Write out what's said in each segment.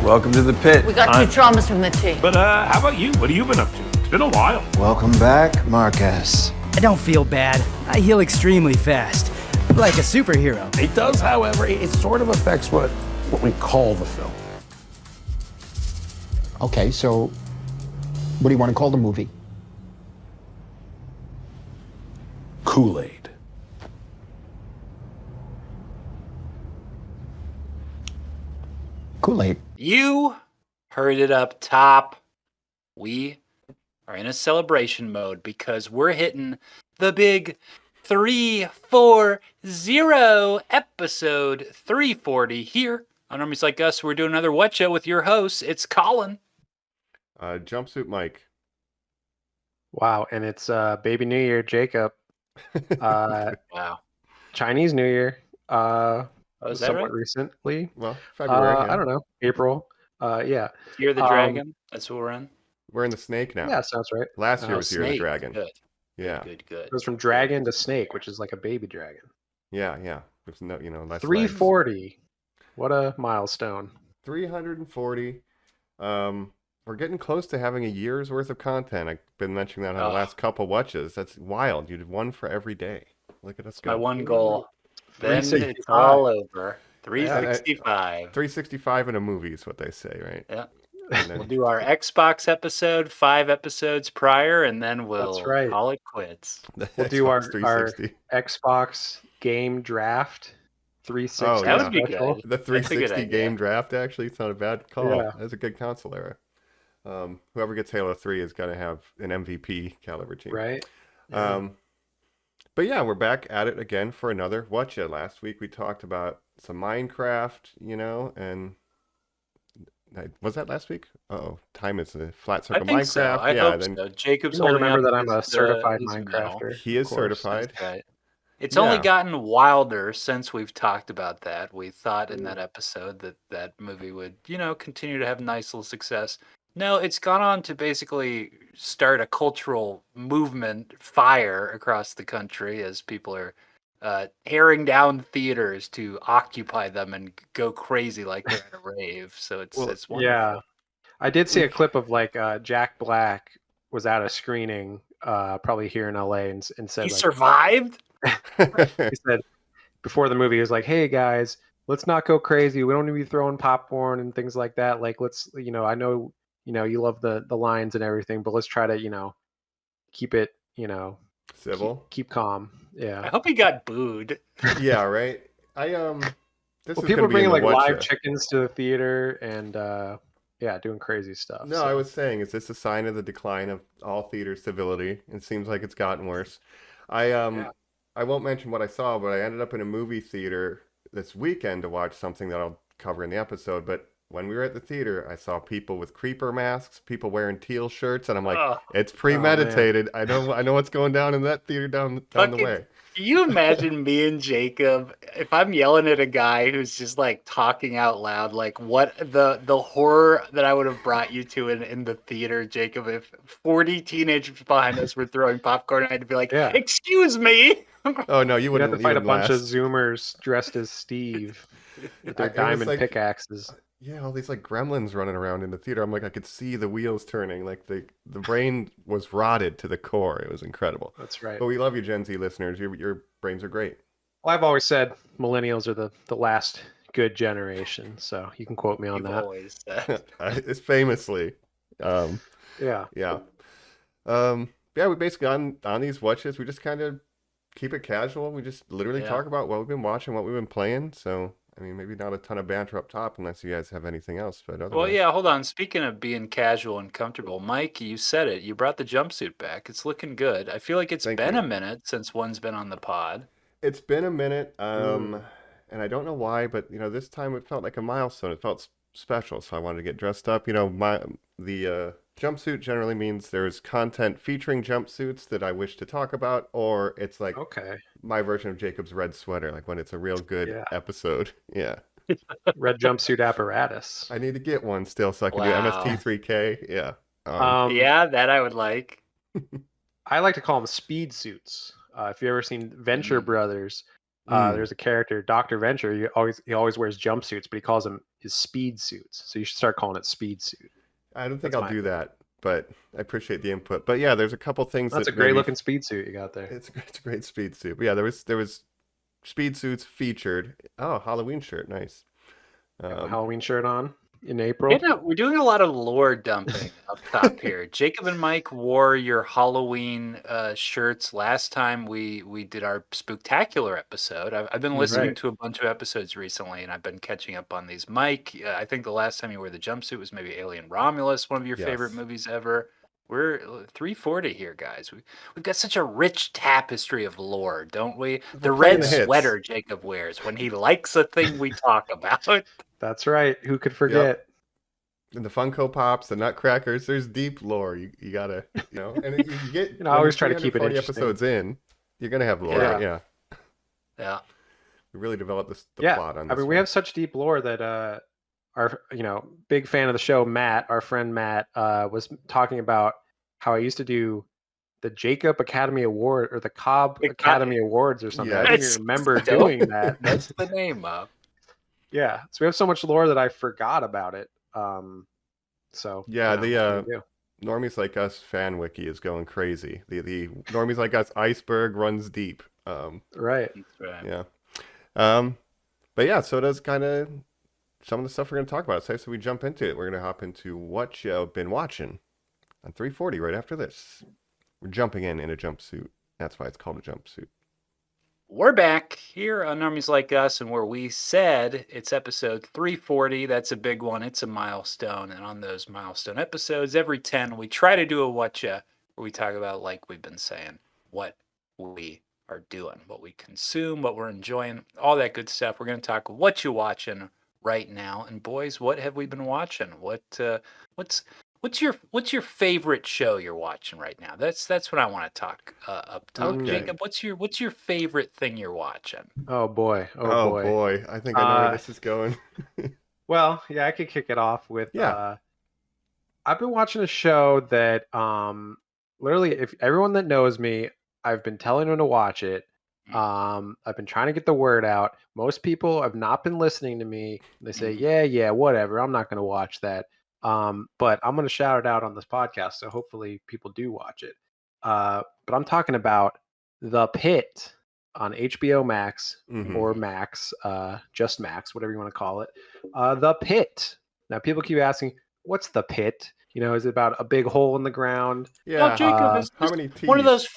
Welcome to the pit. We got 2 traumas from the team. But how about you? What have you been up to? It's been a while. Welcome back, Marcus. I don't feel bad. I heal extremely fast. Like a superhero. It does, however, it sort of affects what we call the film. Okay, so what do you want to call the movie? Kool-Aid. Kool-Aid. You heard it up top. We are in a celebration mode because we're hitting the big 340 episode 340 here on Normies Like Us. We're doing another Whatcha with your hosts. It's Colin. Jumpsuit Mike. Wow, and it's Baby New Year, Jacob. Wow. Chinese New Year. Is that somewhat right? recently. Well, February. I don't know. April. Yeah. Year the Dragon. That's what we're in. We're in the snake now. Yeah, sounds right. Last year was Year of the Snake. Dragon. Good. Yeah. Good. It was from dragon to snake, which is like a baby dragon. Yeah. There's no, less 340. What a milestone. 340. We're getting close to having a year's worth of content. I've been mentioning that on the last couple Watches. That's wild. You did one for every day. Look at us go. My one goal. Then it's 365. all over. 365. 365 in a movie is what they say, right? Yeah. And then, We'll do our Xbox episode 5 episodes prior, and then we'll That's right. call it quits. the We'll do our Xbox 360. Xbox game draft 360. Oh, That yeah. would be special. good. The That's a good 360 idea. game draft, actually, it's not a bad call. Yeah. That's a good console era. Whoever gets Halo 3 is going to have an MVP caliber team. Right? But yeah, we're back at it again for another Whatcha. Last week we talked about some Minecraft, and was that last week? Oh, time is a flat I circle. think Minecraft. so. I yeah, hope then so. Jacob's I holding remember up that I'm a his, certified his Minecrafter. medal. he is Of course. certified. Right. It's only Yeah. gotten wilder since we've talked about that. We thought in that episode that that movie would, continue to have nice little success. No, it's gone on to basically start a cultural movement fire across the country as people are tearing down theaters to occupy them and go crazy like they're at a rave. So it's wonderful. Yeah. I did see a clip of Jack Black was at a screening probably here in LA and said He like, survived? he said before the movie, he was like, "Hey guys, let's not go crazy. We don't need to be throwing popcorn and things like that. Like, let's, I know, you love the lines and everything, but let's try to, keep it, Civil. keep calm." I Yeah. hope he got booed. Yeah, right. This Well, is people gonna are be in bringing the like live Whatcha. chickens to the theater and doing crazy stuff. No, so. I was saying, is this a sign of the decline of all theater civility? It seems like it's gotten worse. I won't mention what I saw, but I ended up in a movie theater this weekend to watch something that I'll cover in the episode. But when we were at the theater, I saw people with creeper masks, people wearing teal shirts, and I'm like, Ugh. it's premeditated. I know what's going down in that theater down the Fucking- way. Can you imagine me and Jacob if I'm yelling at a guy who's just like talking out loud, like what the horror that I would have brought you to in the theater, Jacob, if 40 teenagers behind us were throwing popcorn, I had to be like, Yeah. "Excuse me." Oh no, you You have wouldn't. to fight a you wouldn't bunch of last. Zoomers dressed as Steve with their It was diamond like- pickaxes. Yeah, all these like gremlins running around in the theater. I'm like, I could see the wheels turning. Like the brain was rotted to the core. It was incredible. That's right. But we love you, Gen Z listeners. Your brains are great. Well, I've always said millennials are the last good generation, so you can quote me on You've that. always said. It's famously. Yeah. Yeah. We basically on these watches, we just kind of keep it casual. We just literally Yeah. talk about what we've been watching, what we've been playing. So, I mean, maybe not a ton of banter up top unless you guys have anything else. But otherwise, Well, yeah, hold on. Speaking of being casual and comfortable, Mike, you said it. You brought the jumpsuit back. It's looking good. I feel like it's Thank been you. a minute since one's been on the pod. It's been a minute, and I don't know why, but this time it felt like a milestone. It felt special, so I wanted to get dressed up. The jumpsuit generally means there's content featuring jumpsuits that I wish to talk about, or it's like Okay. my version of Jacob's red sweater, like when it's a real good Yeah. episode. Yeah, Red jumpsuit apparatus. I need to get one still so I can do Wow. MST3K. Yeah. Yeah, that I would like. I like to call them speed suits. If you ever seen Venture Brothers, there's a character, Dr. Venture. He always wears jumpsuits, but he calls them is speed suits. So you should start calling it speed suit. I don't think That's I'll my do that, but I appreciate the input. But yeah, there's a couple things That's that a great maybe looking speed suit you got there. it's a great speed suit. But yeah, there was speed suits featured. Oh, Halloween shirt, nice. Got my Halloween shirt on in April. We're doing a lot of lore dumping up top here. Jacob and Mike wore your Halloween shirts last time we did our Spooktacular episode. I've been listening Right. to a bunch of episodes recently, and I've been catching up on these. Mike, I think the last time you wore the jumpsuit was maybe Alien Romulus, one of your favorite Yes. movies ever. We're 340 here, guys. We've got such a rich tapestry of lore, don't we? The We're playing red the hits. sweater Jacob wears when he likes a thing we talk about. That's right. Who could forget? And the Funko Pops, the Nutcrackers, there's deep lore. You gotta, and you get. I always when try to keep it 340 interesting. episodes in, you're gonna have lore. Yeah. Yeah. Yeah. We really developed the Yeah. plot on I this. mean, we have such deep lore that our big fan of the show, Matt, our friend Matt, was talking about how I used to do the Jacob Academy Award or the Cobb Academy Awards or something. Yeah. I didn't even remember doing that. That's the name of. Yeah, so we have so much lore that I forgot about it. So Yeah, what do you do? Normies Like Us fan wiki is going crazy. The Normies Like Us iceberg runs deep. Right. That's right. Yeah. But yeah, so does kind of some of the stuff we're going to talk about. So we jump into it. We're going to hop into what you've been watching on 340 right after this. We're jumping in a jumpsuit. That's why it's called a jumpsuit. We're back here on Normies Like Us, and where we said it's episode 340. That's a big one. It's a milestone. And on those milestone episodes, every 10, we try to do a Whatcha, where we talk about, like we've been saying, what we are doing, what we consume, what we're enjoying, all that good stuff. We're going to talk what you watching right now. And boys, what have we been watching? What's your favorite show you're watching right now? That's what I want to talk up top. Okay. Jacob, what's your favorite thing you're watching? Oh boy. Oh boy. I think I know where this is going. Well, yeah, I could kick it off with Yeah. I've been watching a show that literally, if everyone that knows me, I've been telling them to watch it. I've been trying to get the word out. Most people have not been listening to me. They say, yeah, whatever. I'm not going to watch that. But I'm going to shout it out on this podcast, so hopefully people do watch it. But I'm talking about The Pitt on HBO Max or Max, just Max, whatever you want to call it. The Pitt. Now, people keep asking, what's The Pitt? Is it about a big hole in the ground? Yeah. Oh, Jacob, is how this many one of T's? those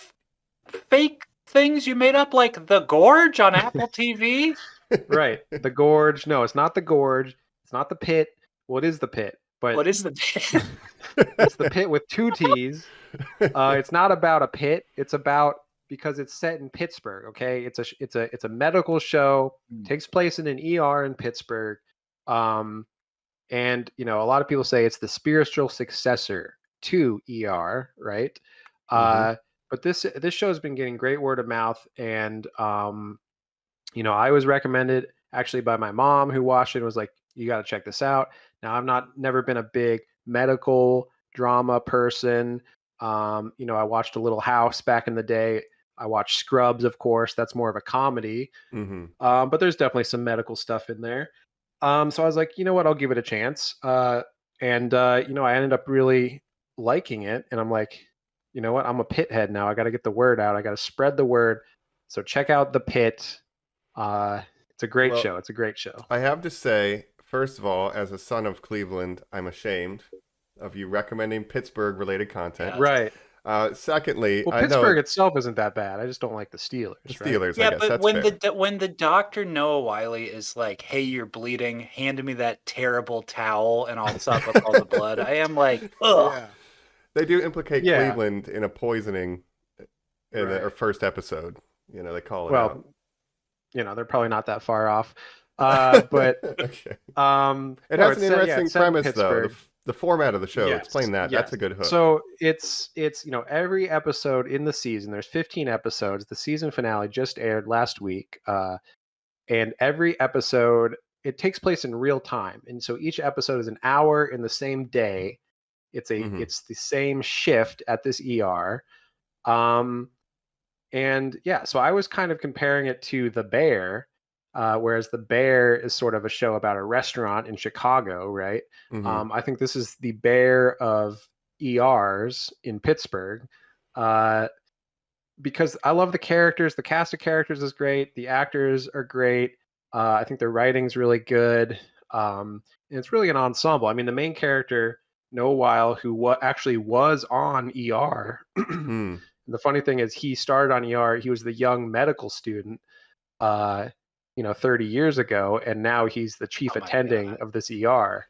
fake things you made up, like The Gorge on Apple TV? Right. The Gorge. No, it's not The Gorge. It's not The Pit. Well, it is The Pit. But What is the pit? it's The Pit with two T's. It's not about a pit. It's about, because it's set in Pittsburgh. Okay, it's a medical show. Takes place in an ER in Pittsburgh. And a lot of people say it's the spiritual successor to ER, right? But this show has been getting great word of mouth, and I was recommended actually by my mom, who watched it and was like, you got to check this out. Now, I've never been a big medical drama person. I watched A Little House back in the day. I watched Scrubs, of course. That's more of a comedy. But there's definitely some medical stuff in there. So I was like, you know what? I'll give it a chance. I ended up really liking it. And I'm like, you know what? I'm a Pitt head now. I got to get the word out. I got to spread the word. So check out The Pitt. It's a great show. It's a great show. I have to say, first of all, as a son of Cleveland, I'm ashamed of you recommending Pittsburgh-related content. Right. Secondly, Well, I know Pittsburgh itself isn't that bad. I just don't like the Steelers. the right? Steelers. I Yeah, guess but that's when fair. when the doctor Noah Wiley is like, "Hey, you're bleeding. Hand me that terrible towel, and I'll sop up all the blood," I am like, "Ugh." Yeah. They do implicate Yeah. Cleveland in a poisoning in Right. their first episode. They call it Well, out. they're probably not that far off. But Okay. it It has an interesting premise, though. The format of the show. Yes, Explain that. yes. That's a good hook. So it's every episode in the season. There's 15 episodes. The season finale just aired last week, and every episode, it takes place in real time, and so each episode is an hour in the same day. It's the same shift at this ER, and yeah. So I was kind of comparing it to The Bear. whereas The Bear is sort of a show about a restaurant in Chicago, right? Mhm. I think this is the Bear of ERs in Pittsburgh. Because I love the characters. The cast of characters is great. The actors are great. I think the writing's really good. And it's really an ensemble. I mean, the main character, Noah Weil, who actually was on ER. Hmm. The funny thing is, he started on ER. He was the young medical student, 30 years ago, and now he's the chief Oh my attending God. of this ER.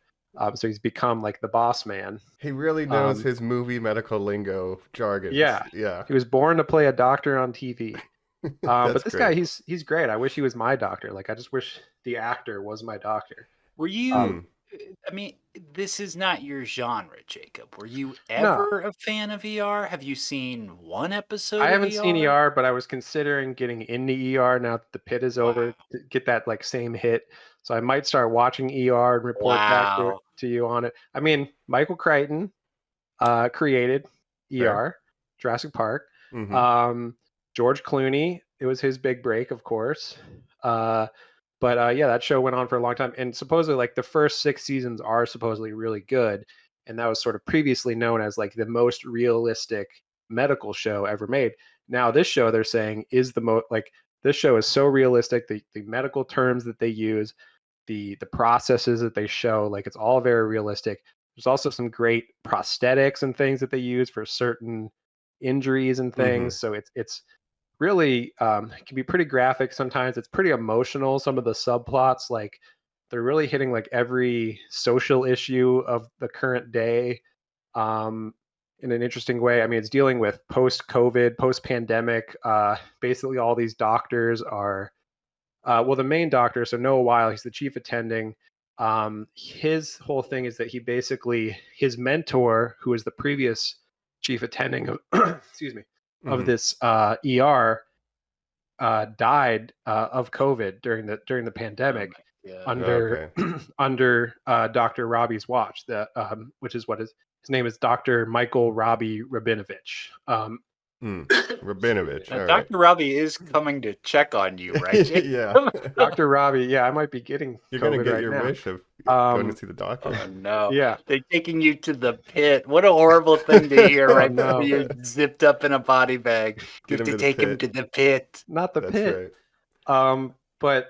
So he's become like the boss man. He really knows Um, his movie medical lingo jargons. Yeah, Yeah. he was born to play a doctor on TV. That's But this guy, great. he's great. I wish he was my doctor. Like, I just wish the actor was my doctor. Were you? Hmm. I mean, this is not your genre, Jacob. Were you No, ever a fan of ER? Have you seen one episode I of haven't seen ER? ER, but I was considering getting into ER now that the pit is over Wow. to get that like same hit. So I might start watching ER and report back Wow. to you on it. I mean, Michael Crichton created Fair. ER, Jurassic Park. Hmm. George Clooney, it was his big break, of course. But yeah, that show went on for a long time, and supposedly, like the first 6 seasons are supposedly really good, and that was sort of previously known as like the most realistic medical show ever made. Now, this show they're saying is the most like this show is so realistic. The medical terms that they use, the processes that they show, like it's all very realistic. There's also some great prosthetics and things that they use for certain injuries and Hmm. things. So it's really it can be pretty graphic sometimes. It's pretty emotional. Some of the subplots, like they're really hitting like every social issue of the current day in an interesting way. I mean, it's dealing with post-COVID, post-pandemic. Basically, all these doctors are well, the main doctor, so Noah Weil, he's the chief attending. His whole thing is that he basically his mentor, who is the previous chief attending of excuse me of Hmm. this ER, died of COVID during the Oh pandemic my God. under Okay. under Dr. Robbie's watch. Which is what his name is, Dr. Michael Robbie Rabinovich. Rabinovich. Now, All right. Dr. Robbie is coming to check on you, right, Jacob? Yeah. Dr. Robbie, yeah, I might be getting You're gonna COVID get right your now. wish of going to see the doctor. Oh no. Yeah. They're taking you to the pit. What a horrible thing to hear Oh, right no. before you're zipped up in a body bag. You Get have him to to the take him pit. to the pit. Not the That's pit. right. But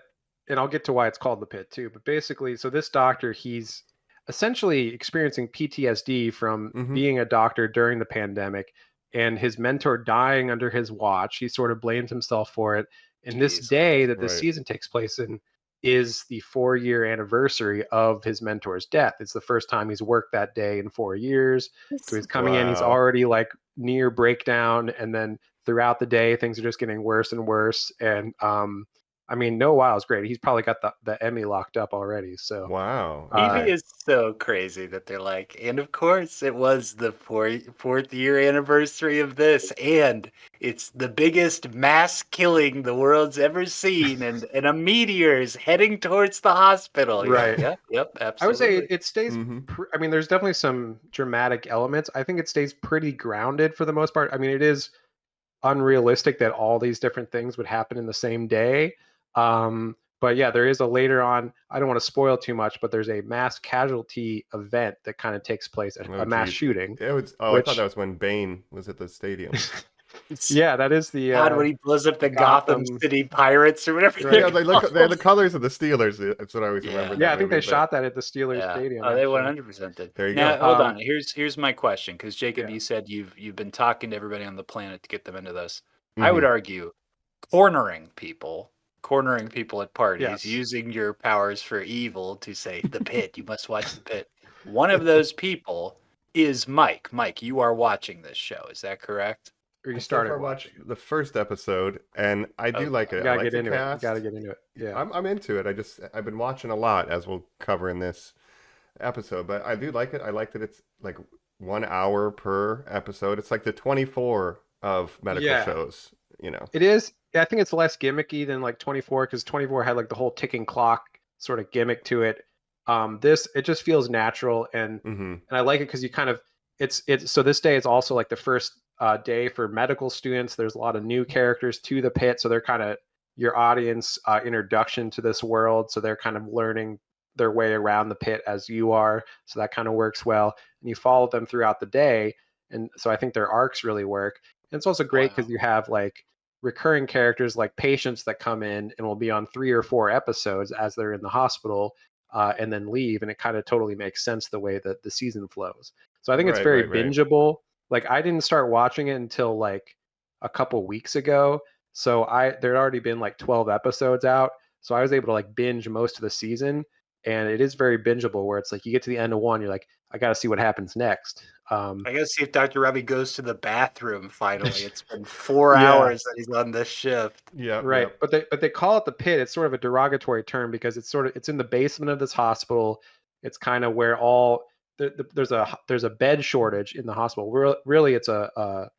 and I'll get to why it's called the pit too. But basically, so this doctor, he's essentially experiencing PTSD from Mhm. being a doctor during the pandemic and his mentor dying under his watch. He sort of blames himself for it. And this Jeez. day that this Right. season takes place in is the 4-year anniversary of his mentor's death. It's the first time he's worked that day in 4 years. So he's coming in, he's Wow. already like near breakdown, and then throughout the day things are just getting worse and worse. And I mean, Noah Wile's great. He's probably got the Emmy locked up already. So Wow. TV Okay. is so crazy that they're like, and of course it was the fourth year anniversary of this, and it's the biggest mass killing the world's ever seen, and a meteor is heading towards the hospital. You're like, Right. yep, I would say absolutely. it stays. Hmm. I mean, there's definitely some dramatic elements. I think it stays pretty grounded for the most part. I mean, it is unrealistic that all these different things would happen in the same day. But yeah, there is a later on. I don't want to spoil too much, but there's a mass casualty event that kind of takes place, Oh, a mass geez. shooting. It was. Oh, I thought Which, that was when Bane was at the stadium. yeah, that is the God, when he blows up the Gotham Gotham. City Pirates or whatever. Right. Yeah, they're the colors of the Steelers. That's what I always Yeah. remember. Yeah, I think they shot that at the Steelers Yeah. stadium. Oh, they actually. 100% did. There you Now, go. hold on. Here's my question, because Jacob, Yeah. you said you've been talking to everybody on the planet to get them into this. I would Mhm. argue cornering people at parties, Yes. using your powers for evil to say the pit. You must watch the pit. One of those people is Mike. Mike, you are watching this show. Is that correct? Or you I so started far watching. watched the first episode, and I do Okay. like it. You I gotta like get the into it. You cast. gotta get into it. Yeah. I'm into it. I've been watching a lot, as we'll cover in this episode, but I do like it. I like that it's like 1 hour per episode. It's like the 24 of medical Yeah. shows, you know. It is. I think it's less gimmicky than like 24, because 24 had like the whole ticking clock sort of gimmick to it. This, it just feels natural, and Hmm. I like it because you kind of it's so this day is also like the first day for medical students. There's a lot of new characters to the pit, so they're kind of your audience introduction to this world, so they're kind of learning their way around the pit as you are, so that kind of works well. And you follow them throughout the day, and so I think their arcs really work. And it's also great because you have like recurring characters like patients that come in and will be on 3 or 4 episodes as they're in the hospital, and then leave, and it kind of totally makes sense the way that the season flows. So I think it's very Right. bingeable. Like I didn't start watching it until like a couple weeks ago, so there'd already been like 12 episodes out, so I was able to like binge most of the season. And it is very bingeable, where it's like you get to the end of one, you're like, I got to see what happens next. I gotta see if Dr. Robbie goes to the bathroom finally. It's been 4 Yeah. hours that he's on this shift. Right. But they call it the pit. It's sort of a derogatory term because it's in the basement of this hospital. It's kind of where there's a bed shortage in the hospital. Really, it's a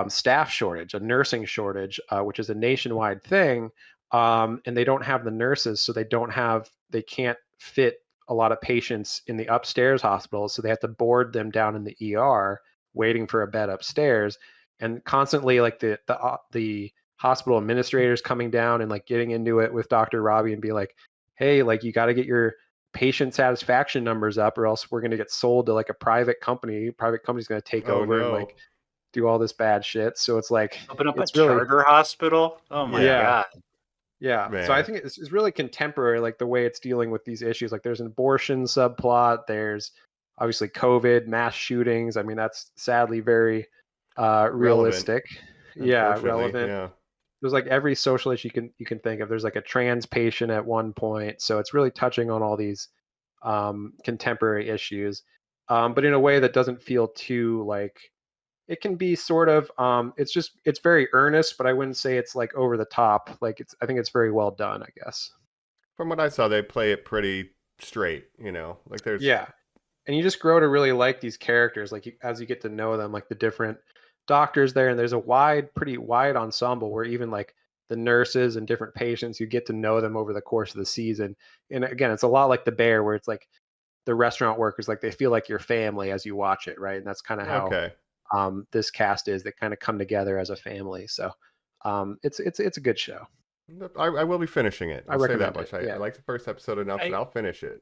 staff shortage, a nursing shortage, which is a nationwide thing. And they don't have the nurses, so they can't fit a lot of patients in the upstairs hospitals, so they have to board them down in the ER, waiting for a bed upstairs. And constantly, like the hospital administrators coming down and like getting into it with Dr. Robbie and be like, hey, like you got to get your patient satisfaction numbers up, or else we're going to get sold to like a private company. Private company's going to take over and like do all this bad shit. So it's like Open up it's a charter hospital. Oh my god. Yeah. Man. So I think it's really contemporary, like the way it's dealing with these issues. Like there's an abortion subplot. There's obviously COVID, mass shootings. I mean, that's sadly very realistic. Yeah, relevant. Yeah. There's like every social issue you can think of. There's like a trans patient at one point. So it's really touching on all these contemporary issues, but in a way that doesn't feel too like, it can be sort of it's very earnest, but I wouldn't say it's like over the top. Like I think it's very well done, I guess. From what I saw, they play it pretty straight, like there's And you just grow to really like these characters, like as you get to know them, like the different doctors there, and there's a pretty wide ensemble where even like the nurses and different patients, you get to know them over the course of the season. And again, it's a lot like The Bear, where it's like the restaurant workers, like they feel like your family as you watch it, right? And that's kind of how this cast is. They kind of come together as a family. So it's a good show. I will be finishing it. I'll say that much. I like the first episode enough that I'll finish it.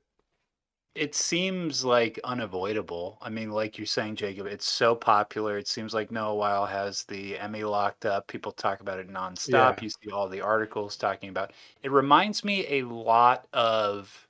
It seems like unavoidable. I mean, like you're saying, Jacob, it's so popular. It seems like Noah Weil has the Emmy locked up. People talk about it nonstop. You see all the articles talking about it. It reminds me a lot of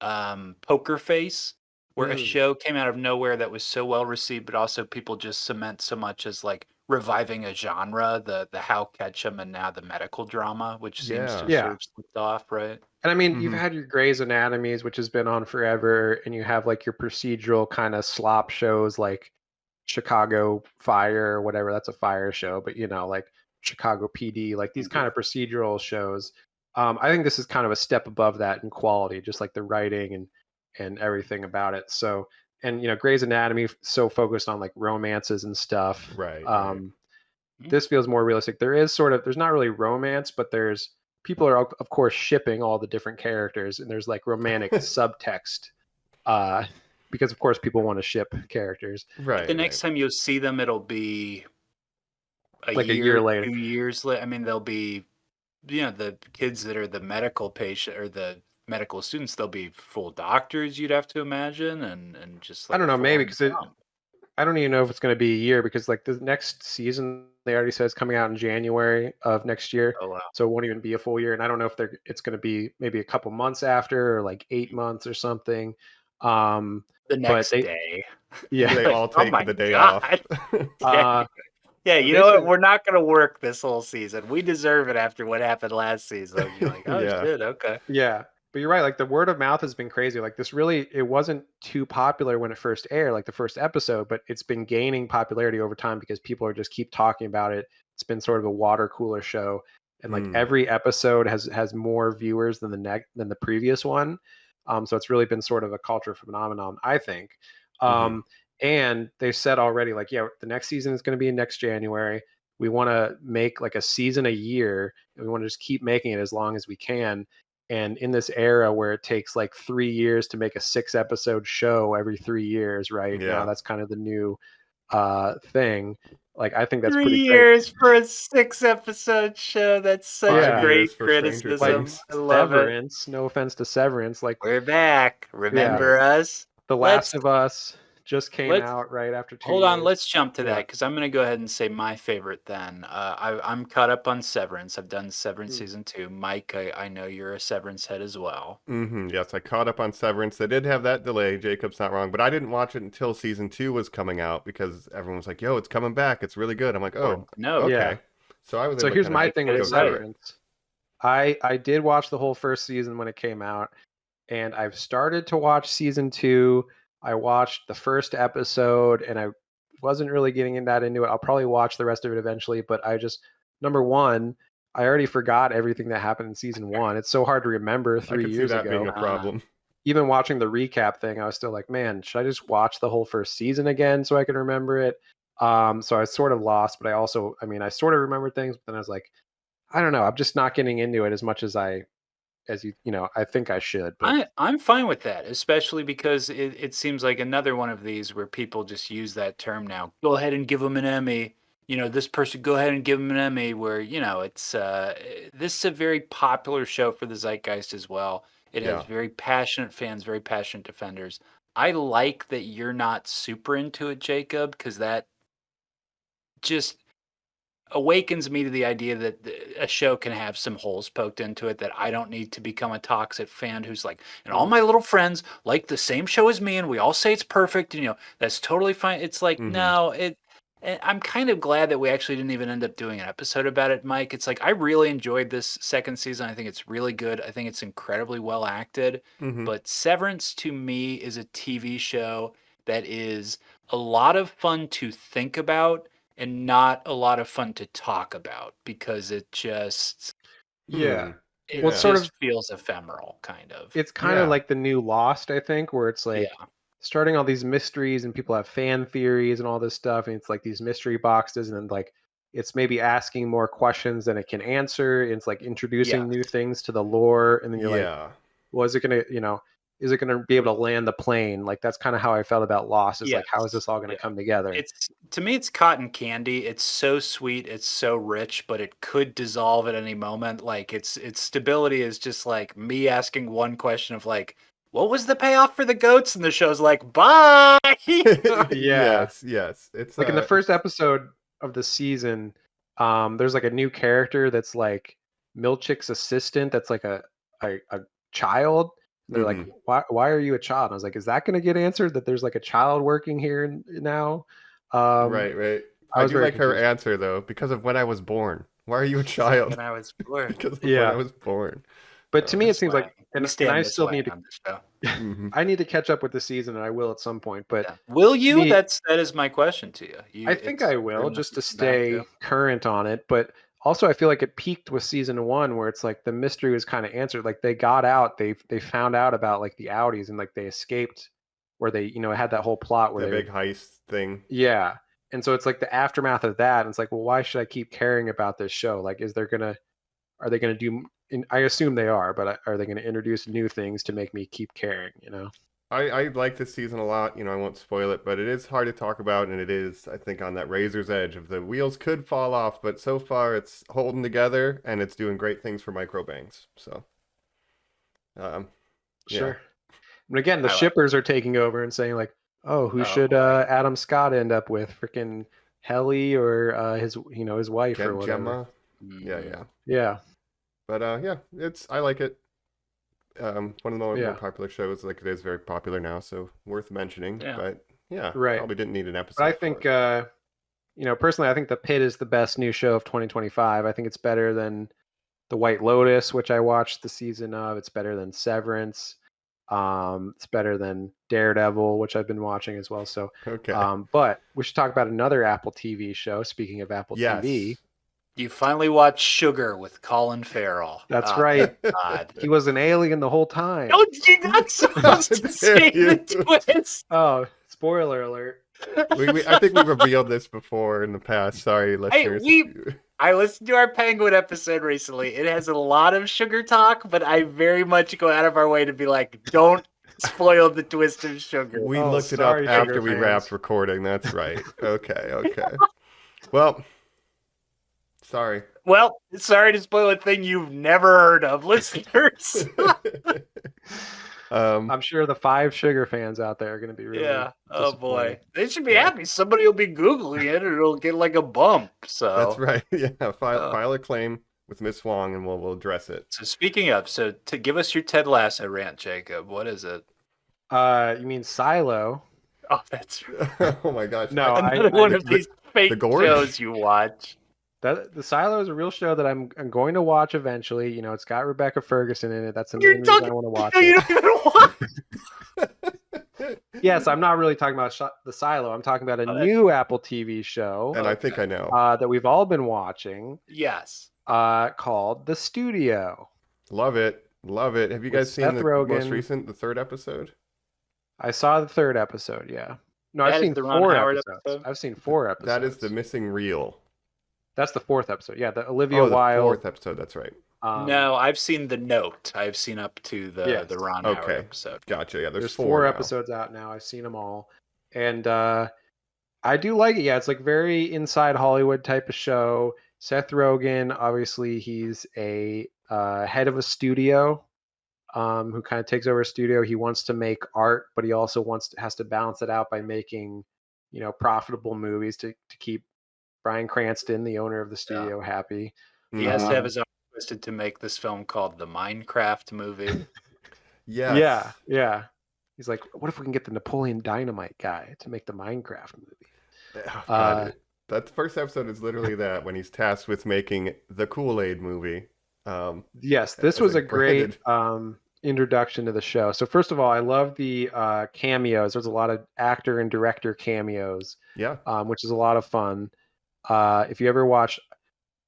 Poker Face, where a show came out of nowhere that was so well received, but also people just cement so much as like reviving a genre, the Hal Ketchum and now the medical drama, which seems to sort of slipped off, right? And I mean, you've had your Grey's Anatomies, which has been on forever, and you have like your procedural kind of slop shows like Chicago Fire or whatever. That's a fire show, but like Chicago PD, like these kind of procedural shows. I think this is kind of a step above that in quality, just like the writing and everything about it. So, and Grey's Anatomy so focused on like romances and stuff. Right. This feels more realistic. There's not really romance, but people are of course shipping all the different characters, and there's like romantic subtext, because of course people want to ship characters. Right. The next time you'll see them, it'll be a year later, 2 years later. I mean, they'll be, the kids that are the medical patient or the medical students, they'll be full doctors, you'd have to imagine, and just like I don't know, maybe because I don't even know if it's going to be a year, because like the next season they already said it's coming out in January of next year. Oh, wow. So it won't even be a full year. And I don't know if it's going to be maybe a couple months after, or like 8 months or something. The next day. Yeah. They all take the day off. Yeah, you know what? We're not going to work this whole season. We deserve it after what happened last season. You're like, oh, shit, okay. Yeah. But you're right. Like the word of mouth has been crazy. Like it wasn't too popular when it first aired, like the first episode, but it's been gaining popularity over time because people just keep talking about it. It's been sort of a water cooler show. And like every episode has more viewers than the previous one. So it's really been sort of a culture phenomenon, I think. And they've said already, like, the next season is going to be next January. We want to make like a season a year, and we want to just keep making it as long as we can. And in this era where it takes like 3 years to make a 6-episode show every 3 years, right? Now that's kind of the new thing. Like, I think that's 3 pretty great. years for a 6-episode show. That's such Yeah. 5 years great for Stranger criticism. Things. I love it. Severance, no offense to Severance, like We're back. Remember us? The Let's Last of Us just came let's out right after 2 hold on. years. Let's jump to Yeah. that because I'm going to go ahead and say my favorite. Then I'm caught up on Severance. I've done Severance season 2. Mike, I know you're a Severance head as well. Yes, I caught up on Severance. They did have that delay. Jacob's not wrong, but I didn't watch it until season 2 was coming out because everyone was like, "Yo, it's coming back. It's really good." I'm like, "Oh, No. okay." Yeah. So I was. So able to here's kinda my thing get with go through it. Severance. I did watch the whole first season when it came out, and I've started to watch season 2. I watched the first episode, and I wasn't really getting that into it. I'll probably watch the rest of it eventually, but I just, number one, I already forgot everything that happened in season 1. It's so hard to remember I 3 could see years that being ago. a problem. Even watching the recap thing, I was still like, man, should I just watch the whole first season again so I can remember it? So I was sort of lost, but I sort of remembered things, but then I was like, I don't know, I'm just not getting into it as much as I think I should. But I'm fine with that, especially because it seems like another one of these where people just use that term now. Go ahead and give them an Emmy. This person, go ahead and give them an Emmy. Where it's this is a very popular show for the zeitgeist as well. It has Yeah. very passionate fans, very passionate defenders. I like that you're not super into it, Jacob, because that just awakens me to the idea that a show can have some holes poked into it, that I don't need to become a toxic fan who's like, and all my little friends like the same show as me and we all say it's perfect and that's totally fine. It's like, no, I'm kind of glad that we actually didn't even end up doing an episode about it, Mike. It's like, I really enjoyed this second season. I think it's really good. I think it's incredibly well acted. But Severance to me is a TV show that is a lot of fun to think about and not a lot of fun to talk about because it just yeah, it Well, it's sort just of feels ephemeral, kind of. it's kind of like the new Lost, I think, where it's like Yeah. starting all these mysteries and people have fan theories and all this stuff, and it's like these mystery boxes, and then like it's maybe asking more questions than it can answer. It's like introducing new things to the lore, and then you're like, Yeah. well, is it gonna be able to land the plane? Like that's kind of how I felt about Lost. Is like, how is this all gonna come together? It's to me, it's cotton candy. It's so sweet, it's so rich, but it could dissolve at any moment. Like its stability is just like me asking one question of like, what was the payoff for the goats? And the show's like, bye. Yeah. Yes. It's Like in the first episode of the season, there's like a new character that's like Milchick's assistant. That's like a child. And they're like, why are you a child? And I was like, is that going to get answered? That there's like a child working here now? Right. I do like her answer though, because of when I was born. Why are you a child? When I was born. Because of when I was born. But to me, it seems like, and I still need to. on this show. I need to catch up with the season, and I will at some point. But will you? me- that is my question to you. I think I will, very just much to back stay current on it. But also, I feel like it peaked with season 1, where it's like the mystery was kind of answered. Like they got out, they found out about like the Audis, and like they escaped, where they had that whole plot where the they big heist thing. Yeah, and so it's like the aftermath of that, and it's like, well, why should I keep caring about this show? Like, are they gonna do? I assume they are, but are they gonna introduce new things to make me keep caring? I like this season a lot. I won't spoil it, but it is hard to talk about, and it is, I think, on that razor's edge of the wheels could fall off, but so far it's holding together, and it's doing great things for microbanks. So, Sure. But again, the shippers are taking over and saying like, oh, who should Adam Scott end up with? Freaking Helly or his wife or whatever. Gemma. Yeah. But I like it. One of the more popular shows. Like, it is very popular now, so worth mentioning. Yeah. But Right. probably didn't need an episode. But I think personally, I think The Pitt is the best new show of 2025. I think it's better than The White Lotus, which I watched the season of. It's better than Severance. It's better than Daredevil, which I've been watching as well. So Okay. But we should talk about another Apple TV show. Speaking of Apple TV. You finally watched Sugar with Colin Farrell. That's right. God. He was an alien the whole time. Oh, you're not supposed to say the twist. Oh, spoiler alert. I think we revealed this before in the past. Sorry, listeners. I listened to our Penguin episode recently. It has a lot of sugar talk, but I very much go out of our way to be like, don't Spoiled the twist of sugar. We Oh, looked it up sorry, after sugar we fans. wrapped recording. That's right. Okay. Well, sorry. Well, sorry to spoil a thing you've never heard of, listeners. I'm sure the 5 sugar fans out there are going to be really Yeah. Oh boy. disappointed. They should be happy. Somebody will be Googling it and it'll get like a bump. So That's right. Yeah, file a claim with Miss Wong, and we'll address it. So speaking of, so to give us your Ted Lasso rant, Jacob, what is it? You mean Silo? Oh, that's Oh my gosh! No, another one of these fake Gorge? shows you watch. The Silo is a real show that I'm going to watch eventually. You know, it's got Rebecca Ferguson in it. That's the main reason I want to watch No, you it. don't even watch. Yes, I'm not really talking about the Silo. I'm talking about a new Apple TV show And I think I know. that we've all been watching. Yes. Called The Studio. Love it. Have you guys seen Seth the Rogen. most recent, the 3rd episode? I saw the 3rd episode. Yeah. No, That I've is seen the Ron 4 Howard episodes. episode? I've seen 4 episodes. That is the missing reel. That's the 4th episode. Yeah, the Olivia Oh, the Wilde. 4th episode. That's right. No, I've seen the note. I've seen up to the Ron Howard Okay. episode. Gotcha. Yeah, There's 4 4 now. episodes out now. I've seen them all, and I do like it. Yeah, it's like very inside Hollywood type of show. Seth Rogen, obviously, he's a head of a studio, who kind of takes over a studio. He wants to make art, but he also has to balance it out by making, profitable movies to keep Bryan Cranston, the owner of the studio, happy. He has to have his arm twisted to make this film called the Minecraft movie. Yes. Yeah. He's like, what if we can get the Napoleon Dynamite guy to make the Minecraft movie? Oh, God, that first episode is literally that, when he's tasked with making the Kool-Aid movie. Yes, this as was a branded- great introduction to the show. So first of all, I love the cameos. There's a lot of actor and director cameos, Yeah. which is a lot of fun. If you ever watch,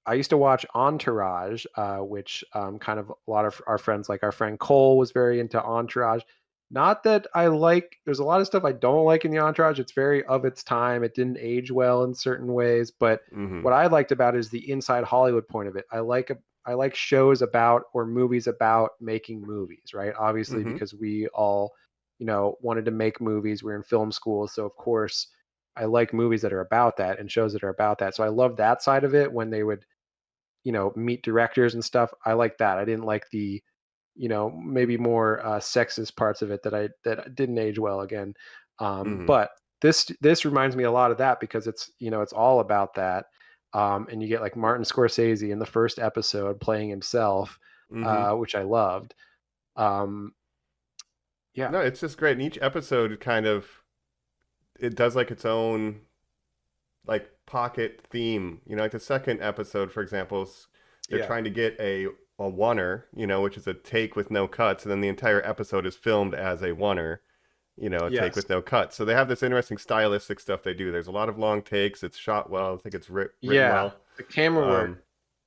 I used to watch Entourage, which kind of a lot of our friends, like our friend Cole, was very into Entourage. Not that there's a lot of stuff I don't like in the Entourage. It's very of its time. It didn't age well in certain ways, but what I liked about it is the inside Hollywood point of it. I like shows about, or movies about, making movies, right? Obviously, because we all, wanted to make movies. We're in film school, so of course I like movies that are about that and shows that are about that. So I love that side of it, when they would, meet directors and stuff. I like that. I didn't like the, maybe more sexist parts of it that didn't age well again. But this reminds me a lot of that, because it's, it's all about that. And you get like Martin Scorsese in the first episode playing himself, which I loved. Yeah. No, it's just great. And each episode it does like its own like pocket theme. Like the second episode, for example, they're trying to get a oneer, which is a take with no cuts, and then the entire episode is filmed as a oneer, a take with no cuts. So they have this interesting stylistic stuff they do. There's a lot of long takes. It's shot well. I think it's written well. The camera work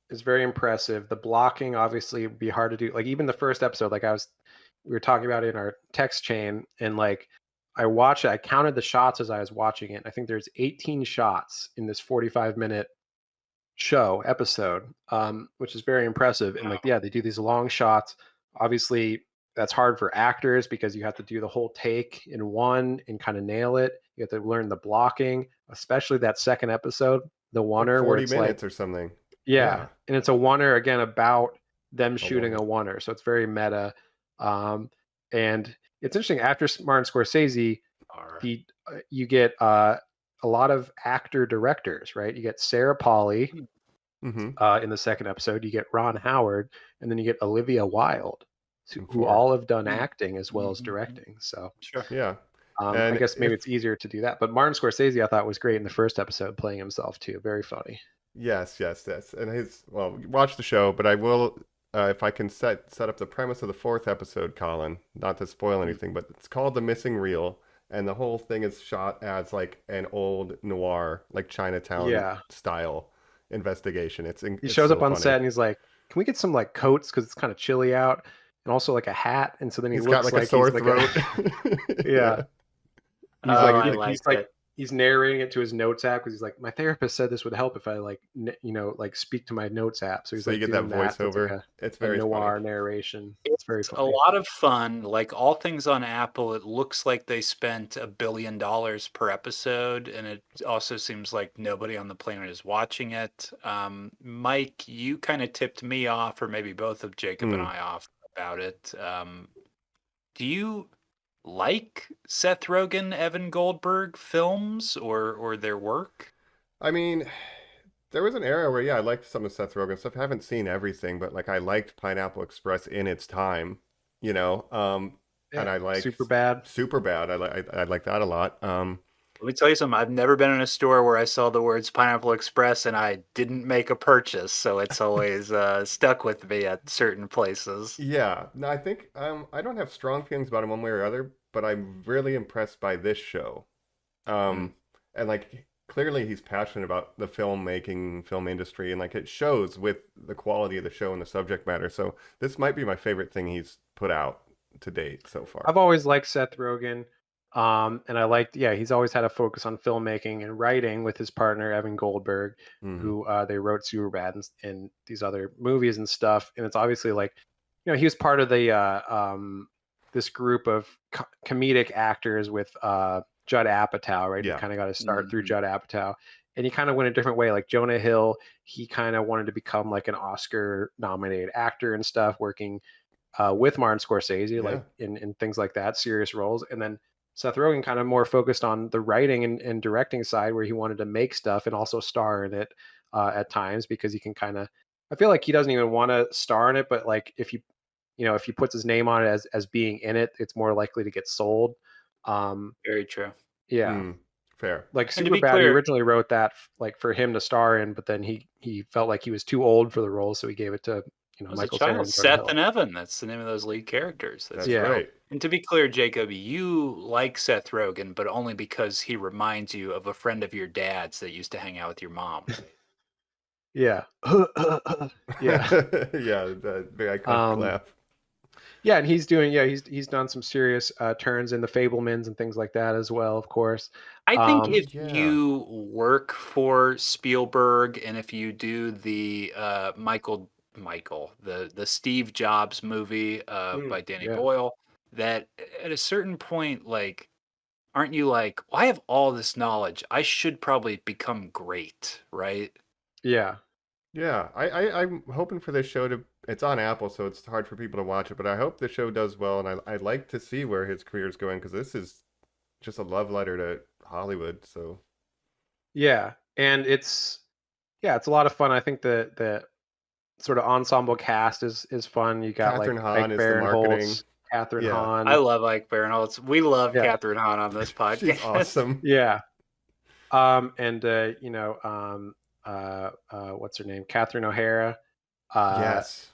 is very impressive. The blocking obviously would be hard to do. Like even the first episode, we were talking about it in our text chain, and like I watched it. I counted the shots as I was watching it. I think there's 18 shots in this 45-minute episode, which is very impressive. And they do these long shots. Obviously, that's hard for actors, because you have to do the whole take in one and kind of nail it. You have to learn the blocking, especially that second episode, the oneer, 40 where it's minutes or something. Yeah, and it's a oneer again about them shooting a oneer, so it's very meta. And it's interesting, after Martin Scorsese, you get a lot of actor directors, right? You get Sarah Polley in the second episode. You get Ron Howard, and then you get Olivia Wilde, who all have done acting as well as directing. So Sure. Yeah. I guess maybe it's easier to do that. But Martin Scorsese, I thought, was great in the first episode, playing himself too. Very funny. Yes. And watch the show, but I will, if I can set up the premise of the 4th episode, Colin, not to spoil anything, but it's called The Missing Reel, and the whole thing is shot as like an old noir, like Chinatown style investigation. He shows up on set and he's like, "Can we get some like coats, because it's kind of chilly out, and also like a hat?" And so then he's got like a sore throat. Yeah. he's narrating it to his notes app because he's like, my therapist said this would help if I like like speak to my notes app. So he's So you like get that doing that. So it's like voiceover. It's a very funny. noir narration. It's very It's a funny. lot of fun. Like all things on Apple, it looks like they spent $1 billion per episode, and it also seems like nobody on the planet is watching it. Mike, you kind of tipped me off, or maybe both of Jacob and I off about it. Do you like Seth Rogen, Evan Goldberg films or their work? I mean, there was an era where, yeah, I liked some of Seth Rogen stuff. I haven't seen everything, but like I liked Pineapple Express in its time, you know. And Yeah, I like super bad. Super Bad. I like that a lot. Let me tell you something. I've never been in a store where I saw the words Pineapple Express and I didn't make a purchase, so it's always stuck with me at certain places. Yeah, no, I think I don't have strong feelings about him one way or other, but I'm really impressed by this show. Mm. And like clearly he's passionate about the filmmaking, film industry, and like it shows with the quality of the show and the subject matter. So this might be my favorite thing he's put out to date so far. I've always liked Seth Rogen. And I liked, yeah, he's always had a focus on filmmaking and writing with his partner Evan Goldberg, who they wrote Superbad and these other movies and stuff. And it's obviously like, he was part of the this group of comedic actors with Judd Apatow, right? Yeah. He kind of got to start through Judd Apatow, and he kind of went a different way. Like Jonah Hill, he kind of wanted to become like an Oscar-nominated actor and stuff, working with Martin Scorsese, like in things like that, serious roles. And then Seth Rogen kind of more focused on the writing and directing side, where he wanted to make stuff and also star in it at times, because he can kind of, I feel like he doesn't even want to star in it, but like if he puts his name on it as being in it, it's more likely to get sold. Very true. Yeah. Fair. Like And to be Superbad, he clear- originally wrote that like for him to star in, but then he felt like he was too old for the role, so he gave it to It was Michael a child, Cera and Jonah Seth Hill. and Evan. That's the name of those lead characters. That's Yeah. right. And to be clear, Jacob, you like Seth Rogen, but only because he reminds you of a friend of your dad's that used to hang out with your mom. Yeah. Yeah. Yeah, the big iconic laugh. Yeah, and he's done some serious turns in The Fablemans and things like that as well, of course. I think if Yeah. you work for Spielberg and if you do the the Steve Jobs movie by Danny yeah. Boyle, that at a certain point, like, aren't you like, well, I have all this knowledge. I should probably become great, right? Yeah. Yeah, I'm hoping for this show to. It's on Apple, so it's hard for people to watch it. But I hope the show does well, and I'd like to see where his career is going, because this is just a love letter to Hollywood. So Yeah. And it's a lot of fun. I think the sort of ensemble cast is fun. You got Catherine like Hahn Ike is the marketing. Barinholtz, Catherine Yeah. Hahn. I love Ike Barinholtz. We love Yeah. Catherine Hahn on this podcast. She's awesome. Yeah. And what's her name? Catherine O'Hara. Yes.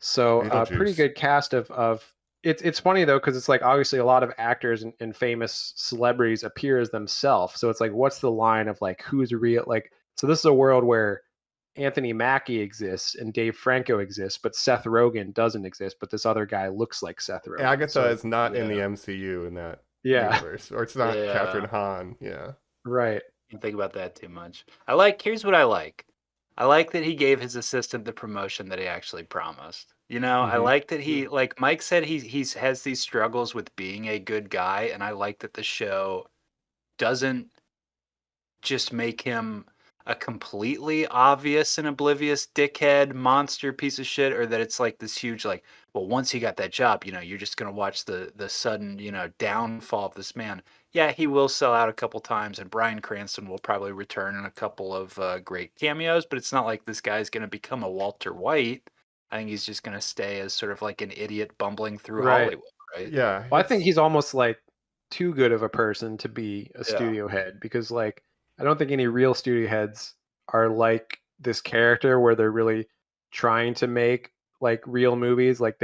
So pretty Beetlejuice. good cast of it's funny though, because it's like obviously a lot of actors and famous celebrities appear as themselves. So it's like, what's the line of like who's real? Like, so this is a world where Anthony Mackie exists and Dave Franco exists, but Seth Rogen doesn't exist. But this other guy looks like Seth Rogen. Agatha So, is not in the yeah. MCU in that Yeah. universe, or it's not Yeah. Catherine Hahn. Yeah. right. Don't think about that too much. Here's what I like. I like that he gave his assistant the promotion that he actually promised. You know, I Mhm. like that he, like Mike said, he's has these struggles with being a good guy, and I like that the show doesn't just make him a completely obvious and oblivious dickhead monster piece of shit, or that it's like this huge like, well, once he got that job, you're just gonna watch the sudden downfall of this man. Yeah, he will sell out a couple times, and Bryan Cranston will probably return in a couple of great cameos, but it's not like this guy's gonna become a Walter White. I think he's just gonna stay as sort of like an idiot bumbling through Right. Hollywood, right? Yeah. Well, I think he's almost like too good of a person to be a studio head, because like I don't think any real studio heads are like this character where they're really trying to make like real movies. Like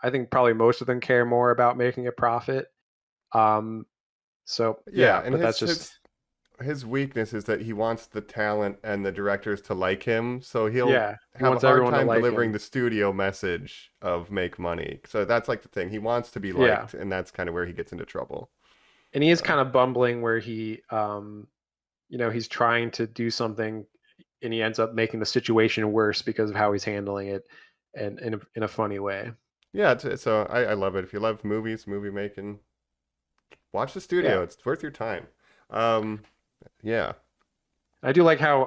I think probably most of them care more about making a profit. So yeah, and but that's just his weakness is that he wants the talent and the directors to like him, so he'll he have a wants hard everyone to time like delivering him. the studio message of make money. So that's like the thing. He wants to be liked, and that's kind of where he gets into trouble. And he is kind of bumbling where he, he's trying to do something and he ends up making the situation worse because of how he's handling it, and in a funny way. Yeah, so I love it. If you love movies, movie making, watch the studio. Yeah. It's worth your time. Um, yeah. I do like how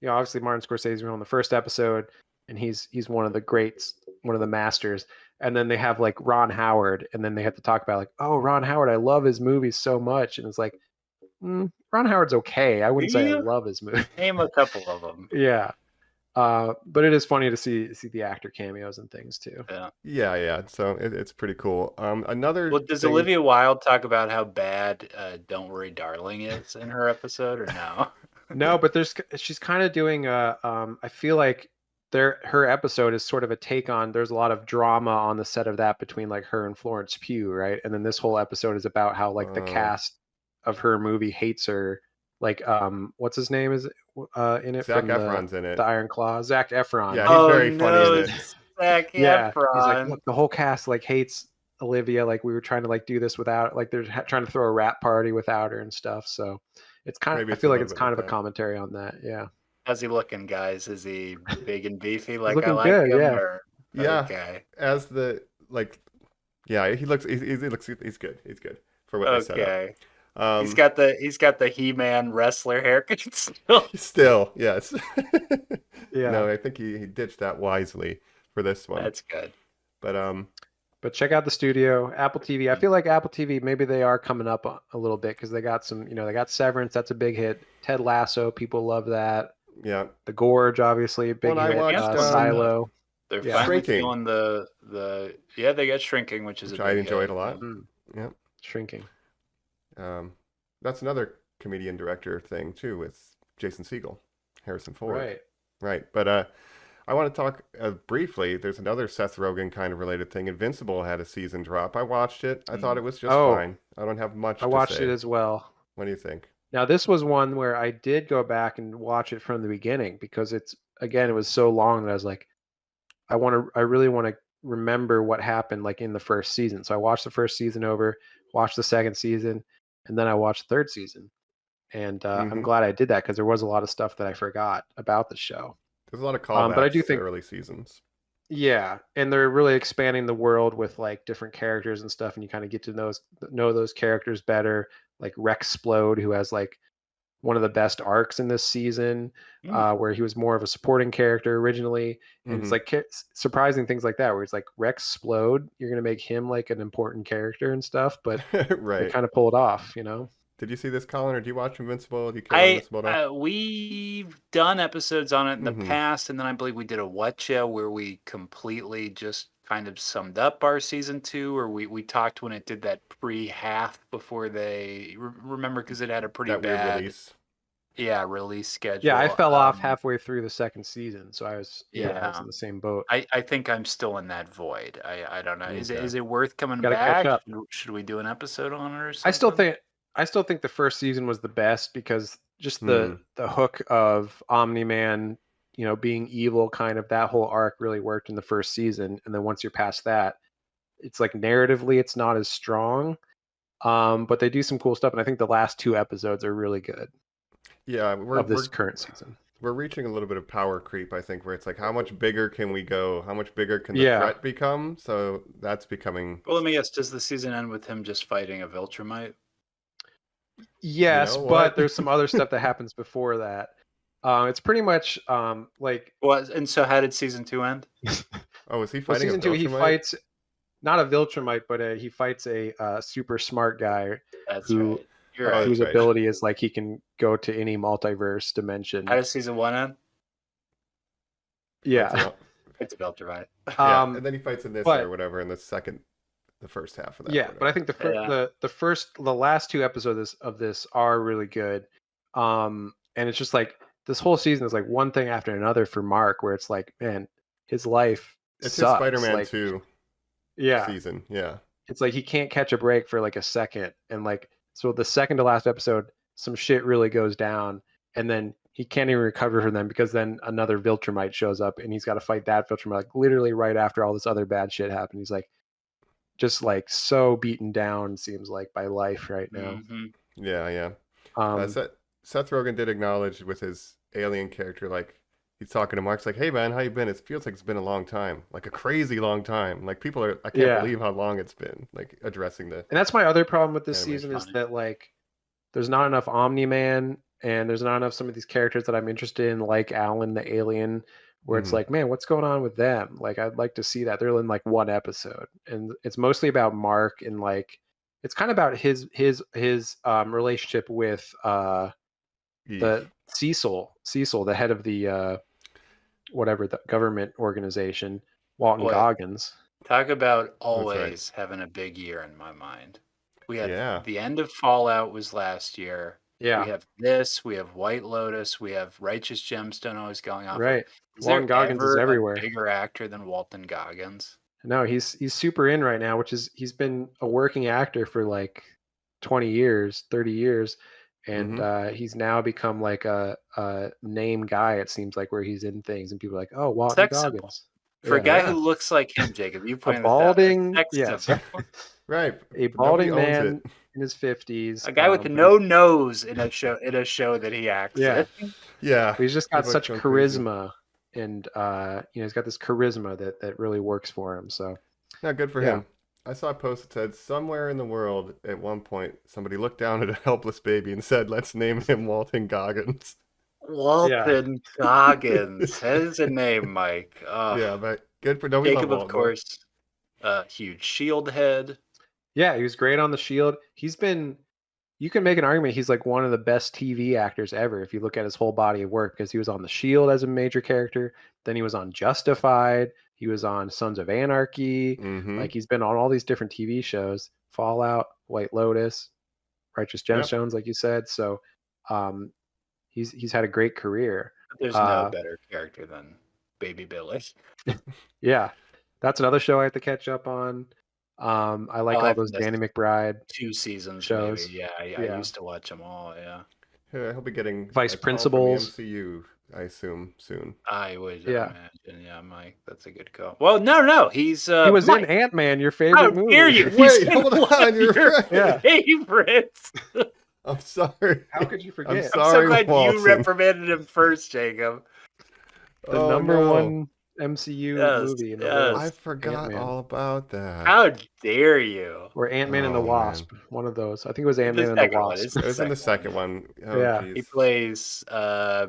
obviously Martin Scorsese was on the first episode, and he's one of the greats, one of the masters. And then they have like Ron Howard, and then they have to talk about like, oh, Ron Howard, I love his movies so much, and it's like, Ron Howard's okay. I wouldn't say I love his movie. Name a couple of them. Yeah, but it is funny to see the actor cameos and things too. Yeah. Yeah. So it's pretty cool. Another Well, does thing, Olivia Wilde talk about how bad "Don't Worry, Darling" is in her episode, or no? No, but she's kind of doing I feel like her episode is sort of a take on, there's a lot of drama on the set of that between like her and Florence Pugh, right? And then this whole episode is about how like the cast of her movie hates her. Like what's his name is in it? Zac from Efron's in it. The Iron Claw. Zac Efron. Yeah, he's very funny in it. Zac Yeah, Efron. he's like, look, the whole cast like hates Olivia. Like we were trying to like do this without, like they're trying to throw a rap party without her and stuff. So it's kind of, Maybe I it's feel a like little it's bit kind of like a that. commentary on that. Yeah. How's he looking, guys? Is he big and beefy like I looking like good, him? yeah. Or... Yeah. Okay. As the like, yeah, he looks he's good. He's good for what they set up. Okay. He's got the He-Man wrestler haircut still. Still, yes. Yeah. No, I think he ditched that wisely for this one. That's good. But check out the studio, Apple TV. I feel like Apple TV, maybe they are coming up a little bit because they got some, they got Severance. That's a big hit. Ted Lasso, people love that. yeah, The Gorge, obviously, a big Well, I hit. watched, Silo. They're Yeah. finally Shrinking. feeling the they got Shrinking, which is which a I big enjoyed hit. a lot. Mm, Yeah. Shrinking. That's another comedian director thing too with Jason Segel, Harrison Ford. Right. But I want to talk briefly. There's another Seth Rogen kind of related thing. Invincible had a season drop. I watched it. I thought it was just fine. I don't have much I to watched say. it as well. What do you think? Now, this was one where I did go back and watch it from the beginning because it was so long that I was like, I really want to remember what happened like in the first season. So I watched the first season over, watched the second season, and then I watched the third season. And I'm glad I did that because there was a lot of stuff that I forgot about the show. There's a lot of callbacks but I do think to early seasons. Yeah, and they're really expanding the world with like different characters and stuff, and you kind of get to know those characters better. Like Rexplode, who has like one of the best arcs in this season, where he was more of a supporting character originally, and it's like surprising things like that, where it's like Rexplode, you're gonna make him like an important character and stuff, but Right. they kind of pull it off, Did you see this, Colin, or do you watch Invincible? Do you care about Invincible at all? We've done episodes on it in the past, and then I believe we did a Whatcha where we completely just kind of summed up our season 2, or we talked when it did that pre-half before they remember, because it had a pretty That bad weird release. release schedule. Yeah, I fell off halfway through the second season, so I was I was Yeah. in the same boat. I think I'm still in that void. I don't know. Is Okay. it worth coming Gotta catch back? up. Should we do an episode on it or something? I still think the first season was the best because just the hook of Omni-Man, being evil, kind of that whole arc really worked in the first season. And then once you're past that, it's like narratively it's not as strong. But they do some cool stuff, and I think the last 2 episodes are really good. Yeah, of this current season. We're reaching a little bit of power creep, I think, where it's like, how much bigger can we go? How much bigger can the threat become? So that's becoming... Well, let me guess. Does the season end with him just fighting a Viltrumite? Yes, You know but what? there's some other stuff that happens before that. It's pretty much like... Well, and so how did season 2 end? Oh, is he Well, fighting season a 2, he Viltrumite? fights not a Viltrumite, but he fights a super smart guy That's who right. You're right. whose right. ability is like he can go to any multiverse dimension. How does season 1 end? Yeah. It's a Viltrumite. Yeah, and then he fights in this but- or whatever in the first half of that. Yeah, but I think the last 2 episodes of this are really good. And it's just like this whole season is like one thing after another for Mark, where it's like, man, his life it's sucks. his Spider-Man like, 2 yeah, season. Yeah. it's like he can't catch a break for like a second, and like so the second to last episode, some shit really goes down, and then he can't even recover from them because then another Viltrumite shows up, and he's got to fight that Viltrumite like literally right after all this other bad shit happened. He's like, just like so beaten down, seems like, by life right now. Hmm. Yeah, yeah. Um, Seth Rogen did acknowledge with his alien character, like he's talking to Mark's like, "Hey man, how you been? It feels like it's been a long time, like a crazy long time. Like people are, I can't yeah, believe how long it's been." Like addressing the and that's my other problem with this animation. season is Funny. that like there's not enough Omni-Man, and there's not enough some of these characters that I'm interested in, like Alan the alien, where it's Hmm. like, man, what's going on with them? Like, I'd like to see that. They're in like one episode, and it's mostly about Mark, and like it's kind of about his relationship with the Eek. Cecil, the head of the whatever the government organization, Walton Boy, Goggins. talk about That's right. always having a big year in my mind. We had Yeah. the end of Fallout was last year. We Yeah, have this. We have White Lotus. We have Righteous Gemstone always going off of. right. Is Walton there Goggins is ever a everywhere. bigger actor than Walton Goggins? No, he's super in right now, which is he's been a working actor for like 20 years, 30 years, and Hmm. he's now become like a name guy. It seems like where he's in things, and people are like, oh, Walton Sex symbol. Goggins. For a Yeah, guy Yeah. who looks like him, Jacob, you a pointed this out. A balding, sex yes, symbol. Right. a But nobody balding owns man it. in his 50s. A guy with But no nose in a show that he acts yeah, in. Yeah. but he's just got People are such going crazy. charisma, and he's got this charisma that really works for him. So No, good for yeah, him. I saw a post that said somewhere in the world at one point somebody looked down at a helpless baby and said, "Let's name him Walton Goggins." Walton Goggins. That is a name, Mike. Yeah, but good for. Don't we love Jacob, of Walton? course, huge shield head. yeah, he was great on the Shield. He's been. You can make an argument he's like one of the best TV actors ever if you look at his whole body of work, because he was on The Shield as a major character, then he was on Justified, he was on Sons of Anarchy, Mm-hmm. like he's been on all these different TV shows, Fallout, White Lotus, Righteous Yep. Gemstones, like you said. So um, he's had a great career. There's no Uh, better character than Baby Billy. yeah, that's another show I have to catch up on. I like all I've those Danny missed McBride 2 seasons, shows. maybe. Yeah, I Yeah, used to watch them all. Yeah, Yeah, he'll be getting Vice a call from the Principals. MCU, I assume, soon. I would Yeah. imagine. Yeah, Mike, that's a good call. Well, no, he's He was Mike, in Ant-Man, your how favorite movie. dare you? Wait, He's in hold one on, of you're your right. Yeah. favorites. I'm sorry. How could you I'm forget? I'm sorry, so glad Walton. you reprimanded him first, Jacob. The Oh, number no. one MCU Yes, movie in the yes. world. I forgot Ant-Man. all about that. How dare you? Or Ant-Man and the Oh, Wasp. One of those. I think it was Ant-Man and the second one. Wasp. It's It was in the second second one. Oh, Yeah. He jeez. plays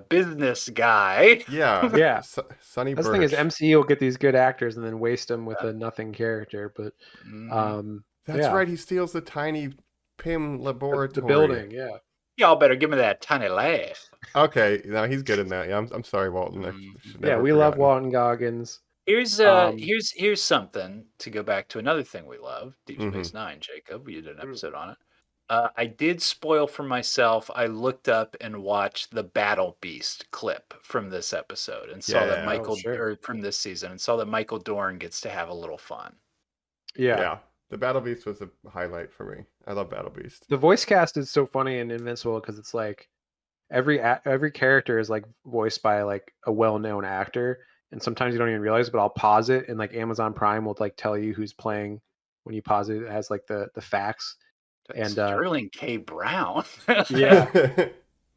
business guy. Yeah. Yeah. Sonny That's the thing is Birch. MCU will get these good actors and then waste them with a nothing character. But Mhm. That's yeah. right. He steals the tiny Pym the laboratory. building, yeah. Y'all better give me that tiny laugh. Okay, now he's good in that. Yeah, I'm sorry, Walton. I should Yeah, never we love forgotten. Walton Goggins. Here's Um, here's something to go back to another thing we love, Deep Mhm. Space Nine. Jacob, we did an episode on it. I did spoil for myself. I looked up and watched the Battle Beast clip from this episode and saw that Yeah. Michael, Oh, sure. or from this season, and saw that Michael Dorn gets to have a little fun. Yeah. Yeah. The Battle Beast was a highlight for me. I love Battle Beast. The voice cast is so funny in Invincible because it's like every character is like voiced by like a well-known actor, and sometimes you don't even realize, but I'll pause it and like Amazon Prime will like tell you who's playing when you pause it. It has like the facts. That's And Sterling K. Brown. yeah.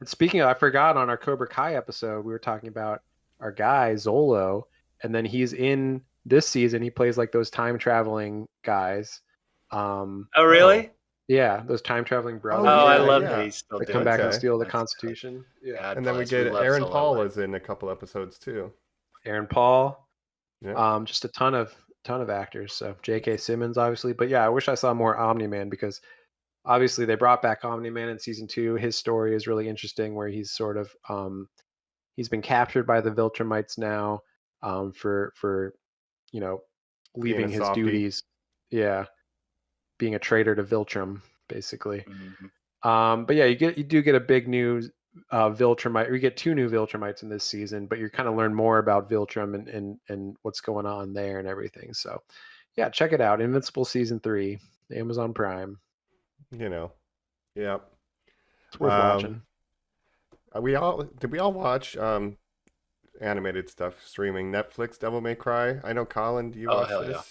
And speaking of, I forgot on our Cobra Kai episode, we were talking about our guy Zolo, and then he's in this season. He plays like those time traveling guys. Oh, really? Yeah, those time traveling brothers. Oh, I yeah, love yeah. that he's still They doing come back and Okay. steal the That's Constitution. Yeah, God And then we bless. get love Aaron Solo Paul Lane. was in a couple episodes too. Aaron Paul. Yeah. Just a ton of actors. So J.K. Simmons, obviously, but yeah, I wish I saw more Omni-Man because obviously they brought back Omni-Man in season 2. His story is really interesting, where he's sort of he's been captured by the Viltrumites now for leaving a his softie. duties. Yeah, being a traitor to Viltrum, basically. Mhm. But yeah, you do get a big new Viltrumite. We get 2 new Viltrumites in this season, but you kind of learn more about Viltrum and what's going on there and everything. So yeah, check it out. Invincible season 3, Amazon Prime. You know. Yep. It's worth watching. Did we all watch animated stuff streaming? Netflix Devil May Cry? I know, Colin, do you Oh, watch hell this? yeah.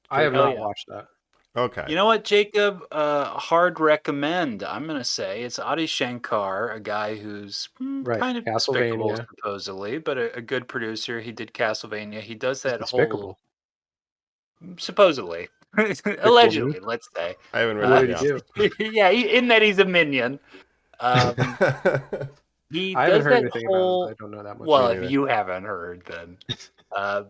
I have Hell not yeah. watched that. Okay. You know what, Jacob? Hard recommend. I'm gonna say it's Adi Shankar, a guy who's Right. kind of despicable, Castlevania. supposedly, but a good producer. He did Castlevania. He does It's that whole despicable. supposedly, Despicable me. allegedly, let's say. I haven't What really, did he yeah. do? Yeah, in that he's a minion. Um, he I haven't does heard that anything about him, so I whole. don't know that much Me Well, about if neither. you haven't heard, then.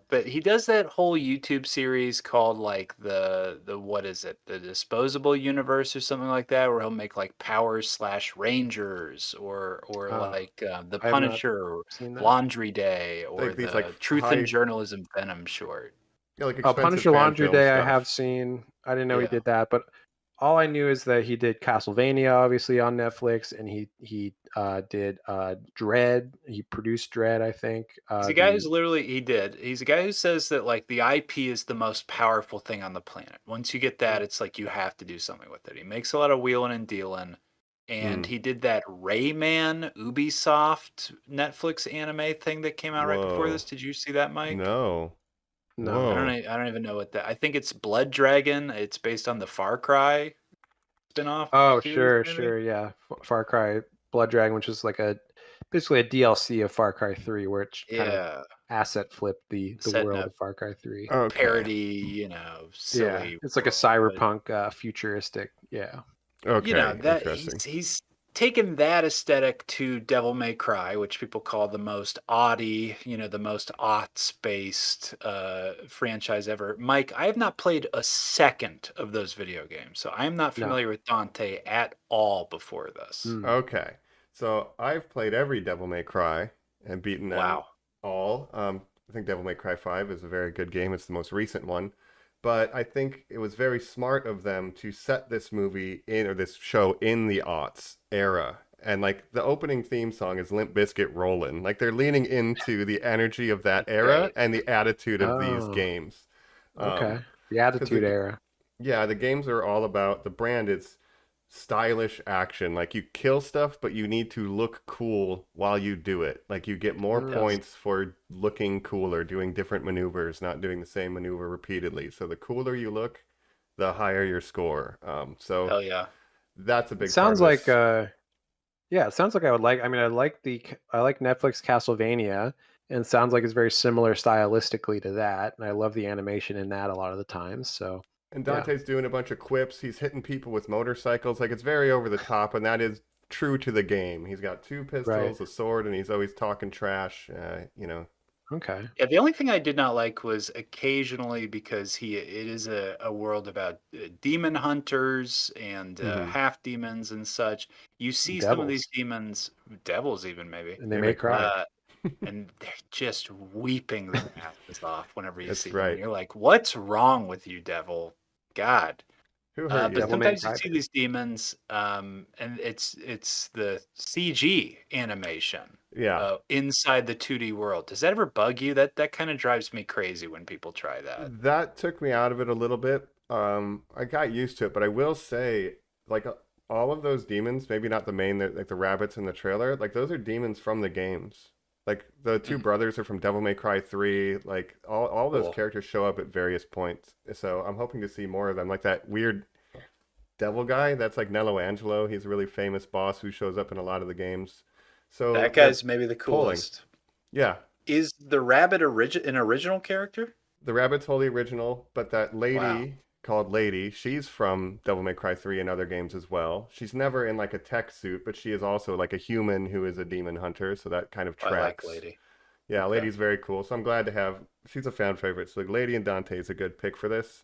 But he does that whole YouTube series called like the what is it? The Disposable Universe or something like that, where he'll make like Powers/Rangers or Oh, like The I have not Punisher, or seen that. Laundry Day, or Like these like the Truth in high, Journalism Venom short. yeah, like expensive Punisher fan Laundry film Day I have stuff. seen. I didn't know he Yeah. did that, but all I knew is that he did Castlevania, obviously on Netflix, and he did Dread. He produced Dread, I think. He's a guy who's literally he's a guy who says that like the IP is the most powerful thing on the planet. Once you get that, it's like you have to do something with it. He makes a lot of wheeling and dealing. And Mm. he did that Rayman Ubisoft Netflix anime thing that came out right before Whoa. this. Did you see that, Mike? No. No. Whoa. I don't even know what that. I think it's Blood Dragon. It's based on the Far Cry spin-off Oh, series, sure, maybe. sure, yeah. Far Cry Blood Dragon, which is like basically a DLC of Far Cry 3, where it kind of Yeah, asset flipped the set in world a of Far Cry 3. Okay. parody, Yeah, silly it's like a world. But cyberpunk futuristic. Yeah. Okay. that Interesting. he's taken that aesthetic to Devil May Cry, which people call the most aughty, the most aughts based franchise ever. Mike, I have not played a second of those video games, so I'm not No. familiar with Dante at all before this. Mm. Okay. So I've played every Devil May Cry and beaten them Wow. all. I think Devil May Cry 5 is a very good game. It's the most recent one. But I think it was very smart of them to set this movie in, or this show in the aughts era. And like the opening theme song is Limp Bizkit Rollin'. Like they're leaning into the energy of that era Great. and the attitude of these Oh, games. okay. The Because Attitude Era. yeah, the games are all about the brand is stylish action. Like you kill stuff, but you need to look cool while you do it. Like you get more Mm. Yes. points for looking cooler, doing different maneuvers, not doing the same maneuver repeatedly. So the cooler you look, the higher your score. So Hell yeah. that's a It big part of sounds like this. yeah, it sounds like I would like. I mean, I like Netflix Castlevania, and it sounds like it's very similar stylistically to that, and I love the animation in that a lot of the times. So And yeah, Dante's doing a bunch of quips. He's hitting people with motorcycles. Like it's very over the top, and that is true to the game. He's got two right. pistols, a sword, and he's always talking trash. Okay. Yeah, the only thing I did not like was occasionally, because it is a world about demon hunters and Mhm. half demons and such. You see some of these Devils, demons, devils even maybe, and they They may may cry. cry. uh, and they're just weeping their asses off whenever you That's see them. And right. you're like, what's wrong with you, devil? God. Who hurt But you? Devil may sometimes you cry, see baby. these demons, and it's the CG animation Yeah. inside the 2D world. Does that ever bug you? That kind of drives me crazy when people try that. That took me out of it a little bit. I got used to it, but I will say, like all of those demons, maybe not the main, like the rabbits in the trailer, like those are demons from the games. Like the two Mm, brothers are from Devil May Cry 3. Like all those cool. characters show up at various points. So I'm hoping to see more of them. Like that weird devil guy, that's like Nello Angelo. He's a really famous boss who shows up in a lot of the games. So That they're guy's maybe the pulling. coolest. Yeah, Is the rabbit an original character? the rabbit's wholly original, but that Wow, lady called Lady, she's from Devil May Cry 3 and other games as well. She's never in like a tech suit, but she is also like a human who is a demon hunter, so that kind of I like tracks. Lady. Yeah, Okay. Lady's very cool. So I'm glad to have she's a fan favorite. So like Lady and Dante is a good pick for this.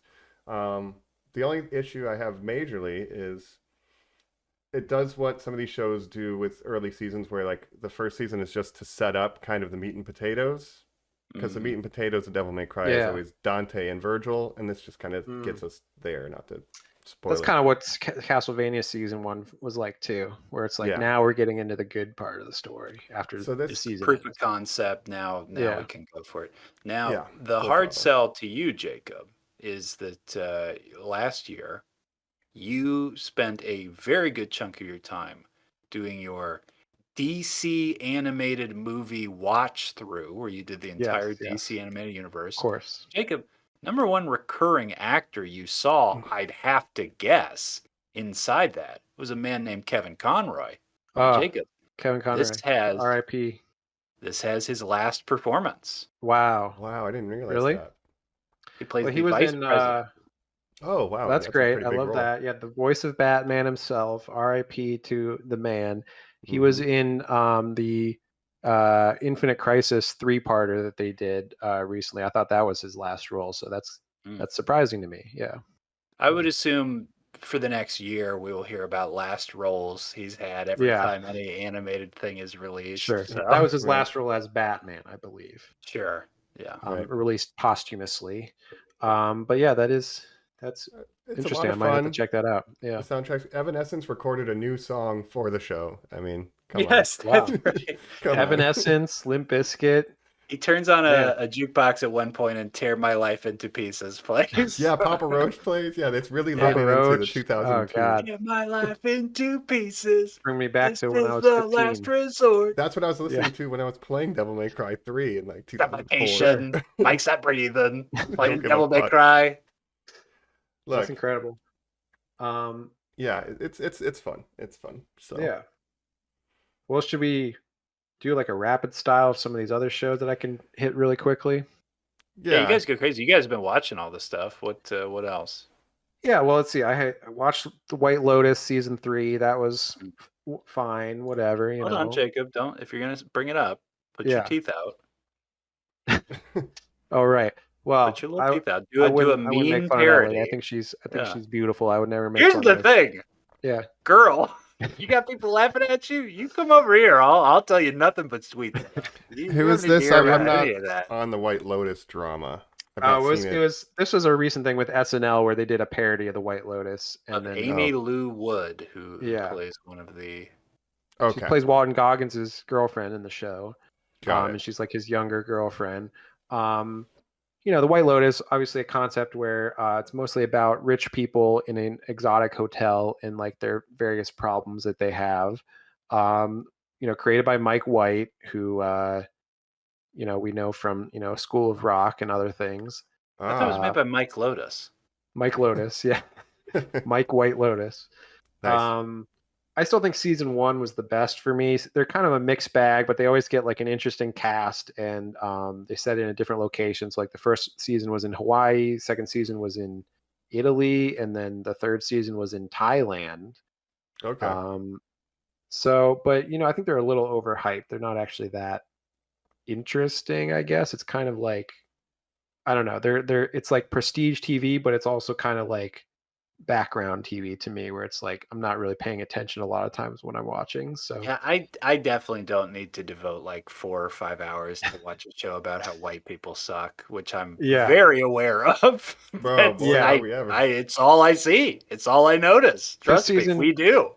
The only issue I have majorly is it does what some of these shows do with early seasons where like the first season is just to set up kind of the meat and potatoes because the meat Mm. and potatoes of Devil May Cry is Yeah. always Dante and Virgil, and this just kind of Mm. gets us there. Not to That's spoil it. kind of what Castlevania season one was like too, where it's like Yeah. now we're getting into the good part of the story after So the this, season Proof of ends. concept. Now we Yeah. can go for it. Now yeah, the full hard throttle. sell to you, Jacob, is that last year you spent a very good chunk of your time doing your DC animated movie watch through, where you did the Yes. entire Yes. DC animated Of universe. course. Jacob, number one recurring actor you saw, I'd have to guess, inside that was a man named Kevin Conroy. Jacob, Kevin Conroy. R.I.P. this has his last performance. Wow. Wow, I didn't realize Really? that. He plays Well, the he was vice in. president. Oh, wow. That's a great. pretty I big love role. that. Yeah, the voice of Batman himself. R.I.P. to the man. He was in the Infinite Crisis 3-parter that they did recently. I thought that was his last role, so that's surprising to me. Yeah. I would assume for the next year we will hear about last roles he's had every time any animated thing is released. Sure. So. That was his last role as Batman, I believe. Sure. Yeah. Released posthumously. But yeah, that's it's interesting. I might have to check that out. Yeah. The soundtrack. Evanescence recorded a new song for the show. I mean, come yes, on. that's right. Evanescence, Limp Bizkit. He turns on a jukebox at one point and Tear My Life into Pieces plays. Yeah, Papa Roach plays. Yeah, that's really leading into the 2002. Oh, God. Tear my life into pieces. Bring me back to when I was the 15. last resort. That's what I was listening to when I was playing Devil May Cry 3 in like 2004. Suffocation. Mike's not breathing. Playing give a Devil May fuck. Cry. Look, That's incredible. yeah, it's fun. It's fun. So yeah. Well, should we do like a rapid style of some of these other shows that I can hit really quickly? Yeah, you guys go crazy. You guys have been watching all this stuff. What else? Yeah, well, let's see. I watched The White Lotus season 3. That was fine. Whatever. Hold on, Jacob. Don't. If you're gonna bring it up, put your teeth out. Oh, right. Well, put your little teeth out. Do I a wouldn't mean make fun parody. of Ellie. I think she's beautiful. I would never make Here's fun the of her. thing. Yeah. Girl, you got people laughing at you. You come over here. I'll tell you nothing but sweet stuff. Who is this? I'm not on the White Lotus drama. This was a recent thing with SNL where they did a parody of the White Lotus and then Amy Lou Wood, who plays one of the. She plays Walton Goggins' girlfriend in the show. Got it. And she's like his younger girlfriend. The White Lotus, obviously a concept where it's mostly about rich people in an exotic hotel and like their various problems that they have. Created by Mike White, who we know from School of Rock and other things. I thought it was made by Mike Lotus. Mike Lotus, yeah. Mike White Lotus. Nice. I still think season 1 was the best for me. They're kind of a mixed bag, but they always get like an interesting cast, and they set in a different locations. Like the first season was in Hawaii, second season was in Italy, and then the third season was in Thailand. Okay. But I think they're a little overhyped. They're not actually that interesting, I guess. It's kind of like, I don't know. It's like prestige TV, but it's also kind of like background TV to me, where it's like I'm not really paying attention a lot of times when I'm watching. So yeah, I definitely don't need to devote like 4 or 5 hours to watch a show about how white people suck, which I'm very aware of. Bro, it's all I see. It's all I notice. Trust me, we do.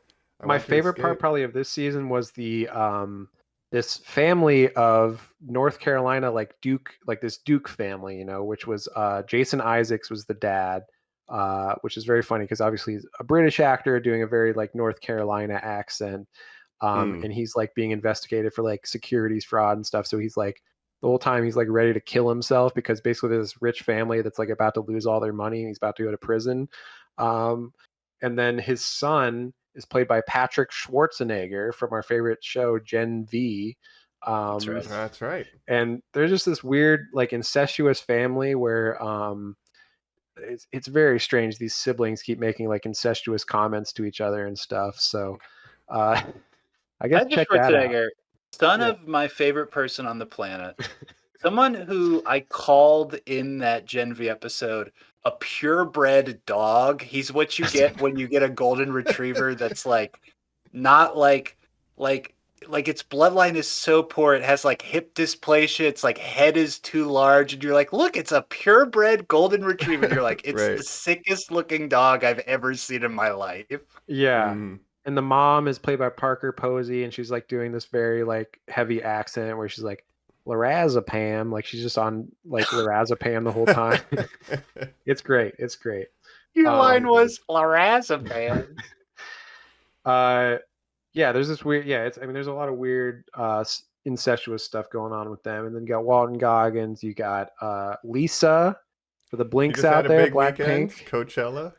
My favorite part probably of this season was the this family of North Carolina, like this Duke family, which was Jason Isaacs was the dad. Which is very funny because obviously he's a British actor doing a very like North Carolina accent, and he's like being investigated for like securities fraud and stuff. So he's like the whole time he's like ready to kill himself because basically there's this rich family that's like about to lose all their money and he's about to go to prison. And then his son is played by Patrick Schwarzenegger from our favorite show Gen V. That's right. And there's just this weird like incestuous family where it's very strange. These siblings keep making like incestuous comments to each other and stuff. So I guess check that out. Son of my favorite person on the planet. Someone who I called in that Gen V episode a purebred dog. He's what you get when you get a golden retriever that's like not like its bloodline is so poor it has like hip dysplasia, its like head is too large, and you're like, look, it's a purebred golden retriever. And you're like, it's the sickest looking dog I've ever seen in my life. Yeah. And the mom is played by Parker Posey, and she's like doing this very like heavy accent where she's like lorazepam, like she's just on like lorazepam the whole time. It's great. Your line was lorazepam. Yeah, there's this weird. Yeah, there's a lot of weird incestuous stuff going on with them, and then you got Walton Goggins. You got Lisa, For the She Blinks just out had a there, big weekend, Blackpink. Coachella.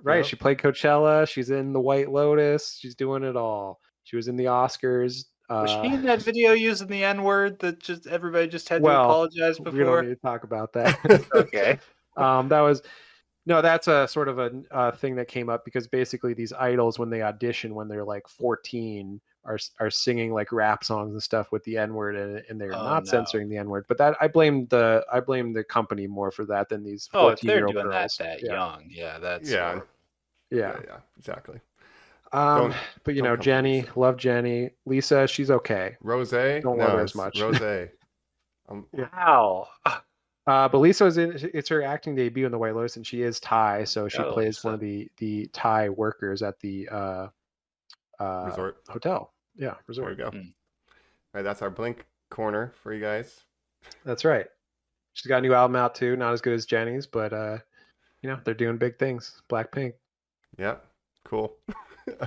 Right, Yep. she played Coachella. She's in The White Lotus. She's doing it all. She was in the Oscars. Was she in that video using the N-word that just everybody just had to Well, apologize we don't before? need to talk about that. Okay. That was no. That's a sort of a thing that came up because basically these idols, when they audition when they're like 14, are singing like rap songs and stuff with the N-word in it, and they're Oh, not no. censoring the N-word. But that I blame the company more for that than these Oh, if they're 14-year-old doing girls. that Yeah. young, yeah, that's Yeah. horrible. Yeah. Yeah, exactly. But don't come for Jenny, Lisa. love Jenny. Lisa, she's okay. Rose? Don't No, love her as it's much. Rose. Wow. But Lisa was it's her acting debut in The White Lotus, and she is Thai, so she Oh, plays one Lisa. of the Thai workers at the Resort. hotel. Yeah, There we resort. go. Hmm. All right, that's our Blink corner for you guys. That's right. She's got a new album out too. Not as good as Jenny's, but they're doing big things. Blackpink. Yep. Cool.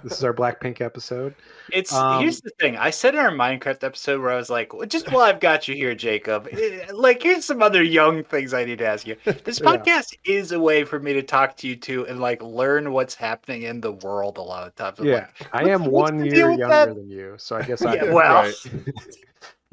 This is our Blackpink episode. Here's the thing. I said in our Minecraft episode where I was like, well, just while I've got you here, Jacob, here's some other young things I need to ask you. This Yeah. podcast is a way for me to talk to you two and like learn what's happening in the world a lot of times. I'm Yeah, like, I am what's 1 the year deal with younger that? than you, so I guess I Yeah, well,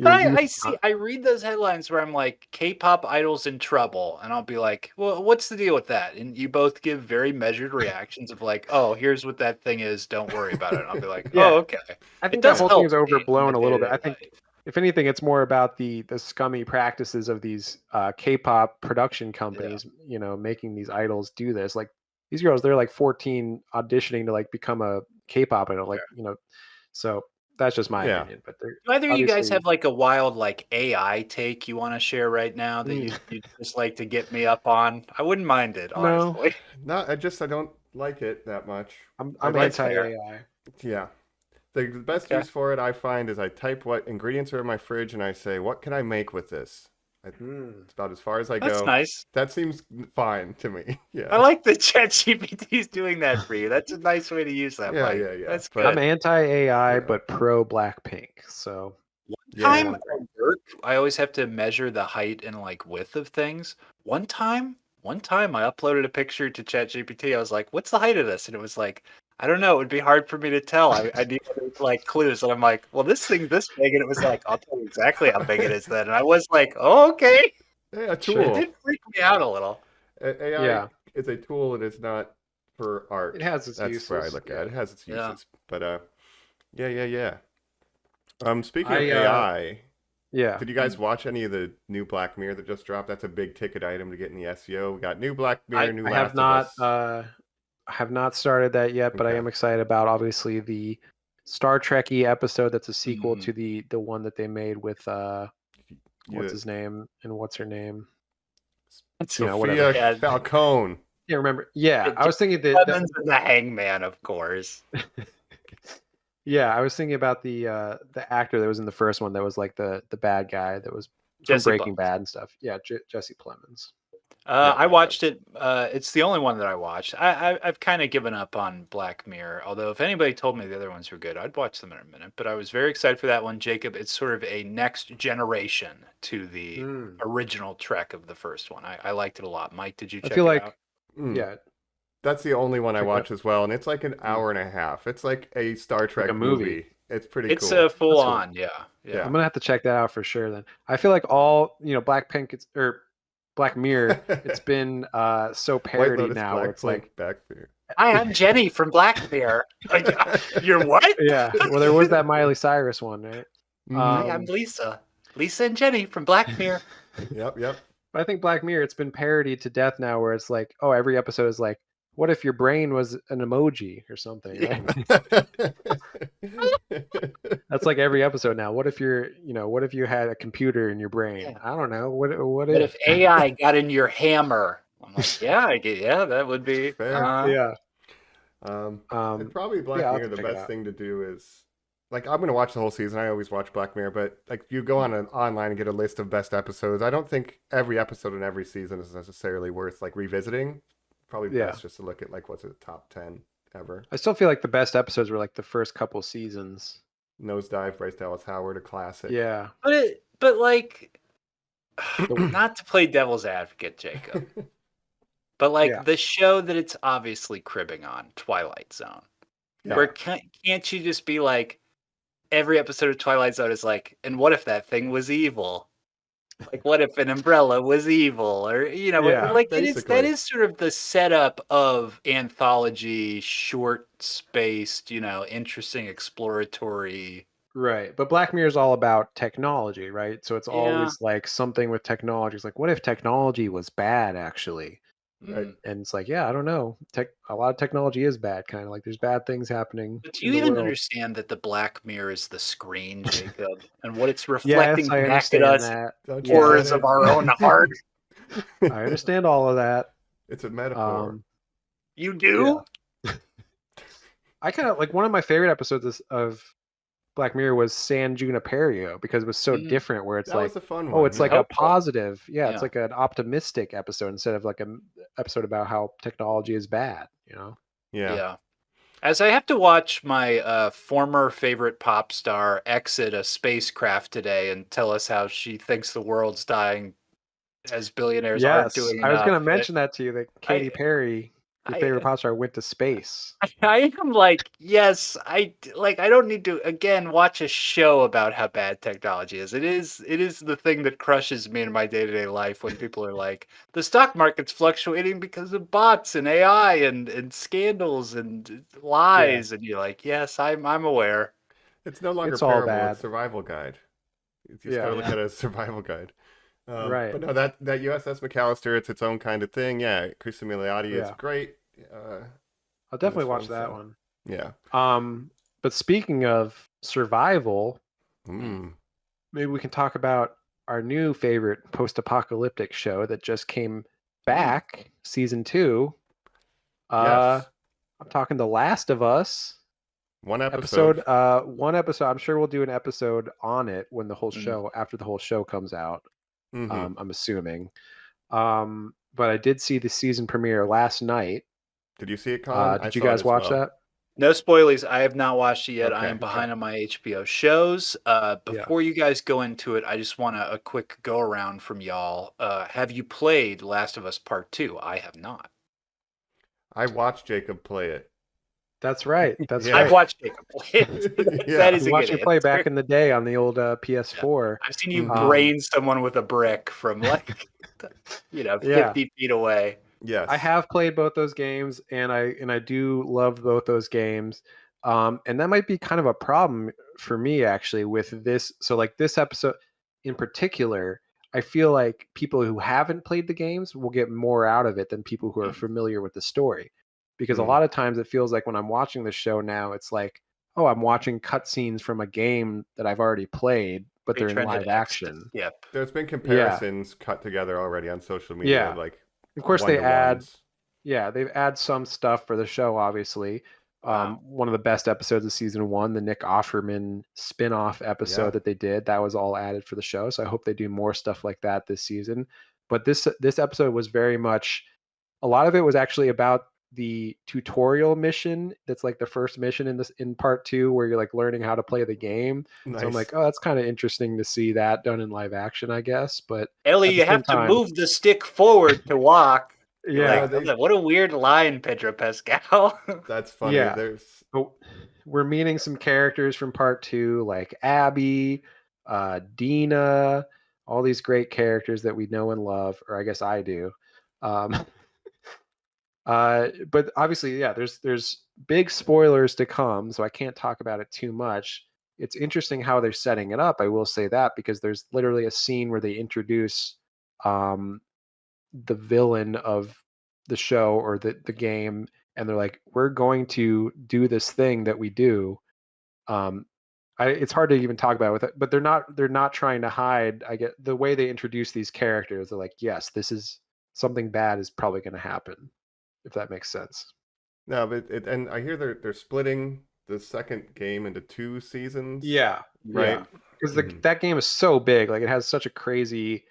Right. but I read those headlines where I'm like, K-pop idols in trouble, and I'll be like, well, what's the deal with that? And you both give very measured reactions of like, oh, here's what that thing is. Don't worry about it. And I'll be like, Yeah. oh, okay. I It think that does whole thing help is me in overblown my a little bit. I day-to-day think, life. if anything, it's more about the scummy practices of these K-pop production companies, making these idols do this. Like these girls, they're like 14 auditioning to like become a K-pop idol, like So that's just my Yeah. opinion. But they're Do either of you guys obviously- have like a wild like AI take you want to share right now that you just like to get me up on? I wouldn't mind it, No. honestly. No, I don't like it that much. I'm That's fair. anti-AI. Yeah. The best Okay. use for it I find is I type what ingredients are in my fridge and I say, what can I make with this? It's about as far as I That's go. nice. That seems fine to me. Yeah. I like that ChatGPT's doing that for you. That's a nice way to use that. Yeah, Mike. yeah. That's But- good. I'm anti-AI, Yeah. but pro Blackpink. So Time at work, I always have to measure the height and like width of things. One time I uploaded a picture to ChatGPT. I was like, "What's the height of this?" And it was like, "I don't know. It would be hard for me to tell. I need like clues." And I'm like, "Well, this thing's this big," and it was like, "I'll tell you exactly how big it is then." And I was like, "Oh, okay." Yeah, a It tool. did freak me out a little. AI Yeah. is a tool and it's not for art. It has its That's uses. where I look at it. It has its Yeah. uses. But yeah. Speaking of I, AI, yeah. did you guys watch any of the new Black Mirror that just dropped? That's a big ticket item to get in the SEO. We got new Black Mirror, new I Last have of not Us. I have not started that yet, but I Okay. am excited about obviously the Star Trek-y episode that's a sequel Mhm. to the one that they made with what's Yeah. his name and what's her name? Sophia whatever. Yeah. Falcone. Yeah, remember? Yeah, I was thinking Clemens and the Hangman, of course. yeah, I was thinking about the actor that was in the first one that was like the bad guy that was from Jesse Breaking Plemons. Bad and stuff. Yeah, Jesse Plemons. I watched it. It's the only one that I watched. I've kind of given up on Black Mirror. Although if anybody told me the other ones were good, I'd watch them in a minute. But I was very excited for that one, Jacob. It's sort of a next generation to the original Trek of the first one. I liked it a lot. Mike, did you check I feel it like out? yeah, That's the only one I Check it watch as well, and it's like an hour and a half. It's like a Star Trek a movie. It's pretty It's cool. full That's cool. on, yeah. Yeah. I'm gonna have to check that out for sure. Then I feel like all Blackpink or Black Mirror, it's been so White parody Lotus, now. Where Black it's like Flake, Back Mirror. Hi, I'm Jenny from Black Mirror. You're what? yeah, well there was that Miley Cyrus one, right? Hi, I'm Lisa. Lisa and Jenny from Black Mirror. Yep. But I think Black Mirror, it's been parodied to death now, where it's like, oh, every episode is like, what if your brain was an emoji or something? Right? That's like every episode now. What if what if you had a computer in your brain? Yeah. I don't know. What What if AI got in your hammer? I'm like, yeah, that would be Fair. yeah. And probably Black I'll have Mirror, to the check it best out. thing to do is, like, I'm going to watch the whole season. I always watch Black Mirror, but, like, you go on online and get a list of best episodes. I don't think every episode in every season is necessarily worth, like, revisiting. Probably best just to look at, like, what's the top 10 ever. I still feel like the best episodes were like the first couple seasons. Nosedive, Bryce Dallas Howard, a classic. But like, not to play devil's advocate, Jacob. But like Yeah. the show that it's obviously cribbing on, Twilight Zone. Yeah. Where can't you just be like, every episode of Twilight Zone is like, and what if that thing was evil? Like, what if an umbrella was evil? Or, you know, Yeah. like that Basically. is sort of the setup of anthology, short spaced, you know, interesting exploratory. Right. But Black Mirror is all about technology, right? So it's Yeah. always like something with technology. It's like, what if technology was bad actually? Right. And it's like, yeah, I don't know. A lot of technology is bad, kind of like there's bad things happening But do in you the even world. understand that the Black Mirror is the screen, Jacob, and what it's reflecting Yes, I back at understand us, that. Don't you horrors get of it? our own heart? I understand all of that. It's a metaphor. You do? I kind of like one of my favorite episodes of Black Mirror was San Junipero because it was so different where it's That like, was a fun oh, one. it's yeah. like a Hopeful. positive. Yeah, it's Yeah. like an optimistic episode instead of like an episode about how technology is bad, you know? Yeah. As I have to watch my former favorite pop star exit a spacecraft today and tell us how she thinks the world's dying as billionaires aren't Yes, doing I was going enough. to mention that to you that Katy Perry, your favorite pop star, went to space. I am like, yes, I don't need to again watch a show about how bad technology is. It is the thing that crushes me in my day-to-day life when people are like, the stock market's fluctuating because of bots and AI and scandals and lies, and you're like, yes, I'm aware. It's no longer It's all parable. bad. It's survival guide. You just Yeah. gotta look at it as survival guide. Right. But no, that USS McAllister, it's its own kind of thing. Yeah, Kristen Milioti is Yeah. great. I'll definitely this watch one, that so- one. Yeah. But speaking of survival, Mm. maybe we can talk about our new favorite post-apocalyptic show that just came back, season 2. Yes. I'm talking The Last of Us. One episode. One episode. I'm sure we'll do an episode on it when the whole Mm. show, after the whole show comes out. Mhm. I'm assuming. But I did see the season premiere last night. Did you see it, Colin? I Did you saw it guys as watch well. that? No spoilies. I have not watched it yet. I Okay, am behind on my HBO shows. Yeah. Before you guys go into it, I just want a quick go around from y'all. Have you played Last of Us Part 2? I have not. I watched Jacob play it. That's right. That's Yeah. right. I've watched Jacob play it. Yeah. That is You a watched good me play answer. back in the day on the old PS4. I've seen you Mhm. brain someone with a brick from like, Yeah. 50 feet away. Yes. I have played both those games, and I do love both those games. And that might be kind of a problem for me actually with this. So like this episode in particular, I feel like people who haven't played the games will get more out of it than people who are familiar with the story. Because a Mm. lot of times it feels like when I'm watching the show now, it's like, oh, I'm watching cutscenes from a game that I've already played, but they're in Trended live X. action. Yep. There's been comparisons cut together already on social media, Yeah. like Of course, they add one-to-ones. they add some stuff for the show, obviously. Wow. One of the best episodes of season 1, the Nick Offerman spin-off episode Yeah. that they did, that was all added for the show. So I hope they do more stuff like that this season. But this episode was very much, a lot of it was actually about the tutorial mission. That's like the first mission in part 2 where you're like learning how to play the game. So I'm Nice. like, oh, that's kind of interesting to see that done in live action, I guess. But Ellie, at the you same have to time- move the stick forward to walk. You're yeah, like, what a weird line, Pedro Pascal. That's funny. Yeah. There's But we're meeting some characters from part 2, like Abby, Dina, all these great characters that we know and love, or I guess I do. But obviously, yeah, there's big spoilers to come, so I can't talk about it too much. It's interesting how they're setting it up. I will say that because there's literally a scene where they introduce the villain of the show or the game, and they're like, we're going to do this thing that we do. It's hard to even talk about with it, but they're not trying to hide. I get the way they introduce these characters. They're like, yes, this is something bad is probably going to happen, if that makes sense. no, but and I hear they're splitting the second game into 2 seasons. Right. Because Mhm. that game is so big, like it has such a crazy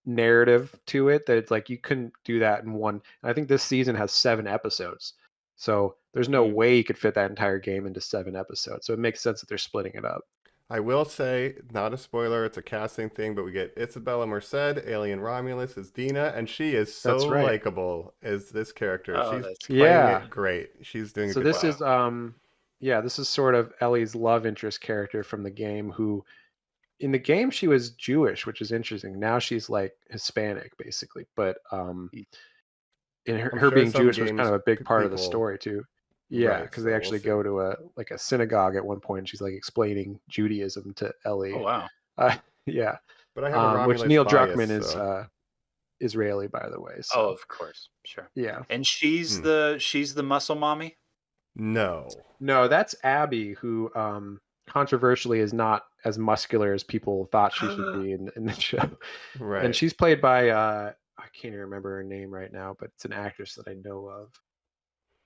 narrative to it that it's like you couldn't do that in one. And I think this season has 7 episodes, so there's no way you could fit that entire game into 7 episodes. So it makes sense that they're splitting it up. I will say, not a spoiler, it's a casting thing, but we get Isabella Merced, Alien Romulus as Dina, and she is That's so right. likable as this character. Oh, She's that's playing Yeah. it great. She's doing a So good this job. is this is sort of Ellie's love interest character from the game who in the game she was Jewish, which is interesting. Now she's like Hispanic basically, but in her, I'm her sure being some Jewish was kind games of a big part of the people, story too. Yeah, right, because so they we'll actually see. go to a synagogue at one point. And she's like explaining Judaism to Ellie. Oh wow. Yeah, But I have a which Romulus Neil bias, Druckmann is so. Israeli, by the way. Oh, So of course, sure. yeah, And she's Hmm. the muscle mommy. No. no, that's Abby, who controversially is not as muscular as people thought she should be in the show. And Right. she's played by I can't even remember her name right now, but it's an actress that I know of.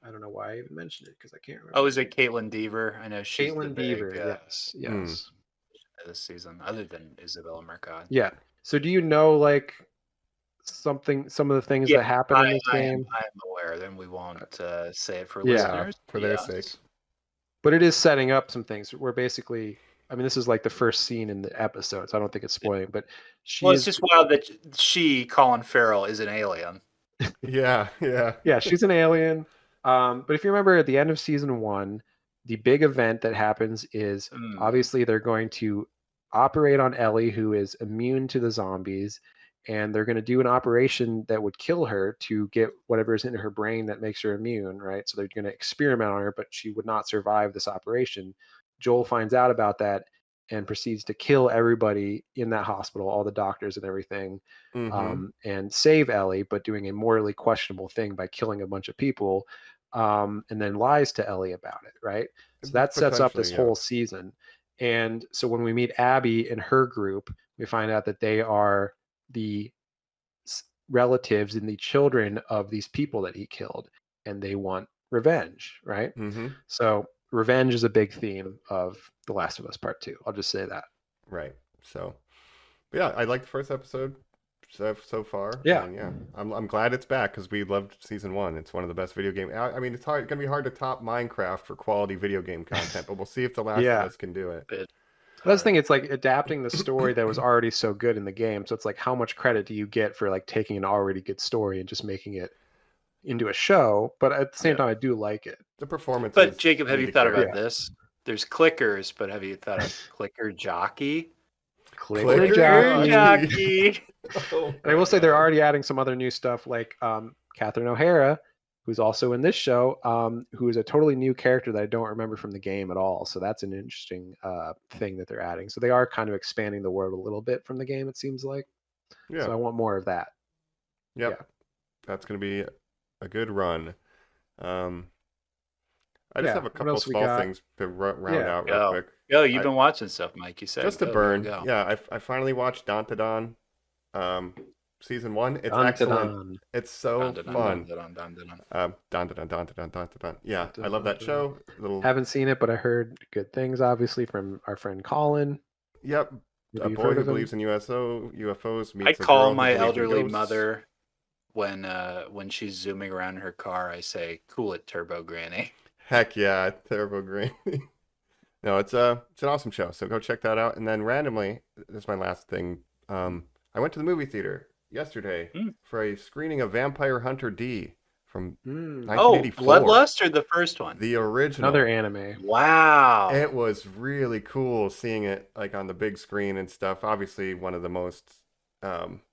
I don't know why I even mentioned it because I can't remember. Oh, is it Caitlin Dever? I know she's the Caitlin big Dever? Yes, Hmm. yes, this season, other than Isabella Mercado. yeah. So do you know like some of the things Yeah, that happen in this I game? am aware. Then we won't say it for Yeah. listeners. For their sake. But it is setting up some things where basically, I mean, this is like the first scene in the episode, so I don't think it's spoiling. But she Well, it's is, just wild that Colin Farrell, is an alien. Yeah, yeah. yeah, she's an alien. But if you remember at the end of season 1, the big event that happens is obviously they're going to operate on Ellie, who is immune to the zombies, and they're going to do an operation that would kill her to get whatever's in her brain that makes her immune, right? So they're going to experiment on her, but she would not survive this operation. Joel finds out about that and proceeds to kill everybody in that hospital, all the doctors and everything, Mm-hmm. and save Ellie, but doing a morally questionable thing by killing a bunch of people, and then lies to Ellie about it, right? So that sets up this Potentially, yeah. whole season. And so when we meet Abby and her group, we find out that they are the relatives and the children of these people that he killed, and they want revenge, right? Mm-hmm. So revenge is a big theme of The Last of Us Part 2. I'll just say that. Right. So, but yeah, I liked the first episode so far. Yeah. And yeah, I'm glad it's back because we loved season 1. It's one of the best video game. I mean, it's gonna be hard to top Minecraft for quality video game content, but we'll see if The Last Yeah. of Us can do it. That's the thing. It's like adapting the story that was already so good in the game. So it's like, how much credit do you get for like taking an already good story and just making it into a show? But at the same time, I do like it. The performance. But Jacob, have need you to thought carry about it. this? There's clickers, but have you thought of clicker jockey? Clicker jockey. jockey. Oh, And I will say they're already adding some other new stuff, like Catherine O'Hara, who's also in this show, who is a totally new character that I don't remember from the game at all. So that's an interesting thing that they're adding. So they are kind of expanding the world a little bit from the game, it seems like. yeah. So I want more of that. Yep. Yeah. That's going to be a good run. I just Yeah, have a what couple else we small got? things to round Yeah. out real quick. Yo, you've been watching stuff, Mike. You said Just to go, burn. Go. Yeah, I finally watched Dawn, season 1. It's Dun, excellent. dun, It's so fun. Dun. Yeah, dun, I love that dun. show. Little. Haven't seen it, but I heard good things, obviously, from our friend Colin. Yep. Maybe A you've boy heard who of him. believes in UFOs meets I a girl call who my believes in elderly ghosts. mother when she's zooming around her car. I say, "Cool it, Turbo Granny." Heck yeah, Turbo Green. No, it's an awesome show. So go check that out. And then randomly, this is my last thing. I went to the movie theater yesterday for a screening of Vampire Hunter D from Oh, 1984. Bloodlust or the first one? The original. Another anime. Wow. It was really cool seeing it like on the big screen and stuff. Obviously, one of the most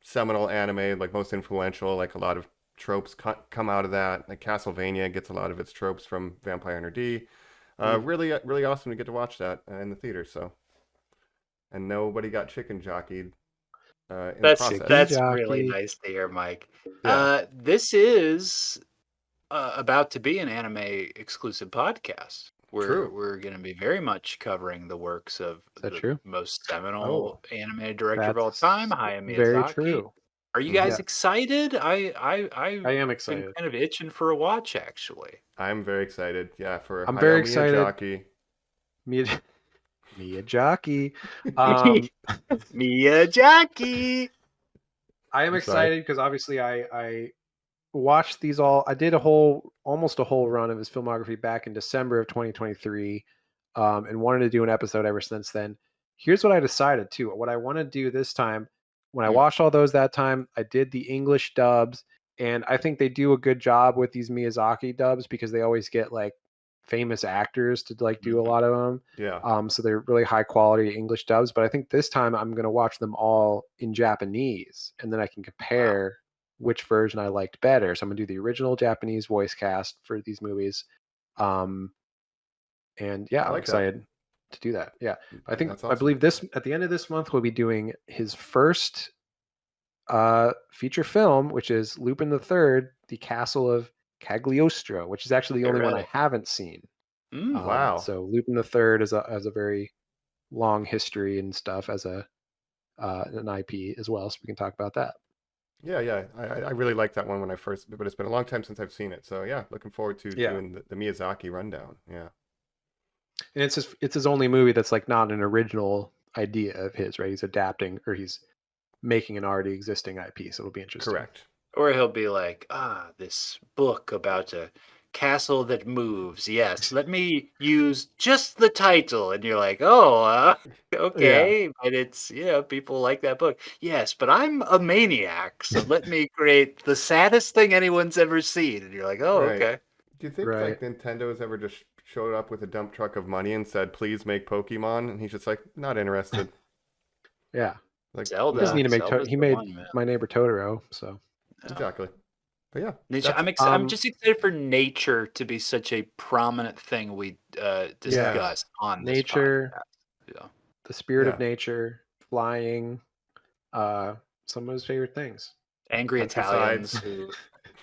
seminal anime, like most influential. Like a lot of tropes come out of that. Like Castlevania gets a lot of its tropes from Vampire Hunter D. Really, really awesome to get to watch that in the theater. So, and nobody got chicken jockeyed. In the process. That's Jockey. really nice to hear, Mike. Yeah. This is about to be an anime exclusive podcast. True. We're going to be very much covering the works of that the true? most seminal anime director of all That's time, Hayao Miyazaki. very true. Are you guys Yeah. excited? I am been excited. kind of itching for a watch, actually. I'm very excited. Yeah, for I'm very Hayao excited. Miyazaki. Miyazaki. Miyazaki. I am I'm excited because obviously I watched these all. I did almost a whole run of his filmography back in December of 2023, and wanted to do an episode ever since then. here's what I decided too. What I want to do this time, when I Mm. watched all those that time, I did the English dubs, and I think they do a good job with these Miyazaki dubs because they always get like famous actors to like do a Mhm. lot of them. Yeah. So they're really high quality English dubs. But I think this time I'm gonna watch them all in Japanese, and then I can compare which version I liked better. So I'm gonna do the original Japanese voice cast for these movies. And yeah, I I'm like that. excited to do that. Yeah, I think That's I awesome. believe this at the end of this month we'll be doing his first feature film, which is Lupin the Third, The Castle of Cagliostro, which is actually the Get only one I ready. haven't seen. Mm. Wow. So Lupin the Third has a very long history and stuff as an IP as well. So we can talk about that. Yeah. I really liked that one when I first, but it's been a long time since I've seen it. So yeah, looking forward to Yeah. doing the Miyazaki rundown. Yeah. And it's his only movie that's like not an original idea of his, right? He's adapting or he's making an already existing IP, so it'll be interesting. Correct. Or he'll be like, this book about a castle that moves. Yes, let me use just the title. And you're like, okay. But it's, people like that book. Yes, but I'm a maniac. So let me create the saddest thing anyone's ever seen. And you're like, oh, Right. okay. Do you think Right. like Nintendo has ever just showed up with a dump truck of money and said, "Please make Pokemon," and he's just like, "Not interested." Yeah. Like, He doesn't need Zelda. to make Zelda's he the made one, man. My Neighbor Totoro, so Yeah. exactly. But yeah, Nature. that's I'm just excited for nature to be such a prominent thing we discuss on this nature, podcast. Yeah. the spirit of yeah. nature, flying, some of his favorite things. Angry Italians Pesticides.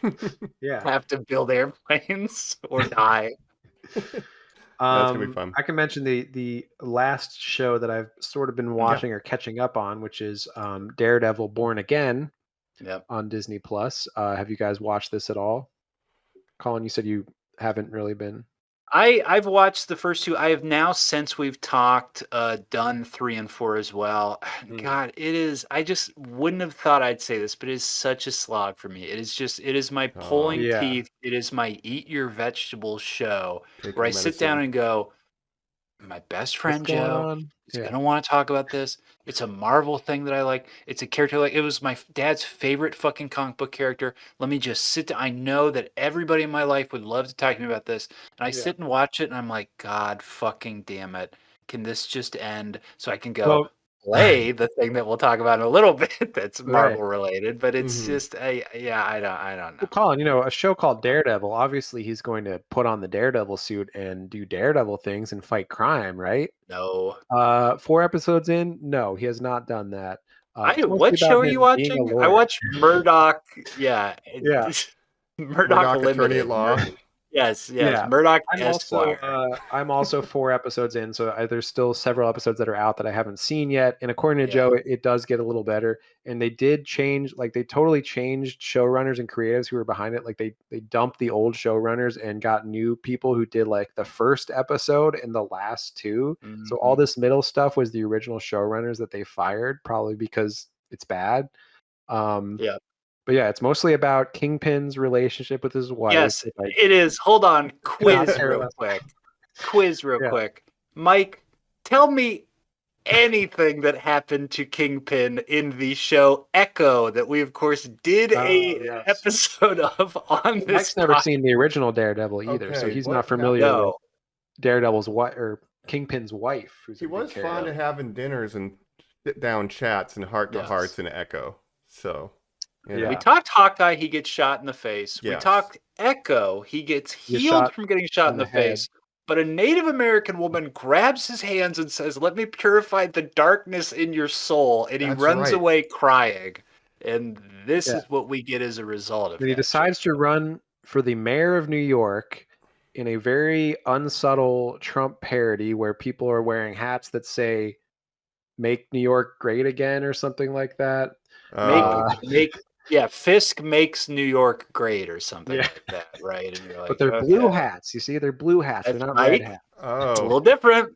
who Yeah. have to build airplanes or die. That's gonna be fun. I can mention the last show that I've sort of been watching or catching up on, which is Daredevil Born Again Yep. on Disney Plus. Have you guys watched this at all? Colin, you said you haven't really been. I've watched the first two. I have now, since we've talked, done 3 and 4 as well. God, it is. I just wouldn't have thought I'd say this, but it is such a slog for me. It is my pulling Yeah. teeth. It is my eat your vegetables show Take where your I sit down medicine. and go, my best friend What's going Joe on? is Yeah. going to want to talk about this. It's a Marvel thing that I like. It's a character like it was my dad's favorite fucking comic book character. Let me just sit down. I know that everybody in my life would love to talk to me about this. And I sit and watch it and I'm like, God fucking damn it. Can this just end so I can go Well, play the thing that we'll talk about in a little bit that's Right. Marvel related, but it's Mhm. just I don't know. Well, Colin, a show called Daredevil, obviously he's going to put on the Daredevil suit and do Daredevil things and fight crime, right? No. 4 episodes in, no, he has not done that. It's mostly What show about are you him being a watching? I lawyer. watch Murdoch. Yeah. Yeah. Murdoch Murdoch Attorney at Limited. Law. Yes. Yeah. Murdoch I'm also Esquire. 4 episodes in, so there's still several episodes that are out that I haven't seen yet. And according to Yeah. Joe, it does get a little better. And they did change, like they totally changed showrunners and creatives who were behind it. Like they dumped the old showrunners and got new people who did like the first episode and the last 2. So all this middle stuff was the original showrunners that they fired, probably because it's bad. Yeah. But yeah, it's mostly about Kingpin's relationship with his wife. Yes, Like, it is. Hold on. not Quiz real parallel. quick. Yeah. Mike, tell me anything that happened to Kingpin in the show Echo that we, of course, did a Yes. episode of on this Mike's never podcast. seen the original Daredevil either, so Okay, he's what not familiar No. with Daredevil's wife or Kingpin's wife, who's He a big was fond character. of having dinners and sit down chats and heart to Yes. hearts in Echo. So Yeah. We talked Hawkeye, he gets shot in the face. We Yes. talked Echo, he gets Gets healed shot from getting shot in the head. face. But a Native American woman grabs his hands and says, "Let me purify the darkness in your soul." And he That's runs right. away crying. And this Yeah. is what we get as a result of And he that decides shit. to run for the mayor of New York in a very unsubtle Trump parody where people are wearing hats that say "Make New York Great Again" or something like that. Fisk makes New York great or something Yeah. like that, right? And you're like, But they're blue okay, hats. You see, they're blue hats. that's They're not right. red hats. It's a Oh, little different.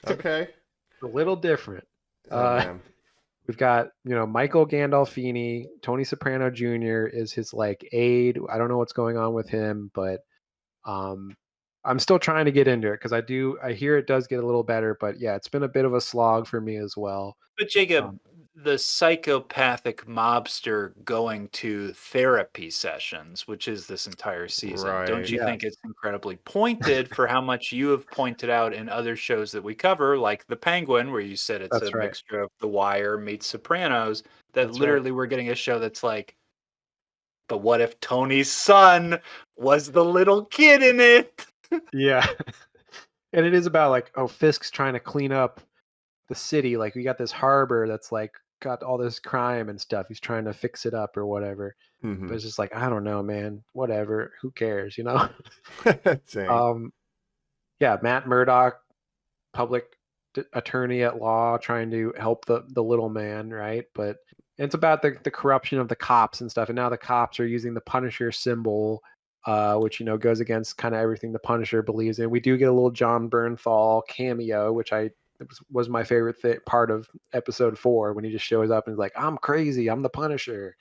okay. A little different. Oh man. We've got, Michael Gandolfini, Tony Soprano Jr. is his like aide. I don't know what's going on with him, but I'm still trying to get into it because I hear it does get a little better, but yeah, it's been a bit of a slog for me as well. But Jacob, Um, the psychopathic mobster going to therapy sessions, which is this entire season, don't Right. you Yeah. think it's incredibly pointed for how much you have pointed out in other shows that we cover, like The Penguin, where you said it's That's a right. mixture of The Wire meets Sopranos, that That's right. literally we're getting a show that's like, but what if Tony's son was the little kid in it? Yeah. And it is about like, oh, Fisk's trying to clean up the city. Like we got this harbor that's like got all this crime and stuff. He's trying to fix it up or whatever. But Mm-hmm. it's just like, I don't know, man. Whatever. Who cares, you know? Same. Yeah, Matt Murdock, public attorney at law, trying to help the little man, right? But it's about the corruption of the cops and stuff. And now the cops are using the Punisher symbol, which goes against kind of everything the Punisher believes in. We do get a little John Bernthal cameo, which was my favorite part of episode 4 when he just shows up and is like, "I'm crazy, I'm the Punisher."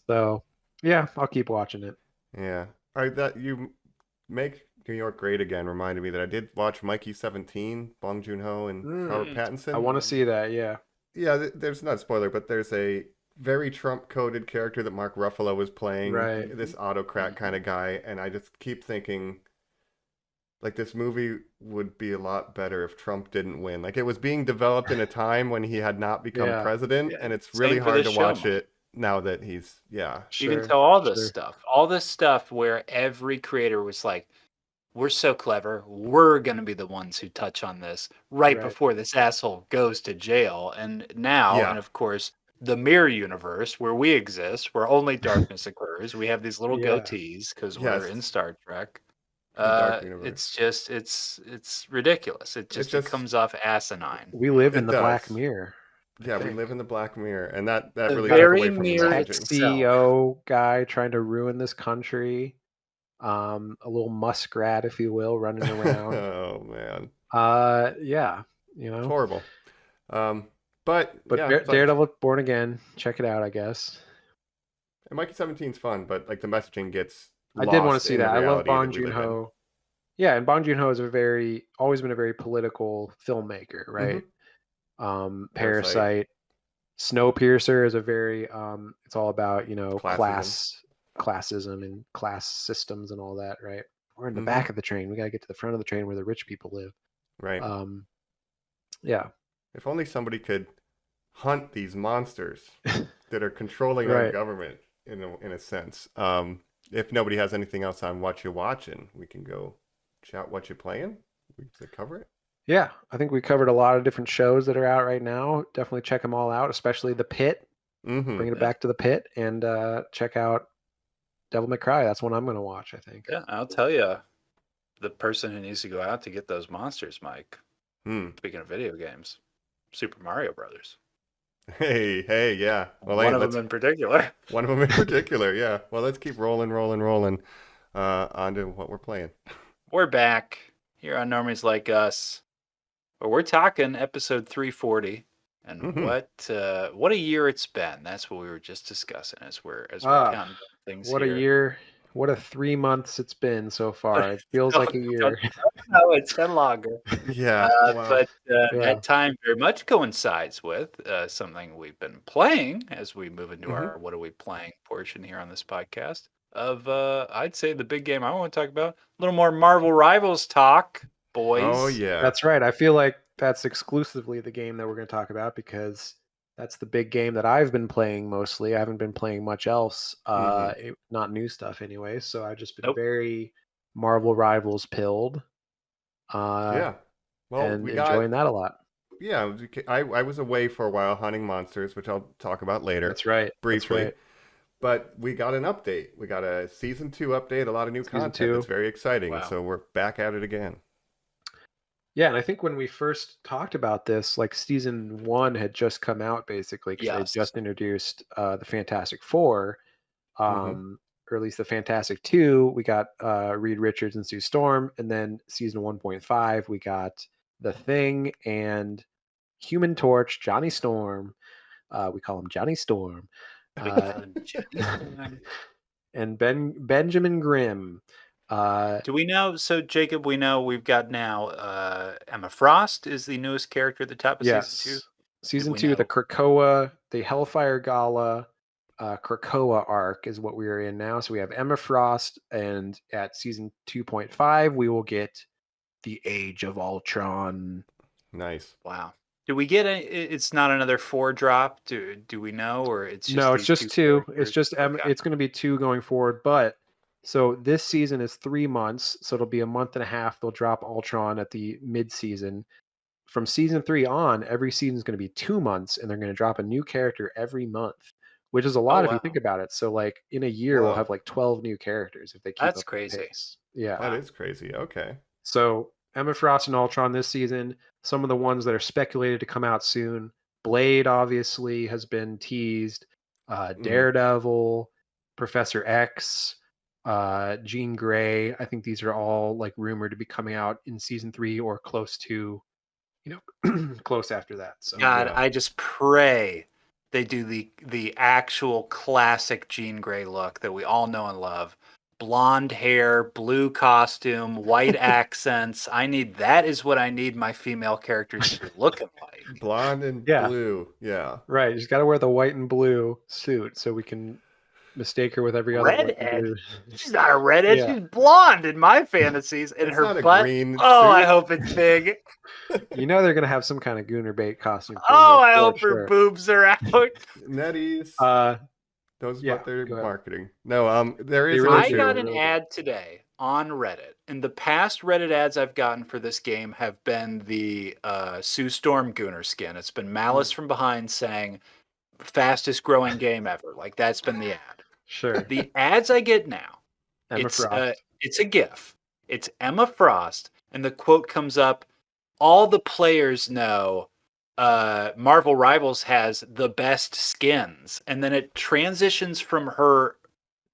So yeah, I'll keep watching it. Yeah. All right, that you make New York great again reminded me that I did watch Mikey 17, Bong Joon-ho and Robert I Pattinson. want to see that. Yeah. Yeah, there's not a spoiler, but there's a very Trump-coded character that Mark Ruffalo was playing, Right. this autocrat kind of guy, and I just keep thinking, like, this movie would be a lot better if Trump didn't win. Like, it was being developed in a time when he had not become Yeah. president, Yeah, and it's same really for hard this to show, watch Mike. it now that he's, yeah. You can Sure, tell all this sure. stuff where every creator was like, we're so clever, we're going to be the ones who touch on this right Right. before this asshole goes to jail. And now, and Yeah. of course, the mirror universe where we exist, where only darkness occurs, we have these little Yeah. goatees because we're Yes. in Star Trek. The Dark Universe. It's just, it's ridiculous. It just comes off asinine. We live in It the Black does. Mirror. Yeah, we think. live in the Black Mirror, and that The really very took away from the mirror Tech messaging. itself. CEO guy trying to ruin this country. A little muskrat, if you will, running around. Oh man, Yeah, it's horrible. But yeah, it's like, Daredevil Born Again, check it out, I guess. and Mikey 17's fun, but like the messaging gets I did want to lost see in that. the I love reality Bong that we live in. Joon-ho. Yeah, and Bong Joon-ho is always been a very political filmmaker, right? Parasite, Snowpiercer is a very it's all about classism and class systems and all that, right? We're in the back of the train. We got to get to the front of the train where the rich people live. Right. Yeah. If only somebody could hunt these monsters that are controlling our Right. government in a sense. If nobody has anything else on what you're watching, we can go chat what you're playing. We can cover it. Yeah, I think we covered a lot of different shows that are out right now. Definitely check them all out, especially The Pit. Bringing it back to The Pit, and check out Devil May Cry. That's one I'm going to watch, I think. Yeah, I'll tell you, the person who needs to go out to get those monsters, Mike. Speaking of video games, Super Mario Brothers. Hey, yeah. Well, one of them in particular. One of them in particular, yeah. Well, let's keep rolling on to what we're playing. We're back here on Normies Like Us. But we're talking episode 340. And what a year it's been. That's what we were just discussing as we're counting things What here. a year. What a 3 months it's been so far. It feels like a year. No, it's been longer. Yeah. Wow. But that time very much coincides with something we've been playing as we move into our what are we playing portion here on this podcast of I'd say the big game I want to talk about. A little more Marvel Rivals talk, boys. Oh yeah. That's right. I feel like that's exclusively the game that we're going to talk about because that's the big game that I've been playing mostly. I haven't been playing much else, not new stuff anyway. So I've just been very Marvel Rivals pilled. Yeah. Well, and enjoying that a lot. Yeah, I was away for a while hunting monsters, which I'll talk about later. That's right. Briefly. That's right. But we got an update. We got a season 2 update, a lot of new content. It's very exciting. Wow. So we're back at it again. Yeah, and I think when we first talked about this, like season 1 had just come out basically because they just introduced the Fantastic Four, or at least the Fantastic 2. We got Reed Richards and Sue Storm, and then season 1.5 we got The Thing and Human Torch, Johnny Storm. We call him Johnny Storm. And Benjamin Grimm. Do we know? So Jacob, we know we've got now Emma Frost is the newest character at the top of season 2. Yes. Season we 2, the know? Krakoa, the Hellfire Gala, Krakoa arc is what we are in now. So we have Emma Frost, and at season 2.5, we will get the Age of Ultron. Nice. Wow. Do we get it's not another 4 drop? Do we know, or it's just No, it's these just 2 2. It's characters? just Okay. it's going to be 2 going forward. But so this season is 3 months, so it'll be a month and a half. They'll drop Ultron at the mid-season. From season 3 on, every season is going to be 2 months, and they're going to drop a new character every month, which is a lot if you wow. think about it. So like in a year, we'll have like 12 new characters if they keep That's up crazy. the pace. Yeah. That is crazy. Okay. So Emma Frost and Ultron this season. Some of the ones that are speculated to come out soon. Blade obviously has been teased. Daredevil, Professor X, Jean Grey. I think these are all like rumored to be coming out in season 3 or close to, close after that. So God, Yeah. I just pray they do the actual classic Jean Grey look that we all know and love. Blonde hair, blue costume, white accents. That is what I need my female characters to be looking like. Blonde and Yeah. blue. Yeah. right, she's got to wear the white and blue suit so we can mistake her with every other white and Redhead? blue. She's not a redhead, Yeah. she's blonde in my fantasies. And It's her not a butt. green Oh, I suit. hope it's big. They're gonna have some kind of Gooner bait costume. For Oh, her, I for hope her sure. boobs are out. Netties. Those yeah, what they're go ahead. marketing. No, there is They an really I issue. got an really ad today on Reddit, and the past Reddit ads I've gotten for this game have been the Sue Storm Gooner skin. It's been Malice from behind saying fastest growing game ever. Like that's been the ad. Sure. The ads I get now, Emma Frost. it's a GIF. It's Emma Frost, and the quote comes up: "All the players know Marvel Rivals has the best skins," and then it transitions from her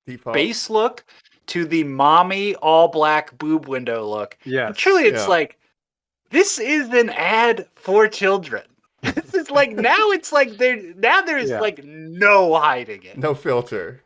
Default. base look to the mommy all black boob window look. Yes. And truly, it's Yeah. like this is an ad for children. This is like now it's like there's Yeah. like no hiding it. No filter.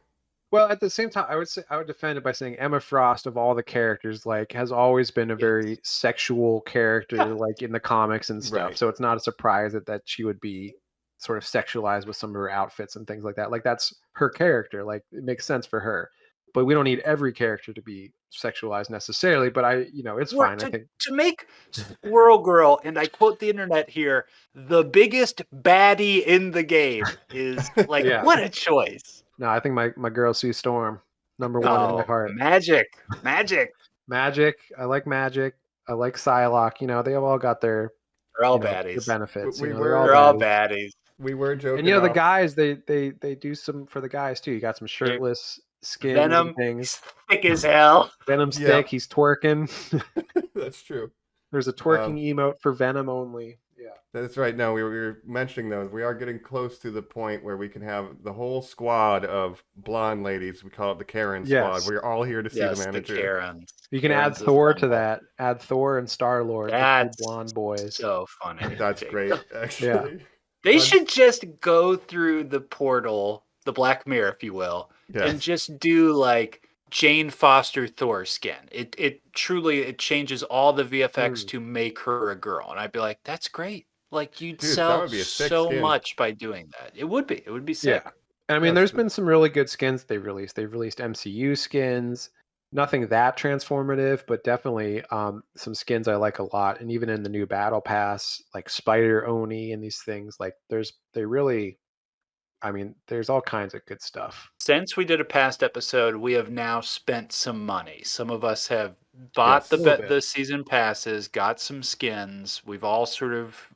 Well, at the same time, I would defend it by saying Emma Frost, of all the characters, like has always been a very sexual character, like in the comics and stuff. Right. So it's not a surprise that she would be sort of sexualized with some of her outfits and things like that. Like that's her character. Like it makes sense for her. But we don't need every character to be sexualized necessarily. But it's Or fine. I think to make Squirrel Girl, and I quote the internet here, the biggest baddie in the game is like Yeah. what a choice. no, I think my girl Sue Storm, number one in my heart. Magic. Magic. I like Magic. I like Psylocke. They have all got their They're all their baddies. benefits. We they're were- all They're all baddies. baddies. We were joking. And the off. guys, they do some for the guys too. You got some shirtless skins Venom and things. is thick as hell. Venom's Yeah. thick. He's twerking. That's true. There's a twerking emote for Venom only. Yeah. That's right. No, we were mentioning those. We are getting close to the point where we can have the whole squad of blonde ladies. We call it the Karen Yes. squad. We're all here to see Yes, the the manager. Karens. You can Karens add is Thor fun. to that. Add Thor and Star Lord. That's blonde boys. So funny. That's Jake. great, actually. They should just go through the portal, the Black Mirror, if you will, Yes. and just do like Jane Foster Thor skin. It truly changes all the VFX to make her a girl, and I'd be like, that's great. Like you'd Dude, that sell would be a sick so skin. much by doing that. It would be sick. Yeah. And I mean, Yes. there's been some really good skins they've released. They've released MCU skins. Nothing that transformative, but definitely some skins I like a lot. And even in the new Battle Pass, like Spider Oni and these things, like there's all kinds of good stuff. Since we did a past episode, we have now spent some money. Some of us have bought Yes. A little bit. the season passes, got some skins. We've all sort of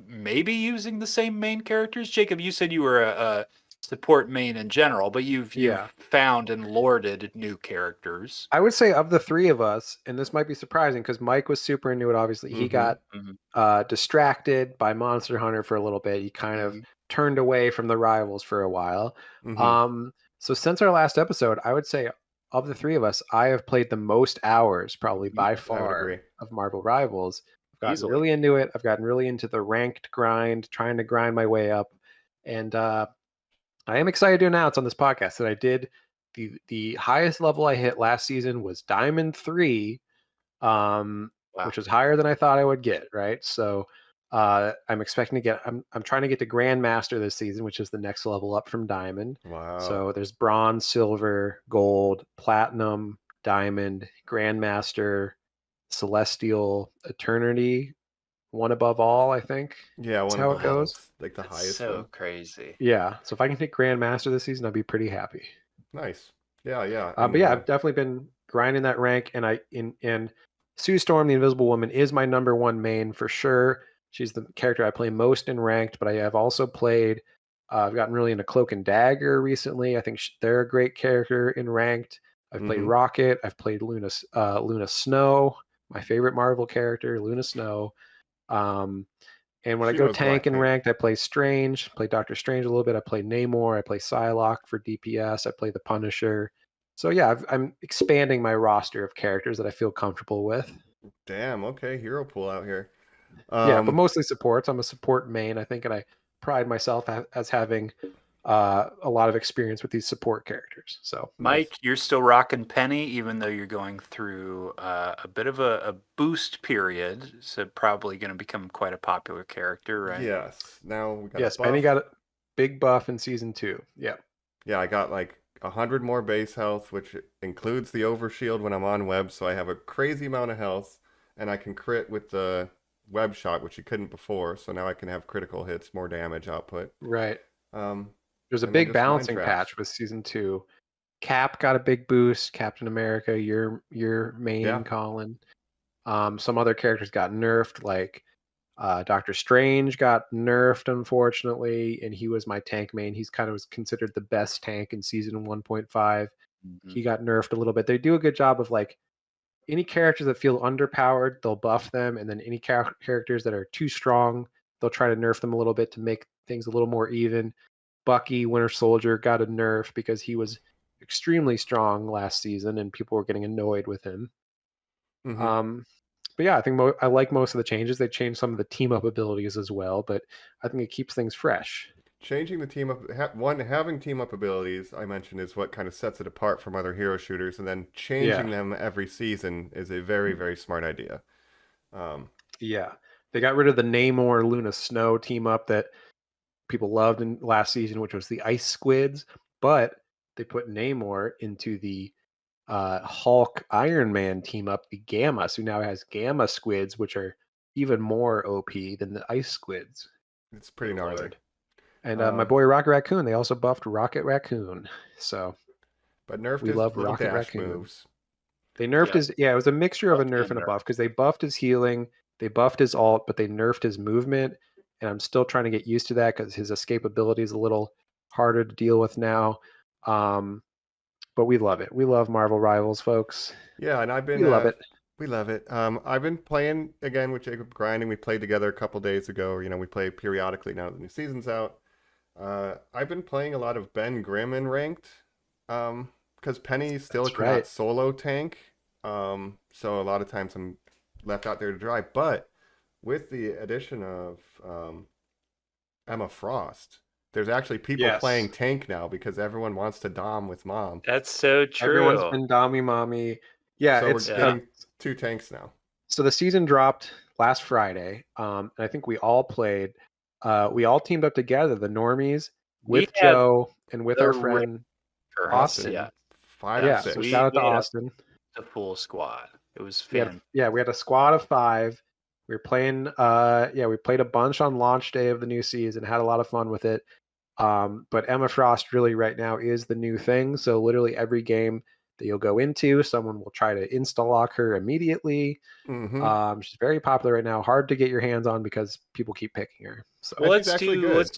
maybe using the same main characters. Jacob, you said you were a support main in general, but you've found and lorded new characters. I would say of the three of us, and this might be surprising because Mike was super into it. Obviously, he got distracted by Monster Hunter for a little bit. He kind of turned away from the Rivals for a while. So since our last episode, I would say of the three of us, I have played the most hours, probably by far, agree. of Marvel Rivals. I've gotten Easily. really into it. I've gotten really into the ranked grind, trying to grind my way up, and I am excited to announce on this podcast that I did the highest level I hit last season was Diamond 3, which was higher than I thought I would get, right? So I'm expecting to get I'm trying to get to Grandmaster this season, which is the next level up from Diamond. Wow. So there's bronze, silver, gold, platinum, diamond, Grandmaster, celestial, eternity, one above all, I think. Yeah, That's one how above it all. goes. It's like the That's highest so one. crazy. Yeah. So if I can hit Grandmaster this season, I'd be pretty happy. Nice. Yeah, yeah. But yeah, I've definitely been grinding that rank, and Sue Storm, the Invisible Woman, is my number one main for sure. She's the character I play most in ranked, but I have also played. I've gotten really into Cloak and Dagger recently. I think they're a great character in ranked. I've played Rocket. I've played Luna Snow, my favorite Marvel character, Luna Snow. And when I She go knows tank and Blackpink. ranked, I play Strange, play Doctor Strange a little bit. I play Namor, I play Psylocke for DPS, I play the Punisher. So yeah, I'm expanding my roster of characters that I feel comfortable with. Damn, okay, hero pool out here. Yeah, but mostly supports. I'm a support main, I think, and I pride myself as having a lot of experience with these support characters. So Mike, you're still rocking Penny, even though you're going through a bit of a boost period. So probably going to become quite a popular character, right? Yes. Now we got yes, a buff. Penny got a big buff in season 2. Yeah. Yeah, I got like 100 more base health, which includes the overshield when I'm on web, so I have a crazy amount of health, and I can crit with the web shot, which you couldn't before. So now I can have critical hits, more damage output. Right. There's a And then big just mind balancing traps. patch with season 2. Cap got a big boost. Captain America, your main, Yeah. Colin. Some other characters got nerfed, like Doctor Strange got nerfed, unfortunately, and he was my tank main. He's kind of was considered the best tank in season 1.5. He got nerfed a little bit. They do a good job of like any characters that feel underpowered, they'll buff them, and then any characters that are too strong, they'll try to nerf them a little bit to make things a little more even. Bucky, Winter Soldier, got a nerf because he was extremely strong last season, and people were getting annoyed with him. But yeah, I think I like most of the changes. They changed some of the team up abilities as well, but I think it keeps things fresh. Changing the team up, having team up abilities, I mentioned, is what kind of sets it apart from other hero shooters, and then changing them every season is a very, very smart idea. Yeah, they got rid of the Namor Luna Snow team up that people loved in last season, which was the Ice Squids, but they put Namor into the Hulk Iron Man team up, the Gamma, so now it has Gamma Squids, which are even more OP than the Ice Squids. It's pretty gnarly. Lord. And my boy Rocket Raccoon, they also buffed Rocket Raccoon. So but nerfed we his love little Rocket dash Raccoon. moves. They nerfed his, it was a mixture of a Buffed nerf and and a nerfed. buff because they buffed his healing, they buffed his ult, but they nerfed his movement. And I'm still trying to get used to that because his escapability is a little harder to deal with now. But we love it. We love Marvel Rivals, folks. Yeah, and I've been We love it. We love it. I've been playing again with Jacob grinding. We played together a couple days ago. You know, we play periodically now that the new season's out. I've been playing a lot of Ben Grimm in ranked, because Penny still That's cannot right. solo tank. So a lot of times I'm left out there to dry. But with the addition of Emma Frost, there's actually people Yes. playing tank now because everyone wants to dom with mom. That's so true. Everyone's been Dommy Mommy. Yeah, So it's we're getting 2 tanks now. so the season dropped last Friday. And I think we all played. We all teamed up together, the Normies, with We have Joe and with the our friend for Austin. Yeah, 5 Yeah, of 6. so shout out to we had Austin. the full squad. It was We had a squad of 5. We were playing. We played a bunch on launch day of the new season. Had a lot of fun with it. But Emma Frost really right now is the new thing. So literally every game that you'll go into, someone will try to insta-lock her immediately. She's very popular right now. Hard to get your hands on because people keep picking her. So Well, she's actually good.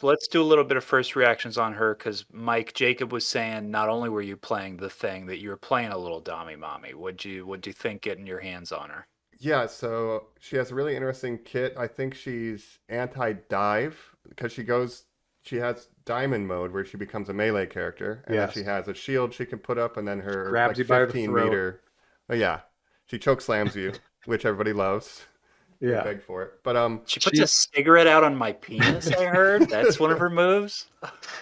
Let's do a little bit of first reactions on her because Mike Jacob was saying not only were you playing the thing, that you were playing a little Dommy Mommy. What'd you think getting your hands on her? Yeah, so she has a really interesting kit. I think she's anti-dive because she has diamond mode where she becomes a melee character, and then Yes. she has a shield she can put up, and then her Grabs like you by the 15 throat. meter. Oh yeah, she choke slams you, which everybody loves. They Yeah. beg for it. But She puts a cigarette out on my penis, I heard. That's one of her moves.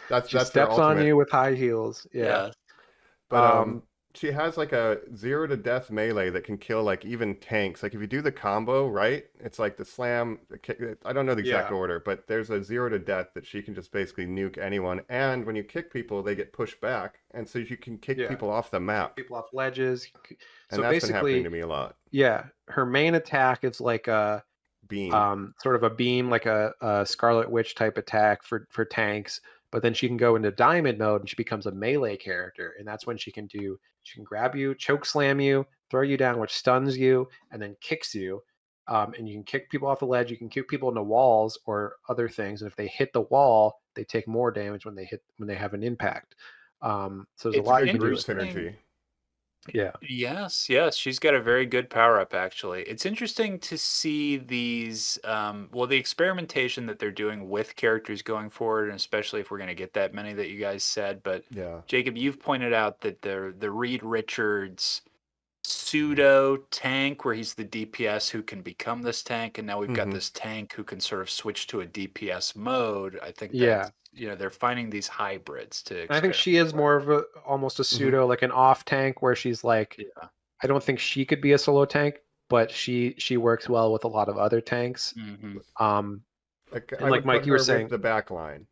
that's She her steps on ultimate. you with high heels. Yeah. Yeah. But Um, she has like a 0 to death melee that can kill like even tanks. Like if you do the combo right, it's like the slam, the kick. I don't know the exact Yeah. order, but there's a 0 to death that she can just basically nuke anyone. And when you kick people, they get pushed back, and so you can kick Yeah. people off the map. People off ledges. And So that's been happening basically, to me a lot. yeah, her main attack is like a Beam. sort of a beam, like a Scarlet Witch type attack for tanks. But then she can go into diamond mode and she becomes a melee character, and that's when she can grab you, choke slam you, throw you down, which stuns you, and then kicks you. And you can kick people off the ledge. You can kick people into walls or other things, and if they hit the wall, they take more damage when they have an impact. So there's It's a lot you Good can do group with her. synergy. Yeah. Yes, she's got a very good power up actually. It's interesting to see these the experimentation that they're doing with characters going forward, and especially if we're going to get that many that you guys said. But Yeah. Jacob, you've pointed out that the Reed Richards pseudo tank where he's the DPS who can become this tank, and now we've got Mhm. this tank who can sort of switch to a DPS mode. I think Yeah. that's they're finding these hybrids to I think experiment she is with. more of almost a pseudo, like an off tank, where she's like, Yeah. I don't think she could be a solo tank, but she works well with a lot of other tanks. Mm-hmm. Like And I like would put Mike, you were her saying, with the back line.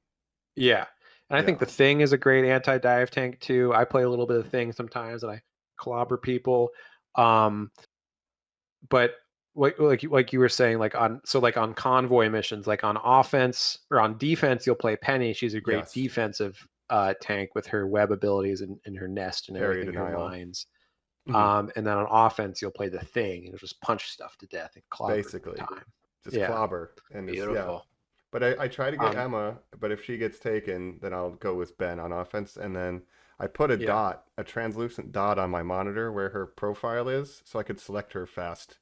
yeah. And I think Yeah. the Thing is a great anti-dive tank too. I play a little bit of Thing sometimes, and I clobber people. But like you were saying, like on convoy missions, like on offense or on defense, you'll play Penny. She's a great Yes. defensive tank with her web abilities and her nest and Parry everything, her denial. mines. Mhm. And then on offense, you'll play the Thing and you'll just punch stuff to death and clobber Basically. time. Just Yeah. clobber. And yeah. Beautiful. But I try to get Um, Emma, but if she gets taken, then I'll go with Ben on offense. And then I put a translucent dot on my monitor where her profile is, so I could select her fast.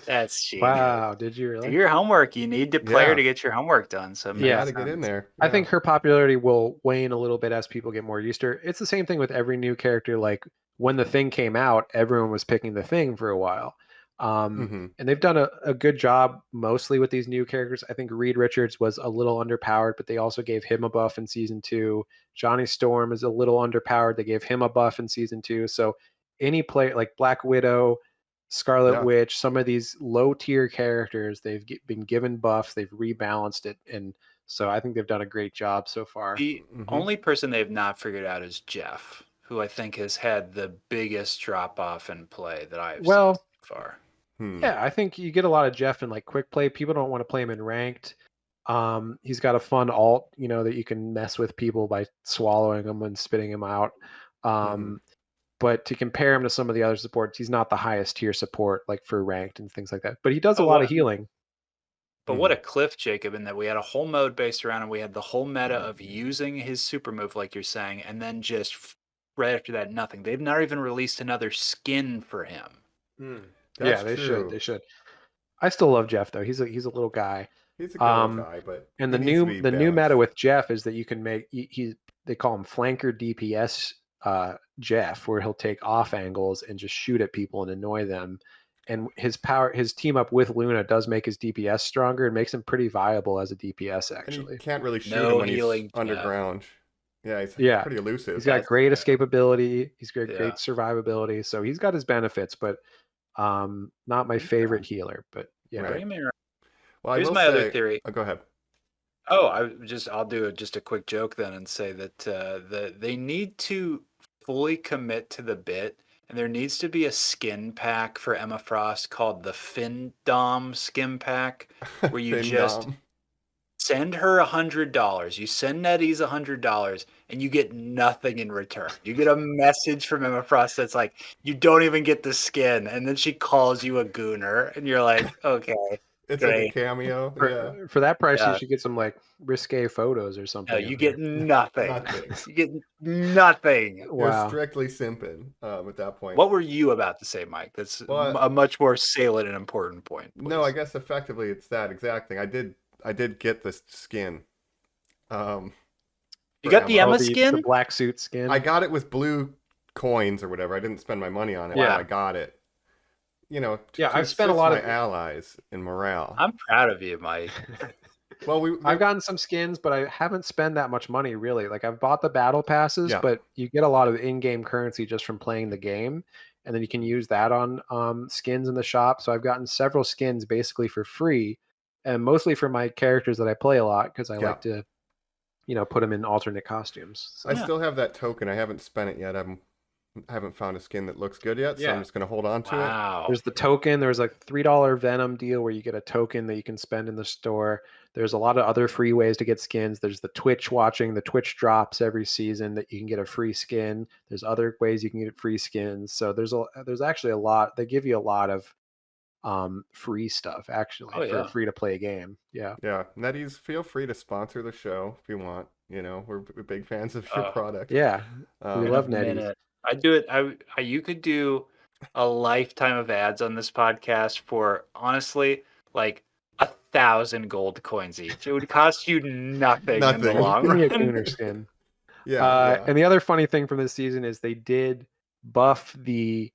That's cheap. Wow, did you Do really? your homework. You need to play her Yeah. to get your homework done. So it You makes gotta get in sense. there. I think her popularity will wane a little bit as people get more used to her. It's the same thing with every new character. Like when the Thing came out, everyone was picking the Thing for a while. Mhm. And they've done a good job mostly with these new characters. I think Reed Richards was a little underpowered, but they also gave him a buff in season 2. Johnny Storm is a little underpowered. They gave him a buff in season 2. So any player like Black Widow, Scarlet Yeah. Witch, some of these low tier characters, they've been given buffs. They've rebalanced it, and so I think they've done a great job so far. The Mhm. only person they've not figured out is Jeff, who I think has had the biggest drop off in play that I've seen Well, so far. yeah, I think you get a lot of Jeff in like quick play. People don't want to play him in ranked. He's got a fun alt, that you can mess with people by swallowing them and spitting them out. But to compare him to some of the other supports, he's not the highest tier support, like for ranked and things like that. But he does a Oh, lot what of healing. But what a cliff, Jacob, in that we had a whole mode based around and we had the whole meta of using his super move, like you're saying, and then just right after that, nothing. They've not even released another skin for him. That's They true. should. They should. I still love Jeff though. He's a little guy. He's a good guy, but And he the needs to new be the new meta balanced. with Jeff is that you can make they call him flanker DPS Jeff, where he'll take off angles and just shoot at people and annoy them. And his team up with Luna does make his DPS stronger and makes him pretty viable as a DPS And actually. you can't really shoot No him when he's healing, Jeff. underground. Yeah, he's Yeah. pretty elusive. He's got great escapability. He's got Yeah. great survivability. So he's got his benefits, but not my favorite healer. But yeah, Right. Bring me around. Well, I Here's will my other say- theory. Oh, go ahead. Oh, I'll do just a quick joke then and say that they need to fully commit to the bit, and there needs to be a skin pack for Emma Frost called the Findom skin pack, where you just Findom. send her $100. You send NetEase $100, and you get nothing in return. You get a message from Emma Frost that's like, you don't even get the skin, and then she calls you a gooner, and you're like, okay. It's great. like a cameo. Yeah. For that price, Yeah. you should get some like risque photos or something. No, you get nothing. Nothing. You get nothing. You're Wow. strictly simping at that point. What were you about to say, Mike? That's Well, a much more salient and important point. No, I please. guess effectively it's that exact thing. I did get this skin. You for got the Emma the skin? black suit skin. I got it with blue coins or whatever. I didn't spend my money on it, but Yeah. I got it. I've spent a lot my of allies in morale. I'm proud of you, Mike. Well, I've gotten some skins, but I haven't spent that much money really. Like I've bought the battle passes, Yeah. but you get a lot of in-game currency just from playing the game, and then you can use that on skins in the shop. So I've gotten several skins basically for free, and mostly for my characters that I play a lot because I Yeah. like to, put them in alternate costumes. So. I still have that token. I haven't spent it yet. I haven't found a skin that looks good yet, so I'm just gonna hold on to it. Wow. There's the token. There's like $3 Venom deal where you get a token that you can spend in the store. There's a lot of other free ways to get skins. There's the Twitch watching. The Twitch drops every season that you can get a free skin. There's other ways you can get free skins. So there's actually a lot. They give you a lot of free stuff actually for a free to play game. Yeah. Yeah. Netties, feel free to sponsor the show if you want. We're big fans of your product. Yeah. We love Netties. Minute. I do it. You could do a lifetime of ads on this podcast for honestly like 1,000 gold coins each. It would cost you nothing in the long Give me a run. Gooner skin. Yeah. And the other funny thing from this season is they did buff the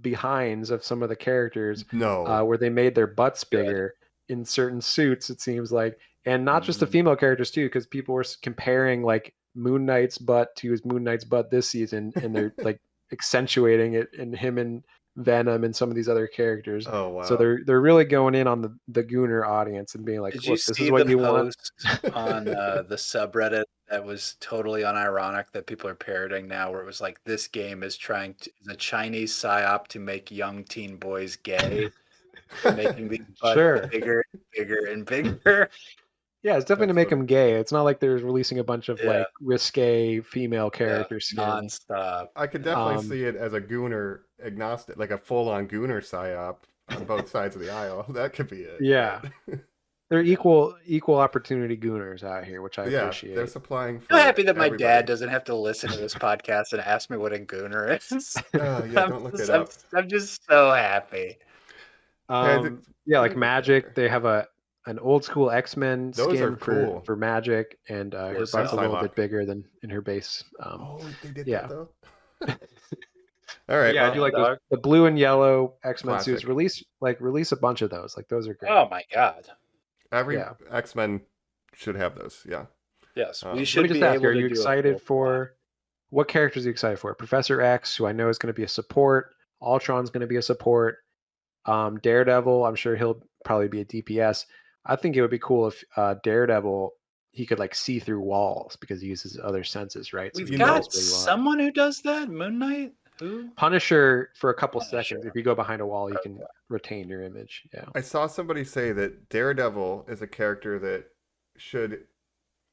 behinds of some of the characters. No. Where they made their butts bigger in certain suits, it seems like, and not just the female characters too, because people were comparing like Moon Knight's butt to his Moon Knight's butt this season, and they're like accentuating it in him and Venom and some of these other characters. Oh wow! So they're really going in on the Gooner audience and being like, Did look, you this see is what the you want. post on the subreddit that was totally unironic that people are parroting now, where it was like, this game is is a Chinese psyop to make young teen boys gay, making these butts bigger and bigger and bigger. Yeah, it's definitely to make them gay. It's not like they're releasing a bunch of like risque female character skins. Nonstop. I could definitely see it as a Gooner agnostic, like a full-on Gooner psyop on both sides of the aisle. That could be it. Yeah. They're equal opportunity Gooners out here, which I appreciate. They're supplying for I'm happy that everybody. my dad doesn't have to listen to this podcast and ask me what a Gooner is. Oh, yeah, don't look it up. I'm just so happy. Like Magic, they have an old school X-Men skin cool. for Magic, and her butt's a little bit bigger than in her base. They did that though. All right. Yeah, I do like the blue and yellow X-Men suits. Release a bunch of those. Like those are great. Oh my god. Every X-Men should have those. Yeah. Yes, we should be able to. Are you excited for what characters are you excited for? Professor X, who I know is going to be a support. Ultron's going to be a support. Daredevil, I'm sure he'll probably be a DPS. I think it would be cool if Daredevil, he could like see through walls because he uses other senses, right? We've got someone who does that. Moon Knight. Who? Punisher for a couple seconds. If you go behind a wall, you can retain your image. Yeah. I saw somebody say that Daredevil is a character that should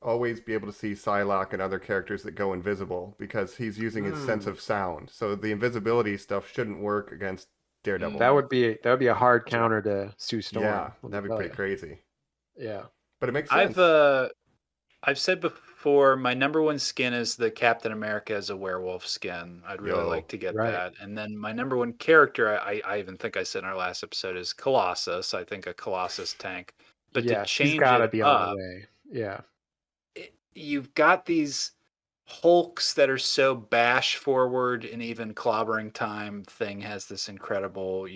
always be able to see Psylocke and other characters that go invisible because he's using his sense of sound. So the invisibility stuff shouldn't work against Daredevil. That would be a hard counter to Sue Storm. Yeah, that'd be pretty crazy. Yeah. But it makes sense. I've said before, my number one skin is the Captain America as a werewolf skin. I'd really like to get that. And then my number one character, I even think I said in our last episode, is Colossus. I think a Colossus tank. But to change he's gotta it be up, on the way. Yeah. You've got these Hulks that are so bash forward, and even Clobbering Time thing has this incredible,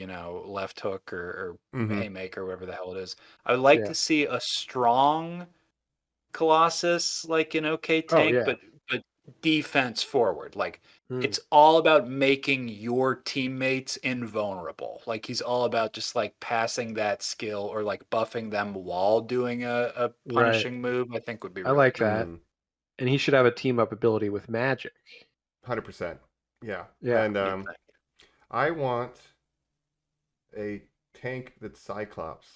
left hook or haymaker, whatever the hell it is. I would like to see a strong Colossus, like an okay tank, but defense forward. Like it's all about making your teammates invulnerable. Like he's all about just like passing that skill or like buffing them while doing a punishing move. I think would be. I like that, and he should have a team up ability with Magic. 100%. Yeah. Yeah. And I want a tank that's Cyclops.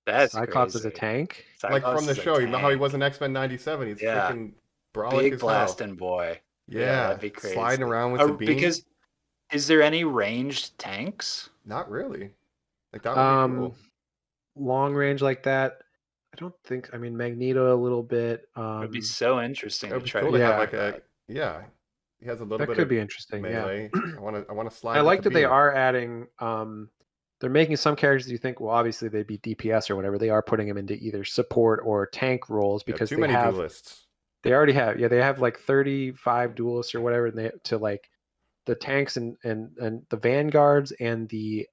That's Cyclops crazy. is a tank? Like from the show. You know how he was in X-Men 97? He's freaking brolic big as blasting hell. boy. Yeah, that'd be crazy. Sliding around with the beam. Because is there any ranged tanks? Not really. Like that would be cool. Long range like that. I don't think. I mean, Magneto a little bit. It'd be so interesting to try cool to have like he has a little bit. That could be interesting. Melee. Yeah. I want to slide. I like that they are adding. They're making some characters you think, well, obviously they'd be DPS or whatever. They are putting them into either support or tank roles because too many duelists. They already have. Yeah, they have like 35 duelists or whatever, and they to like the tanks and the vanguards and the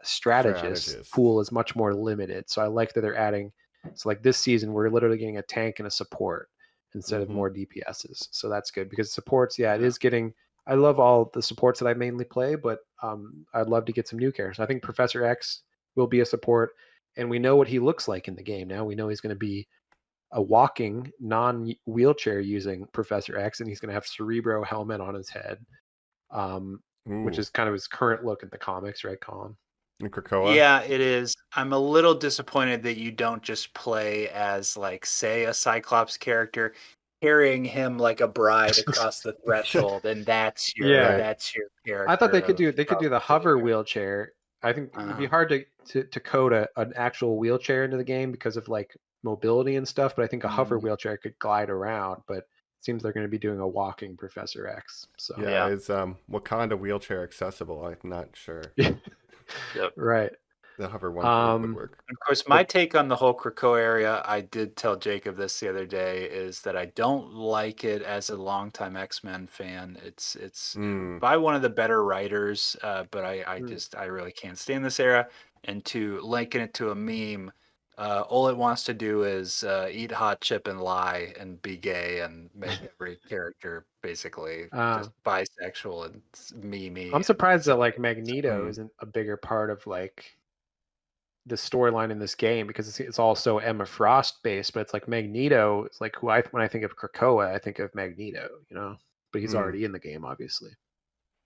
strategists pool is much more limited. So I like that they're adding. So like this season, we're literally getting a tank and a support instead of more DPSs. So that's good because supports, it is getting. I love all the supports that I mainly play, but I'd love to get some new characters. I think Professor X will be a support, and we know what he looks like in the game now. We know he's going to be a walking, non-wheelchair using Professor X, and he's going to have Cerebro helmet on his head, which is kind of his current look in the comics, right, Colin? And Krakoa? Yeah, it is. I'm a little disappointed that you don't just play as, like, say, a Cyclops character, carrying him like a bride across the threshold, and that's your character. I thought they could do the hover wheelchair. I think it'd be hard to code an actual wheelchair into the game because of like mobility and stuff, but I think a hover wheelchair could glide around, but it seems they're going to be doing a walking Professor X. So is Wakanda wheelchair accessible? I'm not sure. Right. The hover one would work. Of course, my take on the whole Krakoa area, I did tell Jacob this the other day, is that I don't like it as a longtime X-Men fan. It's by one of the better writers, but I really can't stand this era. And to liken it to a meme, all it wants to do is eat hot chip and lie and be gay and make every character basically just bisexual and me. I'm surprised that like Magneto isn't a bigger part of like the storyline in this game because it's all so Emma Frost based, but it's like Magneto is like when I think of Krakoa, I think of Magneto, but he's already in the game, obviously.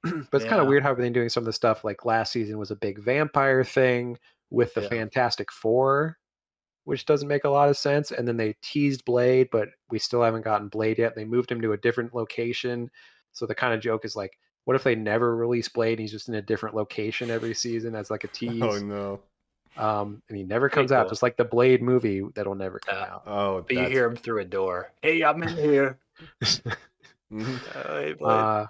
But it's kind of weird how they're doing some of the stuff. Like last season was a big vampire thing with the Fantastic Four, which doesn't make a lot of sense. And then they teased Blade, but we still haven't gotten Blade yet. They moved him to a different location. So the kind of joke is like, what if they never release Blade and he's just in a different location every season as like a tease? Oh no. And he never comes out, just like the Blade movie that'll never come out. Oh, but you hear him through a door. Hey, I'm in here. Hey, Blade.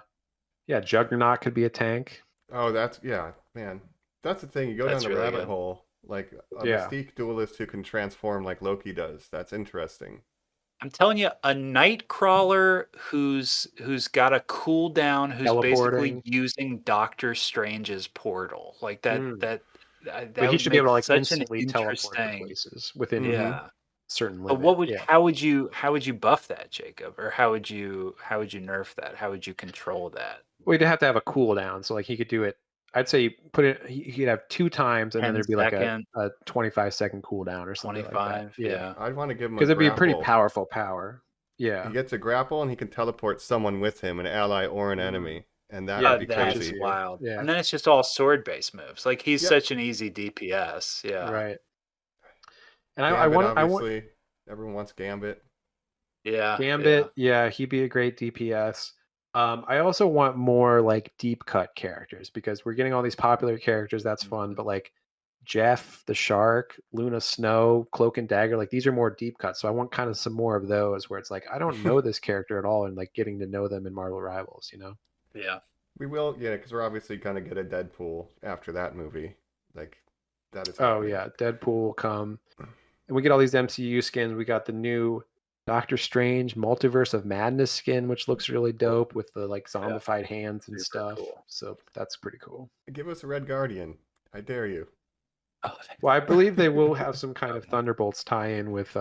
Juggernaut could be a tank. Oh, man. That's the thing. You go down the rabbit hole. Like a Mystique duelist who can transform like Loki does. That's interesting. I'm telling you, a Nightcrawler who's got a cooldown, who's basically using Doctor Strange's portal, like that. But he should be able to like instantly teleport to places within certain limit. But how would you buff that, Jacob? Or how would you nerf that? How would you control that? Well, you'd have to have a cooldown, so like he could do it. I'd say he could have 2 times, and then there'd be like a 25-second cooldown or something. 25, like that. I'd want to give him because it'd be a pretty powerful power. Yeah, he gets a grapple and he can teleport someone with him, an ally or an enemy. And that would be crazy. That's wild. Yeah. And then it's just all sword-based moves. Like he's such an easy DPS. Yeah. Right. And Gambit, I want everyone wants Gambit. Yeah. Gambit, he'd be a great DPS. I also want more like deep cut characters because we're getting all these popular characters. That's fun, but like Jeff the Shark, Luna Snow, Cloak and Dagger, like these are more deep cuts. So I want kind of some more of those where it's like I don't know this character at all, and like getting to know them in Marvel Rivals, Yeah. We will, because we're obviously going to get a Deadpool after that movie. Like, that is... Oh, yeah. Deadpool will come. And we get all these MCU skins. We got the new Doctor Strange Multiverse of Madness skin, which looks really dope with the, like, zombified hands and stuff. Cool. So that's pretty cool. Give us a Red Guardian. I dare you. Well, I believe they will have some kind of Thunderbolts tie-in with...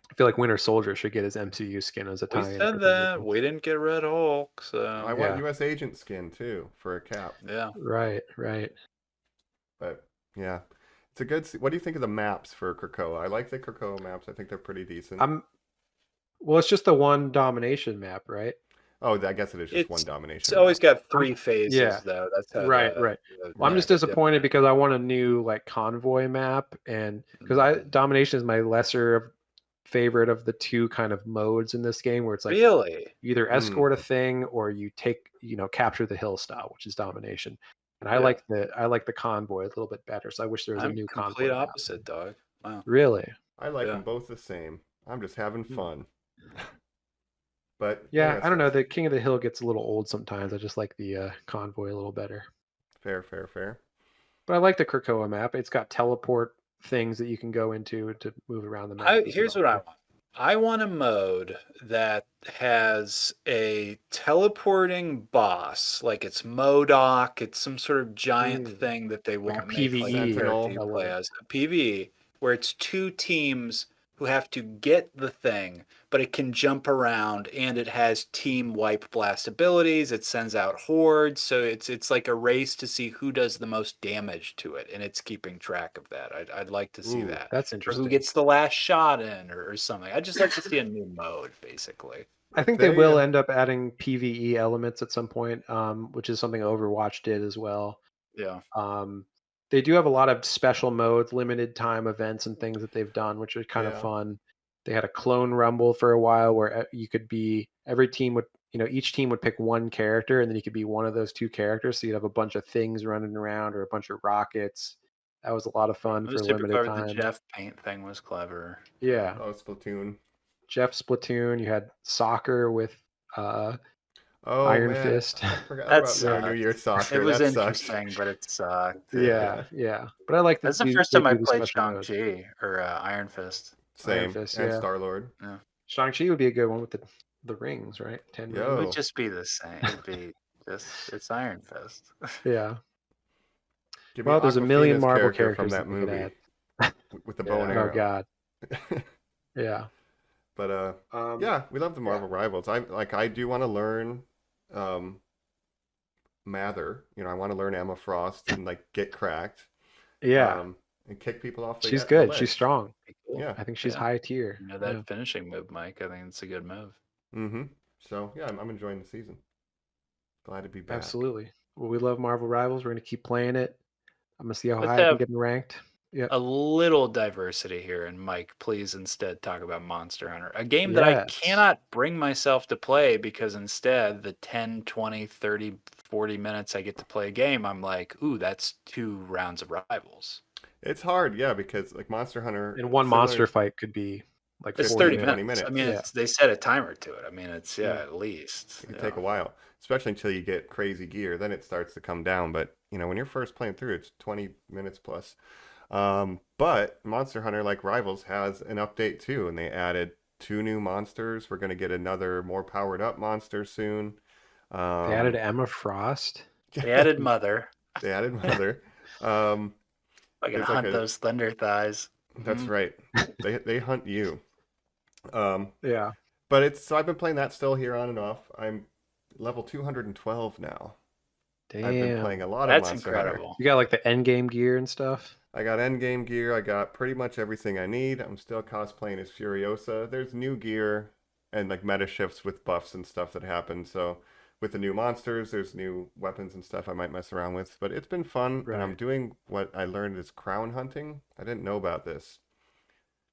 I feel like Winter Soldier should get his MCU skin as a tie-in. We said that. We didn't get Red Hulk, so... I want US Agent skin, too, for a cap. Yeah. Right. But, yeah. It's a good... What do you think of the maps for Krakoa? I like the Krakoa maps. I think they're pretty decent. Well, it's just the one domination map, right? Oh, I guess it is just one domination. It's always got 3 phases, though. That's how right. Well, I'm just disappointed because I want a new, like, convoy map, and... Because domination is my lesser favorite of the 2 kind of modes in this game where it's like you either escort a thing or you take capture the hill style, which is domination, and I like the convoy a little bit better, so I wish there was a new convoy. Complete opposite, dog. Wow. Really? I like them both the same. I'm just having fun. But I don't know, the King of the Hill gets a little old sometimes. I just like the convoy a little better. Fair. But I like the Krakoa map. It's got teleport things that you can go into to move around the map. Here's what I want. I want a mode that has a teleporting boss, like it's MODOK, it's some sort of giant thing that they Like a won't make like a PvE character you play element. as. A PvE, where it's two teams who have to get the thing, but it can jump around and it has team wipe blast abilities. It sends out hordes, so it's like a race to see who does the most damage to it, and it's keeping track of that. I'd like to see Ooh. that, That's or who interesting. gets the last shot in, or something. I just like to see a new mode, basically. I If think they they, will end up adding PvE elements at some point, which is something Overwatch did as well. Yeah. They do have a lot of special modes, limited time events, and things that they've done, which are kind of Yeah. fun. They had a clone rumble for a while where you could be every team would each team would pick one character, and then you could be one of those two characters. So you'd have a bunch of things running around or a bunch of rockets. That was a lot of fun It for was a super limited clever. The time. Jeff Paint thing was clever. Yeah, Oh, Splatoon. Jeff Splatoon. You had soccer with Oh Iron man, Fist. I forgot That about Lunar New Year sucked. soccer. It was That sucked. interesting, but it sucked. Yeah, yeah. But I like that That's the first they time I do the played special modes. Shang-Chi or Iron Fist. Iron Same. Fist, And yeah. Star-Lord. Yeah. Shang-Chi would be a good one with the rings, right? 10 It Yo. would just be the same. It'd be it's Iron Fist. Yeah. Give me Well, there's a million Awkwafina's Marvel character from characters that that they could movie add. with the bow and Yeah. Oh arrow. God. Yeah. But yeah, we love the Marvel Rivals. I do want to learn Mather. I want to learn Emma Frost and like get cracked. Yeah. And kick people off the She's the good. ledge. She's strong. Cool. Yeah. I think she's Yeah. high tier. You know that finishing move, Mike. I think it's a good move. Mm-hmm. So yeah, I'm enjoying the season. Glad to be back. Absolutely. Well, we love Marvel Rivals. We're gonna keep playing it. I'm gonna see how Let's high I can have get ranked. Yeah. a little diversity here, and Mike, please instead talk about Monster Hunter, a game that I Yes. cannot bring myself to play because instead the 10, 20, 30, 40 minutes I get to play a game, I'm like, ooh, that's 2 rounds of Rivals. It's hard, yeah, because like Monster Hunter And one similar- monster fight could be like It's 40 30 20 minutes. I minutes. mean, Yeah. they set a timer to it. I mean, it's Yeah. at least. It can take a while, especially until you get crazy gear. Then it starts to come down. But when you're first playing through, it's 20 minutes plus. But Monster Hunter, like Rivals, has an update too, and they added 2 new monsters. We're gonna get another more powered up monster soon. They added Emma Frost. They added Mother. They added Mother. I can There's hunt like a- those thunder thighs. That's right. They hunt you. Yeah. But so I've been playing that still here on and off. I'm level 212 now. Damn. I've been playing a lot of That's Monster Hunter. incredible. You got like the end game gear and stuff. I got end game gear. I got pretty much everything I need. I'm still cosplaying as Furiosa. There's new gear and like meta shifts with buffs and stuff that happen. So with the new monsters, there's new weapons and stuff I might mess around with. But it's been fun, and I'm Right. doing what I learned is crown hunting. I didn't know about this.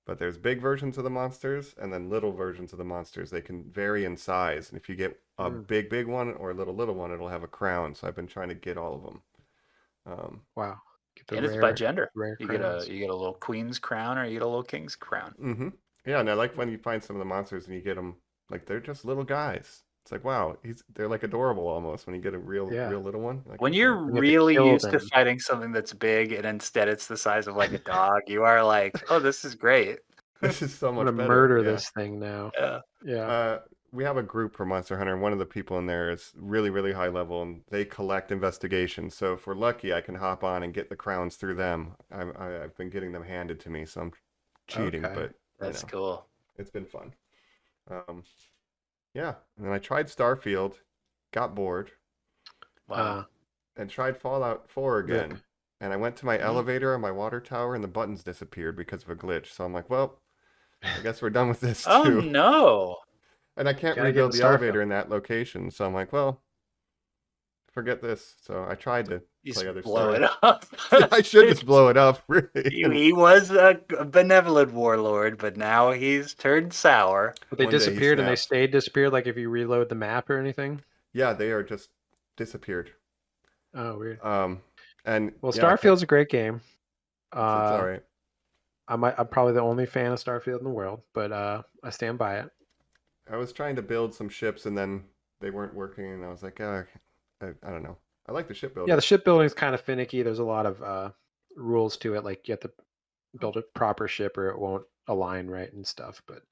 But there's big versions of the monsters and then little versions of the monsters. They can vary in size. And if you get a big one or a little one, it'll have a crown. So I've been trying to get all of them. Wow. Get the And it's by rare- gender. rare You crowns. get a little queen's crown or you get a little king's crown. Mm-hmm. Yeah, and I like when you find some of the monsters and you get them, like, they're just little guys. It's like, wow, they're like adorable almost when you get a real little one. Like, When okay. you're have to really kill used to them. fighting something that's big and instead it's the size of like a dog, you are like, oh, this is great. This is so I'm much gonna better. murder Yeah. this thing now. Yeah. Yeah. We have a group for Monster Hunter, and one of the people in there is really, really high level, and they collect investigations. So if we're lucky, I can hop on and get the crowns through them. I've been getting them handed to me, so I'm cheating, Okay. but That's cool. it's been fun. Yeah, and then I tried Starfield, got bored, Wow. and tried Fallout 4 again. Rip. And I went to my elevator on my water tower, and the buttons disappeared because of a glitch. So I'm like, well, I guess we're done with this Oh too. no. And I can't Gotta get rebuild the the elevator Starfield. in that location. So I'm like, well, forget this. So I tried to You play just other blow stuff. it up. I should just blow it up, really. He was a benevolent warlord, but now he's turned sour. But they One day he disappeared and they snapped. stayed disappeared. Like if you reload the map or anything. Yeah, they are just disappeared. Oh, weird. And Well, yeah, Starfield's a great game. it's all right. I'm probably the only fan of Starfield in the world, but I stand by it. I was trying to build some ships, and then they weren't working, and I was like, I don't know. I like the shipbuilding. Yeah, the shipbuilding is kind of finicky. There's a lot of rules to it. Like you have to build a proper ship or it won't align right and stuff. But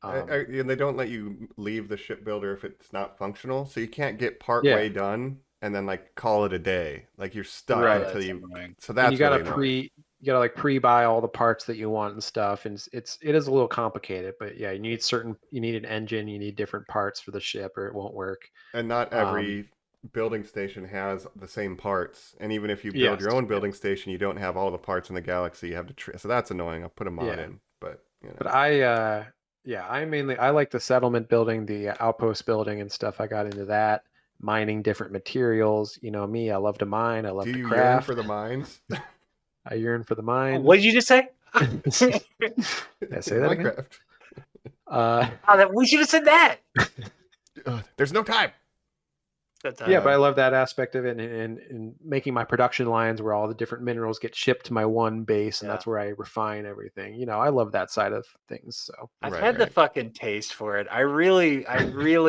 And they don't let you leave the shipbuilder if it's not functional, so you can't get part Yeah. way done and then like call it a day. Like you're stuck Right. until That's you. annoying. So And that's you gotta really annoying. like pre-buy all the parts that you want and stuff, and it is a little complicated, but yeah, you need an engine, you need different parts for the ship, or it won't work. And not Um, every building station has the same parts. And even if you build yes, your own yeah, building station, you don't have all the parts in the galaxy. You have to. So that's annoying. I'll put a mod yeah. in, but But I like the settlement building, the outpost building and stuff. I got into that, mining different materials. You know me, I love to mine, I do love to you yearn for craft. the mines? I yearn for the What did mines. you just say? Did I say In that again? Minecraft. We should have said that. There's no time. Yeah, but I love that aspect of it, and making my production lines where all the different minerals get shipped to my one base, and Yeah. that's where I refine everything. You know, I love that side of things. So I've Right, had the right. fucking taste for it. I really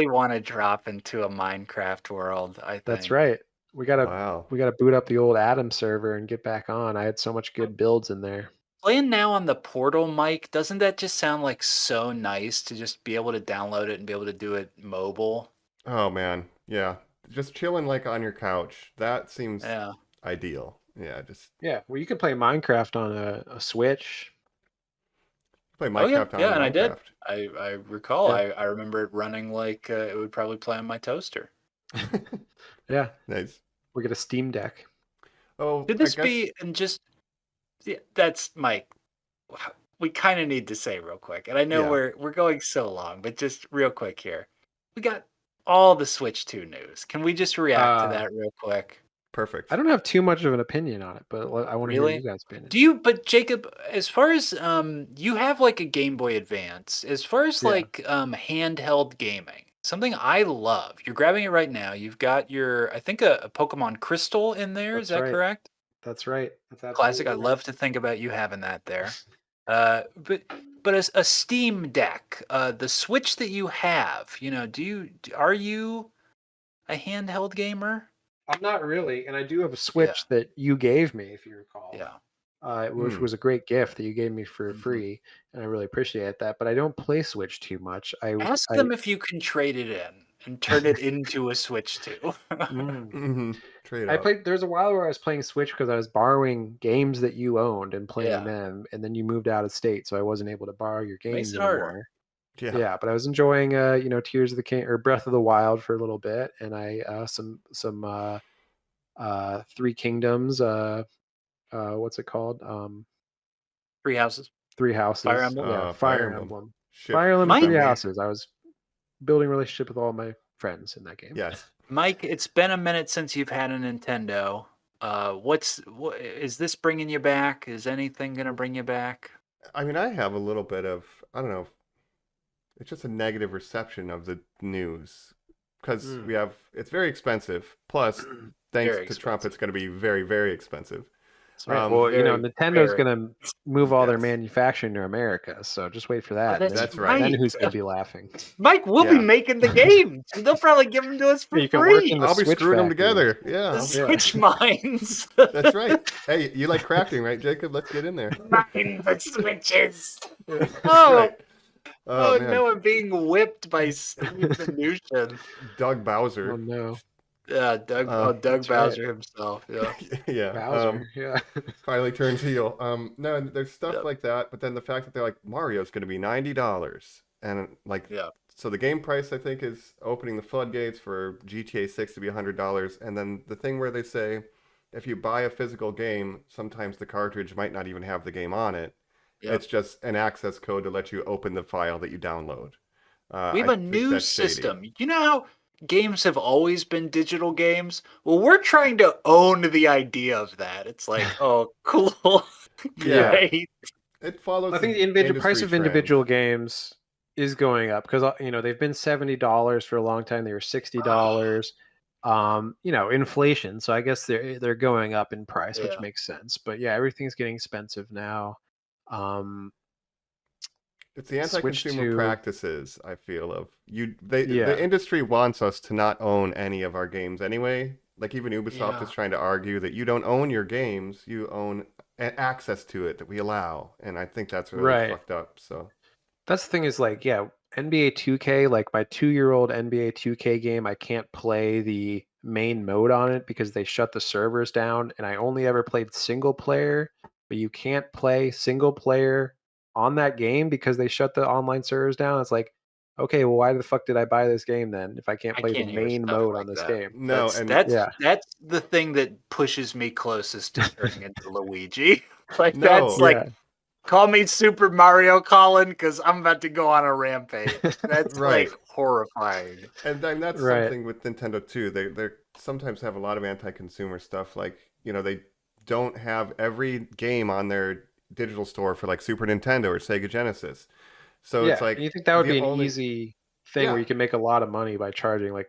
want to drop into a Minecraft world. I that's think. right. Wow. We gotta boot up the old Atom server and get back on. I had so much good builds in there. Playing now on the Portal mic, doesn't that just sound like so nice to just be able to download it and be able to do it mobile? Oh man, yeah. Just chilling like on your couch. That seems Yeah. ideal. Yeah, just Yeah, well, you can play Minecraft on a Switch. play Oh yeah, Minecraft on yeah, and I did. Minecraft. I recall. Yeah, I remember it running like it would probably play on my toaster. yeah. Nice. We get a Steam Deck. Oh, Could I this guess be and just yeah, that's Mike. We kind of need to say real quick, and I know yeah. we're going so long, but just real quick here, we got all the Switch 2 news. Can we just react to Uh, that real quick? Perfect. I don't have too much of an opinion on it, but I want to hear you Really? guys' opinion. Do you? But Jacob, as far as you have like a Game Boy Advance. As far as Yeah, like handheld gaming, something I love. You're grabbing it right now. You've got your, I think a Pokemon Crystal in there. Is that's that right. correct? That's right. That's Classic. I absolutely right. love to think about you having that there. But as a Steam Deck, the Switch that you have, are you a handheld gamer? I'm not really, and I do have a Yeah. Switch that you gave me, if you recall, Yeah. which Hmm. was a great gift that you gave me for Mhm. free, and I really appreciate that. But I don't play Switch too much. Ask I them if you can trade it in and turn it into a Switch 2. Mm. Mm-hmm. Trade I out. played. There's a while where I was playing Switch because I was borrowing games that you owned and playing Yeah. them, and then you moved out of state, so I wasn't able to borrow your Makes games it harder. anymore. Yeah. Yeah, but I was enjoying, Tears of the King or Breath of the Wild for a little bit, and I some Three Kingdoms. What's it called? Three houses. Three Fire Houses. Emblem. Yeah, Fire Fire Emblem. Emblem. Ship Fire Emblem ship Mike, Three emblem. Houses. I was building a relationship with all my friends in that game. Yes. Mike, it's been a minute since you've had a Nintendo. What is this bringing you back? Is anything gonna bring you back? I mean, I have a little bit of, I don't know, it's just a negative reception of the news because Mm. it's very expensive. Plus, thanks Very to Trump, expensive. it's going to be very, very expensive. That's right. Well, Very, Nintendo's very. gonna move all their Yes. manufacturing to America, so just wait for Oh, that. that's That's right. Then right. who's gonna be laughing? Mike, we'll be Yeah. making the games. They'll probably give them to us for You can work free. in the I'll be Switch screwing them factories. together. Yeah. The I'll- Switch mines. That's right. Hey, you like crafting, right, Jacob? Let's get in there. Mine the switches. That's Oh, right. Oh, oh man. no, I'm being whipped by Steve Mnuchin. Doug Bowser. Oh no, Yeah, Doug. Doug that's right. Bowser himself. Yeah. Yeah. Bowser. Yeah. Finally turns heel. No, there's stuff Yep. like that, but then the fact that they're like Mario's going to be $90, and like, Yeah. so the game price I think is opening the floodgates for GTA 6 to be $100, and then the thing where they say if you buy a physical game, sometimes the cartridge might not even have the game on it. Yep. It's just an access code to let you open the file that you download. We have I a think new that's shady. system. You know how games have always been digital games? Well, we're trying to own the idea of that. It's like, oh, cool. Yeah. Great. It follows I think the industry price of trend. individual games is going up because they've been $70 for a long time. They were $60. Inflation. So I guess they're going up in price, which Yeah. makes sense. But yeah, everything's getting expensive now. It's the Switch anti-consumer to practices, I feel, of the yeah, industry wants us to not own any of our games anyway. Like even Ubisoft Yeah. is trying to argue that you don't own your games, you own access to it that we allow, and I think that's really right. fucked up. So That's the thing is like, yeah, NBA 2K, like my 2-year-old NBA 2K game, I can't play the main mode on it because they shut the servers down, and I only ever played single player, but you can't play single player on that game because they shut the online servers down. It's like, okay, well, why the fuck did I buy this game then if I can't I play the can't hear main stuff mode like on this that. game? No, That's and that's Yeah. that's the thing that pushes me closest to turning into Luigi. Like No. that's like Yeah. call me Super Mario Colin because I'm about to go on a rampage. That's Right. like horrifying. And that's Right. something with Nintendo too. They sometimes have a lot of anti-consumer stuff. Like, you know, they don't have every game on their digital store for like Super Nintendo or Sega Genesis. So Yeah. it's like And you think that would the be an only easy thing where yeah. you can make a lot of money by charging, like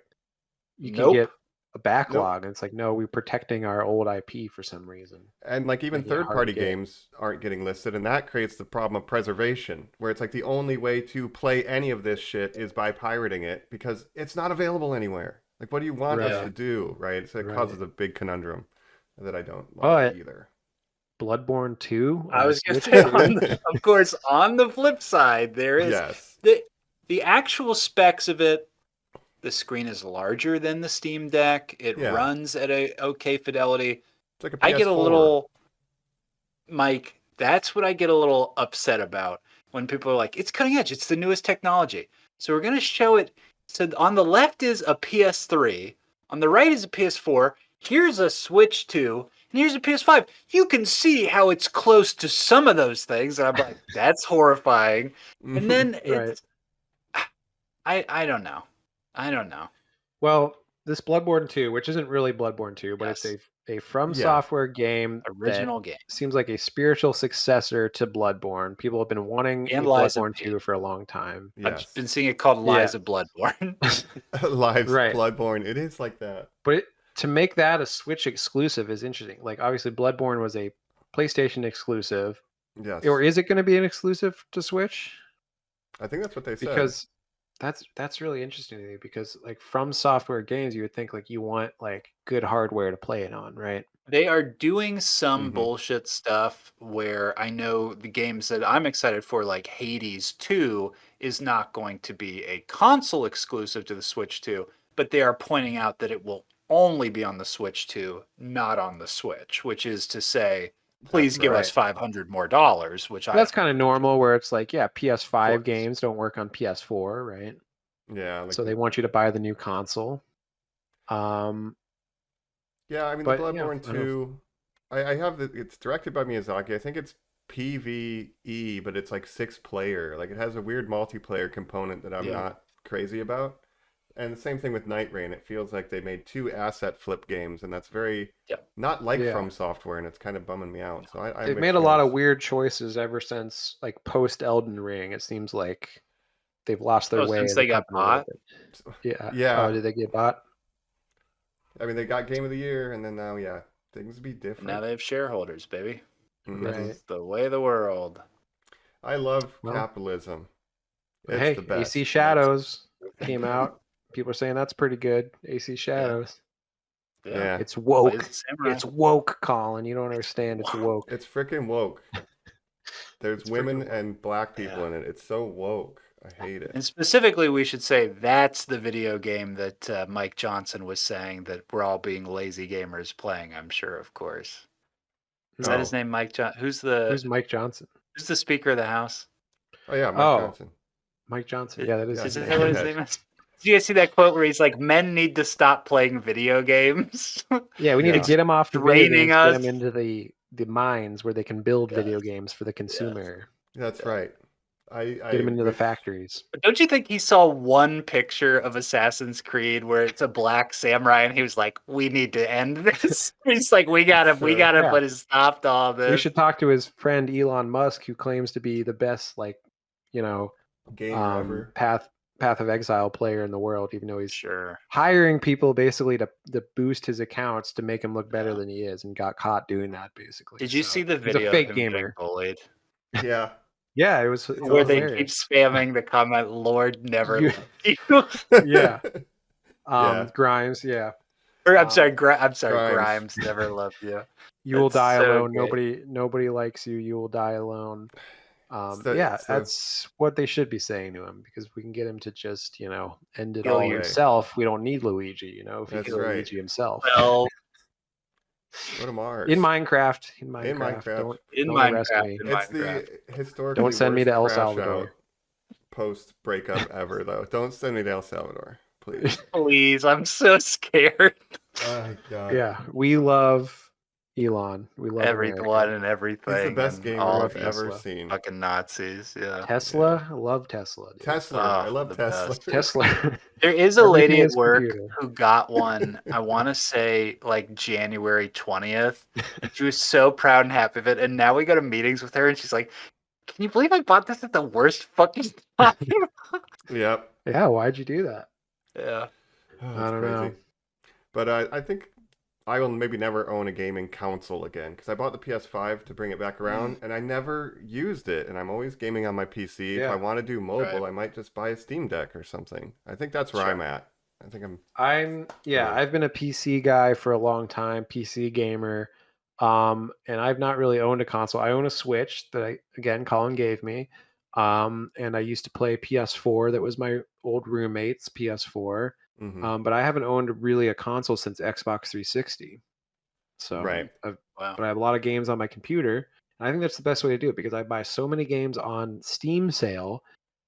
you can Nope. get a backlog, and it's like, no, we're protecting our old IP for some reason, And like even making it hard to third-party get. games aren't getting listed, and that creates the problem of preservation, where it's like the only way to play any of this shit is by pirating it because it's not available anywhere. Like, what do you want us Right. to do, right? So it Right. causes a big conundrum that I don't like But either. Bloodborne 2 I on the was gonna Switch, say, dude. of course, on the flip side, there is Yes. the actual specs of it. The screen is larger than the Steam Deck. It Yeah. runs at a okay fidelity. It's like a PS4. I get a little, Mike, that's what I get a little upset about when people are like, it's cutting edge, it's the newest technology. So we're going to show it. So on the left is a PS3, on the right is a PS4. Here's a Switch 2, and here's a PS5. You can see how it's close to some of those things. And I'm like, that's horrifying. And then Right. it's, I don't know. I don't know. Well, this Bloodborne 2, which isn't really Bloodborne 2, but Yes. it's a From Yeah. Software game Original that game. seems like a spiritual successor to Bloodborne. People have been wanting And a Lies of Bloodborne P. 2 for a long time. Yes. I've been seeing it called Lies of Bloodborne. Lives Right. Bloodborne. It is like that. But to make that a Switch exclusive is interesting. Like, obviously, Bloodborne was a PlayStation exclusive. Yes. Or is it going to be an exclusive to Switch? I think that's what they said. Because that's really interesting to me, because like From Software games, you would think like you want like good hardware to play it on, right? They are doing some Mhm. bullshit stuff where I know the games that I'm excited for, like Hades 2, is not going to be a console exclusive to the Switch 2, but they are pointing out that it will only be on the Switch 2, not on the Switch, which is to say, please give us $500 more, which That's I kind of normal, where it's like, yeah, PS5 course. games don't work on PS4, right? Yeah. Like So they want you to buy the new console. Yeah, I mean, But, the yeah, Bloodborne I don't- 2, I have it's directed by Miyazaki. I think it's PvE, but it's like 6 player. Like, it has a weird multiplayer component that I'm Yeah. not crazy about. And the same thing with Night Rain. It feels like they made 2 asset flip games, and that's very Yeah. not like Yeah. From Software, and it's kind of bumming me out. So I They've mixed made a lot of feelings. weird choices ever since like post Elden Ring. It seems like they've lost their way since as they a got company a little bought? bit. Yeah. Yeah. Oh, did they get bought? I mean, they got Game of the Year, and then now, yeah, things be And different. now they have shareholders, baby. Mhm. Right. It's the way of the world. I love Well, capitalism. It's Hey, the best. AC Shadows came out. People are saying that's pretty good. AC Shadows. Yeah. It's woke. Plays the samurai. It's woke, Colin. You don't understand. It's woke. It's freaking woke. There's It's women freaking woke. and black people Yeah. in it. It's so woke. I hate it. And specifically, we should say that's the video game that Mike Johnson was saying that we're all being lazy gamers playing. I'm sure, of course. Is that his Oh. name, Mike Johnson? Who's Mike Johnson? Who's the Speaker of the House? Oh yeah, Mike Oh. Johnson. Mike Johnson. Yeah, that is Yeah, his Is name. that what his name is? Did you guys see that quote where he's like, "Men need to stop playing video games"? Yeah, we need Yeah. to get him off the video Draining games, get us. him into the mines where they can build video Yes. games for the consumer. That's right. I Get him into the wish- factories. But don't you think he saw one picture of Assassin's Creed where it's a black samurai and he was like, "We need to end this"? He's like, "We gotta Sure. put a stop to all this." We should talk to his friend Elon Musk, who claims to be the best, like, Gamer ever. Path of Exile player in the world, even though he's Sure. hiring people basically to boost his accounts to make him look better than he is, and got caught doing that basically. Did you So, see the he's video a fake of him getting gamer. bullied? Yeah. Yeah, it was Where they keep hilarious. spamming the comment, "Lord never You- left you." Yeah. Yeah. Grimes, yeah. Or I'm sorry, Grimes Grimes. never loved you. You will That's die so alone. great. Nobody likes you. You will die alone. Yeah, So that's what they should be saying to him because we can get him to just, end it Kill all you. himself. We don't need Luigi, if he that's can right. Luigi himself. Well, Go to Mars. In Minecraft, In Minecraft. in don't arrest Minecraft, me. in It's Minecraft. the historically Don't send me worst to El crash Salvador. out post breakup ever, though. Don't send me to El Salvador, please. Please, I'm so scared. Oh God, Yeah, we love Elon. We love Everyone America. and everything. he's the best and gamer all love I've ever Tesla. seen. fucking Nazis. Yeah. Tesla, I love Tesla, dude. Tesla, I Oh, love the Tesla. best. Tesla. There is a Everything lady at is work computer. who got one, I want to say like January 20th. And she was so proud and happy of it. And now we go to meetings with her and she's like, can you believe I bought this at the worst fucking time? Yep. Yeah, why'd you do that? Yeah. Oh, I that's don't crazy. know. But I think I will maybe never own a gaming console again because I bought the PS5 to bring it back around and I never used it. And I'm always gaming on my PC. If Yeah. I want to do mobile, Right. I might just buy a Steam Deck or something. I think that's where Sure. I'm at. I think I'm. Yeah, I've been a PC guy for a long time, PC gamer. And I've not really owned a console. I own a Switch that Colin gave me. And I used to play PS4. That was my old roommate's PS4. Mhm. But I haven't owned really a console since Xbox 360. So, Right. Wow. but I have a lot of games on my computer. And I think that's the best way to do it because I buy so many games on Steam sale.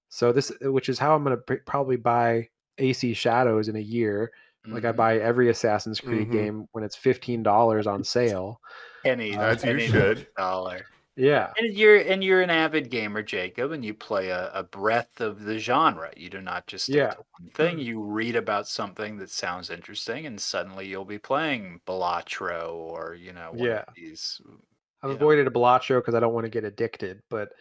So which is how I'm going to probably buy AC Shadows in a year. Like I Mhm. buy every Assassin's Creed Mhm. game when it's $15 on sale. Penny, As you penny should. dollar. Yeah. And you're an avid gamer, Jacob, and you play a breadth of the genre. You do not just stick Yeah. to one thing. You read about something that sounds interesting, and suddenly you'll be playing Balatro or one Yeah. of these. I've you know. avoided a Balatro because I don't want to get addicted, but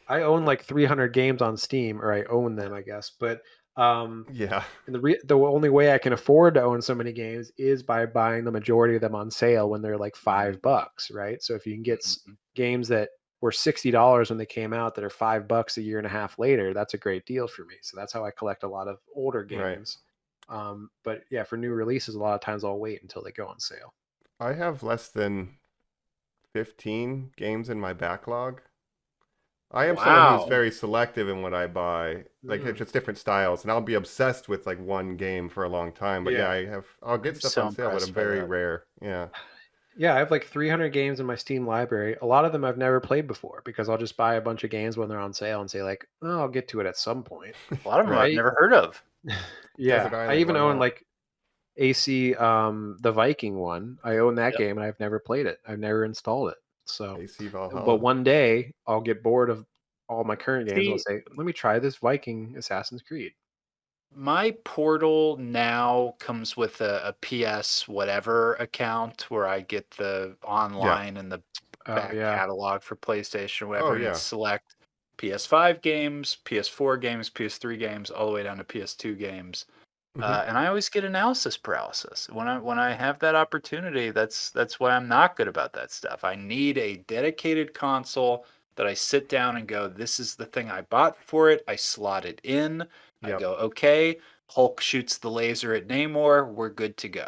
I own like 300 games on Steam, or I own them, I guess. But Yeah. and the only way I can afford to own so many games is by buying the majority of them on sale when they're like $5, right? So if you can get Mhm. games that were $60 when they came out that are $5 a year and a half later, that's a great deal for me. So that's how I collect a lot of older Right. games. But yeah, for new releases, a lot of times I'll wait until they go on sale. I have less than 15 games in my backlog. I am someone who's Wow. very selective in what I buy. Like it's just different styles, and I'll be obsessed with like one game for a long time. But yeah, I'll get I'm stuff so on sale, but impressed I'm by very that. rare. Yeah. Yeah, I have like 300 games in my Steam library. A lot of them I've never played before because I'll just buy a bunch of games when they're on sale and say like, "Oh, I'll get to it at some point." A lot of them I've Right. never heard of. Yeah, Desert I Island, even why own not? like AC the Viking one. I own that Yep. game and I've never played it. I've never installed it. So, AC but Valhalla. one day I'll get bored of all my current games and I'll See, say, "Let me try this Viking Assassin's Creed." my Portal now comes with a PS whatever account where I get the Yeah. online and the Oh back yeah. catalog for PlayStation or Oh whatever, and yeah. it's select PS5 games, PS4 games, PS3 games, all the way down to PS2 games. Mhm. And I always get analysis paralysis when I have that opportunity. That's why I'm not good about that stuff. I need a dedicated console that I sit down and go, this is the thing I bought for it. I slot it in. I Yep. go, okay. Hulk shoots the laser at Namor. We're good to go.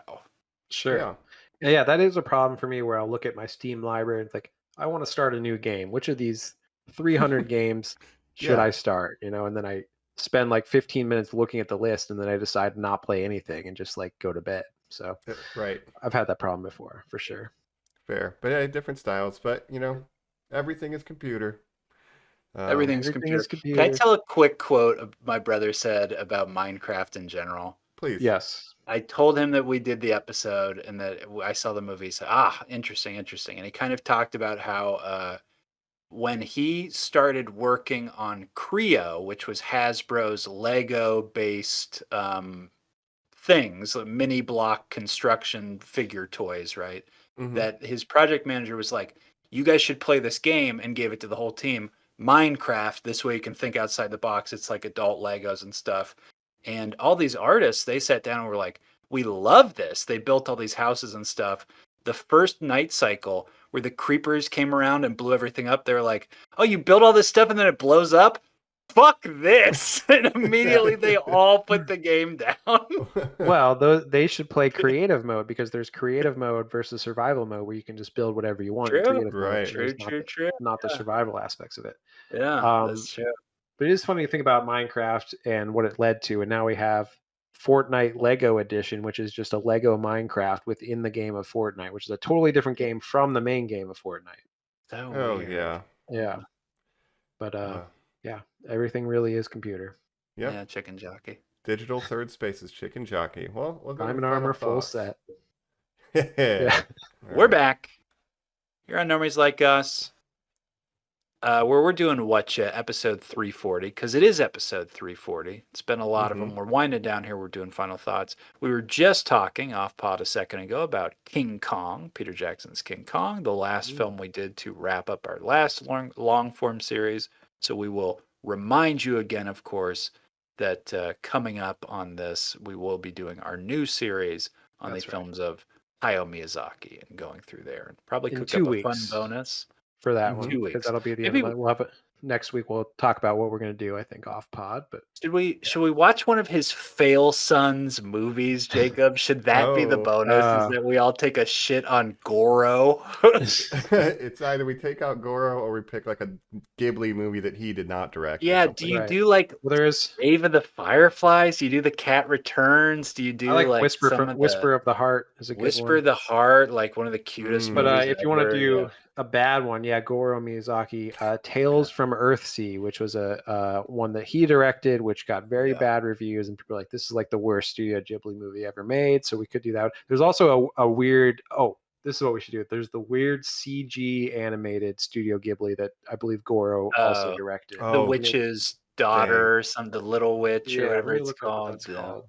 Sure. Yeah. Yeah, that is a problem for me where I'll look at my Steam library and it's like, I want to start a new game. Which of these 300 games should Yeah. I start? And then I spend like 15 minutes looking at the list and then I decide to not play anything and just like go to bed. So Right. I've had that problem before for sure. Fair. But yeah, different styles. But everything is computer. Everything's Everything computer. is Can I computer. tell a quick quote my brother said about Minecraft in general? Please. Yes. I told him that we did the episode and that I saw the movie. He said, interesting, interesting. And he kind of talked about how when he started working on Creo, which was Hasbro's Lego-based things, like mini block construction figure toys, right? Mm-hmm. That his project manager was like, you guys should play this game, and gave it to the whole team. Minecraft, this way you can think outside the box. It's like adult Legos and stuff. And all these artists, they sat down and were like, we love this. They built all these houses and stuff. The first night cycle where the creepers came around and blew everything up, they were like, oh, you built all this stuff and then it blows up? fuck this. And immediately they all put the game down. Well, they should play creative mode because there's creative mode versus survival mode where you can just build whatever you want in True. creative mode. Right. There's True. not the survival aspects of it. Yeah, Um, that's true. But it is funny to think about Minecraft and what it led to, and now we have Fortnite Lego Edition, which is just a Lego Minecraft within the game of Fortnite, which is a totally different game from the main game of Fortnite. So Oh weird. yeah. Yeah, but Uh, yeah, everything really is computer. Yep. Yeah, chicken jockey. Digital third space is chicken jockey. Well, we'll go to Diamond final armor, full thoughts. set. Yeah. We're back. You're on Normies Like Us. Where we're doing Whatcha, episode 340, because it is episode 340. It's been a lot of them. We're winding down here. We're doing final thoughts. We were just talking off pod a second ago about King Kong, Peter Jackson's King Kong, the last film we did to wrap up our last long form series. So we will remind you again, of course, that coming up on this, we will be doing our new series on That's the right. films of Hayao Miyazaki and going through there. And probably In cook 2 up a fun weeks. bonus. For that Mhm. one, 2 because weeks. that'll be the Maybe end of it. We'll have it next week. We'll talk about what we're going to do, I think, off pod. But should we watch one of his fail sons movies, Jacob? Should that be the Oh. bonus? Is that we all take a shit on Goro? It's either we take out Goro or we pick like a Ghibli movie that he did not direct. or Yeah, do something. you Right. do like well, there's Grave of the Fireflies? Do you do the Cat Returns? Do you do I like Whisper some from of Whisper of the Heart is a good Whisper one. the Heart, like one of the cutest Mm. But movies if you want to ever, do yeah. a bad one, yeah, Goro Miyazaki, Tales from Earthsea, which was a one that he directed, which got very Yeah. bad reviews, and people are like, this is like the worst Studio Ghibli movie ever made. So we could do that. There's also a weird. Oh, this is what we should do. There's the weird CG animated Studio Ghibli that I believe Goro also Oh. directed. The Oh, Witch's Daughter, the Little Witch, or Yeah, whatever let me it's look up what called. that's Yeah. called.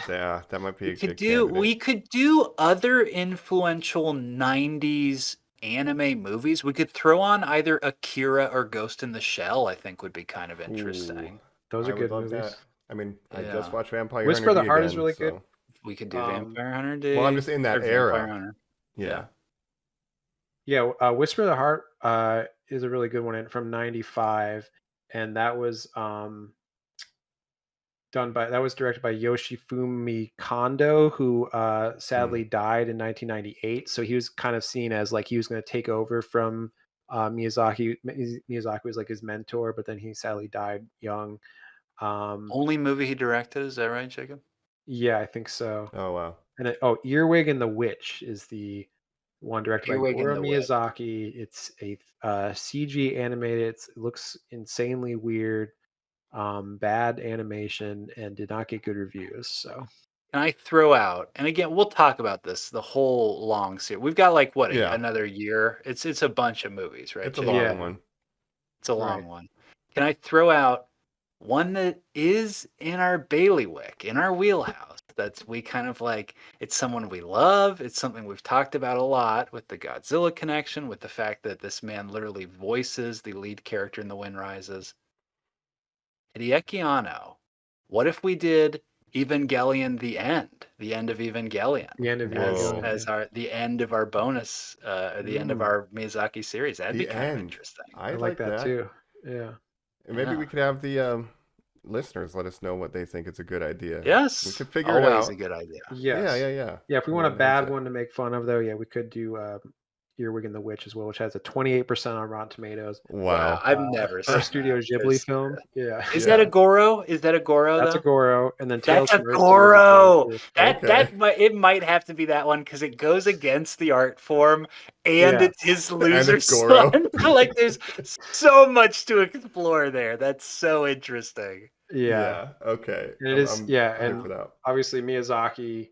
Yeah, that might be a We could good do candidate. we could do other influential 90s anime movies. We could throw on either Akira or Ghost in the Shell, I think would be kind of interesting. Those I are would good love movies. that. I mean, I Yeah. just watched Vampire Whisper Hunter the D Heart is again, really so- good. We could do Um, Vampire Hunter D. Well, I'm just in that or Vampire era. Hunter. Yeah. Yeah, Whisper of the Heart is a really good one from '95, and that was directed by Yoshifumi Kondo, who sadly died in 1998. So he was kind of seen as like he was going to take over from Miyazaki. Miyazaki was like his mentor, but then he sadly died young. Only movie he directed, is that right, Jacob? Yeah, I think so. Oh wow. And Earwig and the Witch is the one directed Earwig by and Goro the Witch. Miyazaki. It's a CG animated. It looks insanely weird, bad animation, and did not get good reviews. So Can I throw out, and again, we'll talk about this the whole long series. We've got like what Yeah. another year. It's a bunch of movies, right? It's a Jacob? long Yeah. one. It's a long Right. one. Can I throw out one that is in our bailiwick, in our wheelhouse? That's we kind of like, it's someone we love. It's something we've talked about a lot with the Godzilla connection, with the fact that this man literally voices the lead character in The Wind Rises. Hideaki Anno. What if we did Evangelion the end of Evangelion? the end of Whoa. As the end of our bonus, or the end of our Miyazaki series. That'd be The kind of end. interesting. I like that too. Yeah. And maybe Yeah. we could have the listeners let us know what they think is a good idea. Yes, We could figure it always out. a good idea. Yes. Yeah. Yeah, if we want a Yeah, bad that's it. one to make fun of, though, yeah, we could do Earwig and the Witch as well, which has a 28% on Rotten Tomatoes. Wow. I've never seen Our Studio that. Ghibli There's- film. Yeah. Is Yeah. that a Goro? Is that a Goro? That's though? a Goro, and then Tales That's a from Earthsea is Goro. too. It might have to be that one because it goes against the art form and Yeah. it's his loser it's Goro. son. Like there's so much to explore there. That's so interesting. Yeah. Okay. And it is- yeah, hyped and- for that. Obviously, Miyazaki,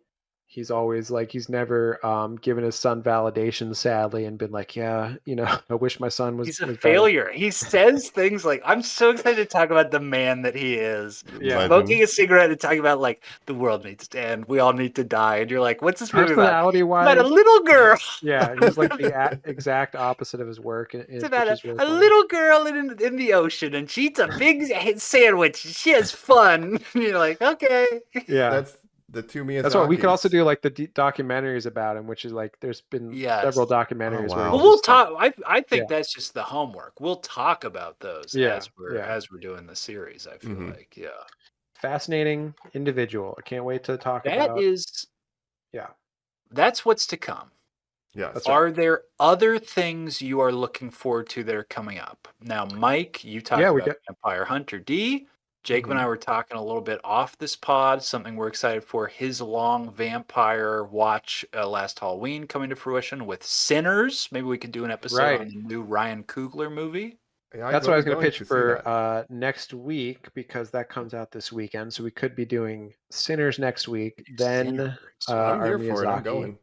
he's always like, he's never given his son validation, sadly, and been like, yeah, I wish my son was. He's a was better. failure. He says things like, I'm so excited to talk about the man that he is. Yeah. Legend. Smoking a cigarette and talking about like the world needs to end. We all need to die. And you're like, what's this movie about? Personality About a wise, little girl. yeah, he's like the exact opposite of his work. It's about which is really a funny. little girl in the ocean, and she eats a big sandwich. She has fun. And you're like, okay. Yeah. the two Miyazakis. That's what we could also do, like the documentaries about him, which is like there's been Yes. several documentaries where wow. Well, he's we'll just like- talk. I think Yeah. that's just the homework. We'll talk about those Yeah, as we're doing the series. I feel Mhm. like, yeah, fascinating individual. I can't wait to talk that about. is Yeah. that's what's to come. Yes. That's right. Are there other things you are looking forward to that are coming up? Now, Mike, you talked Yeah, we about Vampire Hunter D. Jacob and I were talking a little bit off this pod. Something we're excited for: his long vampire watch last Halloween coming to fruition with Sinners. Maybe we could do an episode Right. on the new Ryan Coogler movie. Yeah, That's what I was going to pitch see for that. next week, because that comes out this weekend. So we could be doing Sinners next week, then Sinners. I'm our here for it. I'm Miyazaki. going.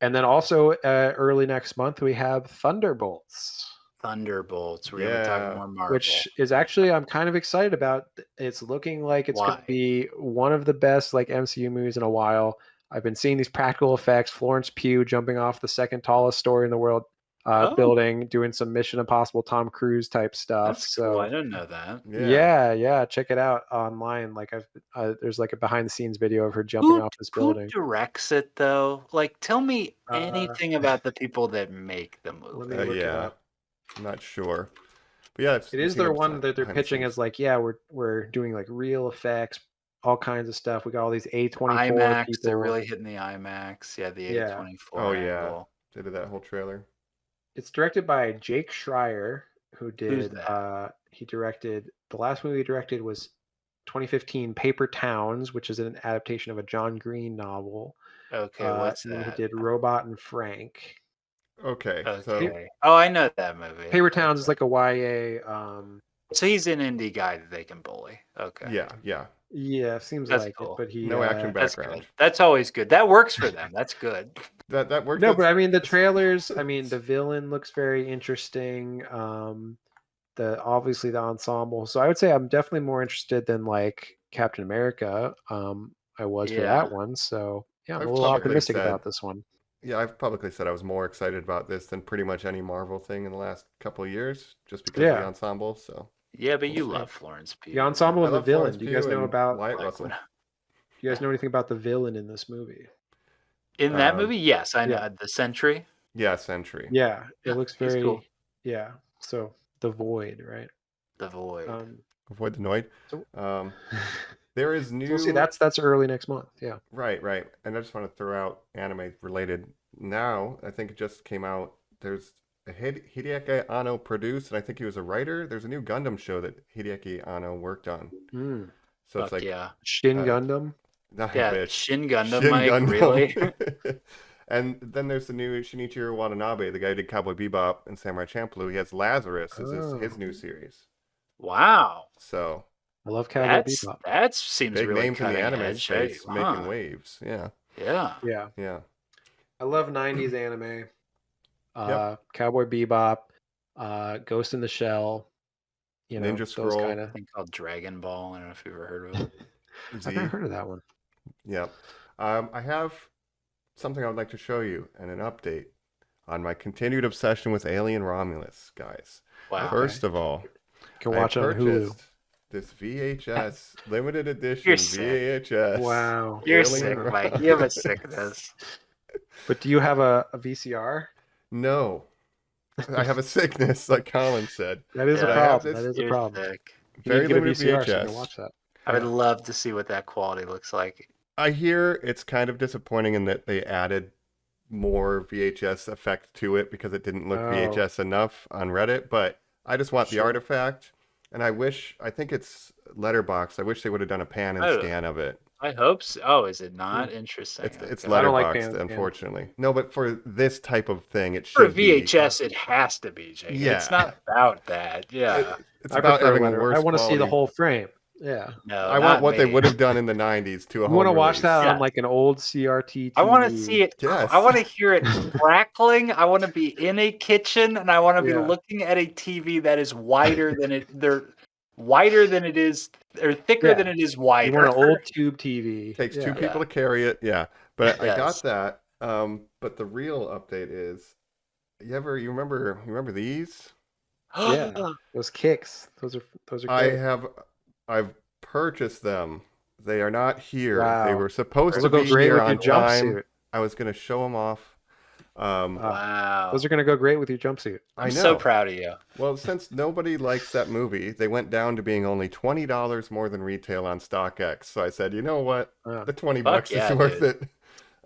And then also early next month we have Thunderbolts, Thunderbolts. We're going to be talking Yeah. more Marvel. which is actually I'm kind of excited about. It's looking like it's going Why? to be one of the best like MCU movies in a while. I've been seeing these practical effects. Florence Pugh jumping off the second tallest story in the world Oh. building, doing some Mission Impossible Tom Cruise type stuff. That's so cool. I didn't know that. yeah, check it out online. Like there's like a behind the scenes video of her jumping off this building. Who directs it though? Like, tell me Uh, anything about the people that make the Let movie. me look it Yeah. up. I'm not sure. But yeah, It is their one that they're pitching as like, yeah, we're doing like real effects, all kinds of stuff. We got all these A24 IMAX. people. They're really hitting the IMAX. Yeah, the Yeah. A24 Oh yeah. angle. They did that whole trailer. It's directed by Jake Schreier, who Who's did that? he directed the last movie he directed was 2015 Paper Towns, which is an adaptation of a John Green novel. Okay, what's and then that? he did Robot and Frank. Okay. Okay. Oh, I know that movie. Paper Towns is like a YA. So he's an indie guy that they can bully. Okay. So yeah. Yeah, seems That's like cool. it. But he No action That's background. good. That's always good. That works for them. That's good. That worked. No, out- but I mean the trailers. I mean the villain looks very interesting. Obviously the ensemble. So I would say I'm definitely more interested than like Captain America. I was for Yeah. that one. So yeah, I'm I've a little publicly optimistic said- about this one. Yeah, I've publicly said I was more excited about this than pretty much any Marvel thing in the last couple of years, just because of Yeah. the ensemble. So Yeah, but you We'll see. love Florence Pugh. The ensemble I and the love villain. Florence Do you guys Pugh know and about? Wyatt Like, Russell? when- Do you guys know anything about the villain in this movie? In that Um, movie, yes, I know yeah. the Sentry. Yeah, Sentry. Yeah, it Yeah, looks he's very. cool. Yeah. So the Void, right? The Void. Avoid the Noid. So- There is So new. we'll see. That's early next month. Yeah. Right. And I just want to throw out anime related now. I think it just came out. There's a Hideaki Anno produced, and I think he was a writer. There's a new Gundam show that Hideaki Anno worked on. Mm. So Fuck it's like, yeah. Shin Uh, Gundam. not Yeah, bitch. Shin Gundam, Shin Mike, Gundam. really? And then there's the new Shinichiro Watanabe, the guy who did Cowboy Bebop and Samurai Champloo. He has Lazarus as his new series. Wow. So I love Cowboy That's, Bebop. that seems big really names in the cutting anime edge, space, hey? making Huh. waves. Yeah. Yeah. Yeah. I love 90s anime. Cowboy Bebop, Ghost in the Shell, Ninja those Scroll. kind I of. think called Dragon Ball. I don't know if you've ever heard of it. I've Z. never heard of that one. Yeah. I have something I would like to show you and an update on my continued obsession with Alien Romulus, guys. Wow. First of all, You can I watch it on Hulu. purchased this VHS limited edition You're sick. VHS. Wow. You're Alien sick, Mike. Romulus. You have a sickness. But do you have a VCR? No. I have a sickness, like Colin said. That is Yeah. a I have problem. this- That is a You're problem. sick. You Very need to get a limited VCR so you VHS. can watch that. I would love to see what that quality looks like. I hear it's kind of disappointing in that they added more VHS effect to it because it didn't look Oh. VHS enough on Reddit, but I just want the Sure. artifact, and I think it's Letterboxd. I wish they would have done a pan and Oh. scan of it. I hope so. Oh, is it not? Interesting. It's Okay. I don't like Letterboxd, pan and scan. unfortunately. No, but for this type of thing, it For should be. VHS, it has to be, Jake. Yeah. It's not about that. Yeah. It's I about prefer having letter. worse I want to see the quality. whole frame. Yeah. No, I not want what they me. would have done in the 90s to a You home want to watch release. that Yeah. on like an old CRT TV. I want to see it. Yes. I want to hear it crackling. I want to be in a kitchen, and I want to be Yeah. looking at a TV that is wider than it. They're wider than it is, or thicker Yeah. than it is You wider. want an old tube TV. Takes Yeah. two people to carry it, yeah. But I Yes. got that. But the real update is, you remember these? Yeah. Those kicks. Those are I great. have, I've purchased them. They are not here. Wow. They were supposed Those to will go be great here with on your time. jumpsuit. I was going to show them off. Wow. Those are gonna go great with your jumpsuit. I I'm know. so proud of you. Well, since nobody likes that movie, they went down to being only $20 more than retail on StockX. So I said, you know what? The 20 Fuck bucks yeah, is worth dude. it.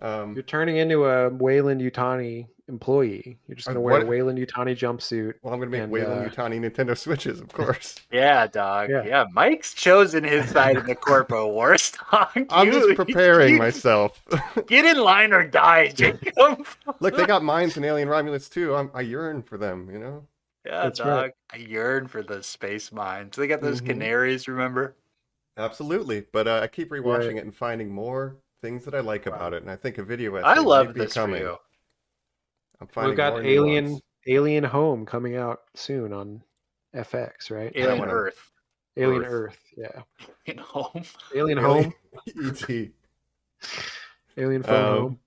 You're turning into a Wayland Utani employee. You're just gonna wear a what? Wayland Utani jumpsuit. Well, I'm going to make and, Wayland Utani Nintendo Switches, of course. Yeah, dog. Yeah. Yeah. Mike's chosen his side in the corpo wars, dog. I'm just preparing you- myself. Get in line or die, Jacob. Look, they got mines in Alien Romulus too. I yearn for them, you know? Yeah, That's dog. right. I yearn for the space mines. They got those Mhm. canaries, remember? Absolutely. But I keep rewatching Right. it and finding more things that I like about it. And I think a video essay I might love be this for coming. you. I'm finding We've got more Alien nuance. Alien Home coming out soon on FX, right? Alien one- Earth. Alien Earth. Earth, yeah. You know? Alien Alien Home, E.T. Alien Phone Home.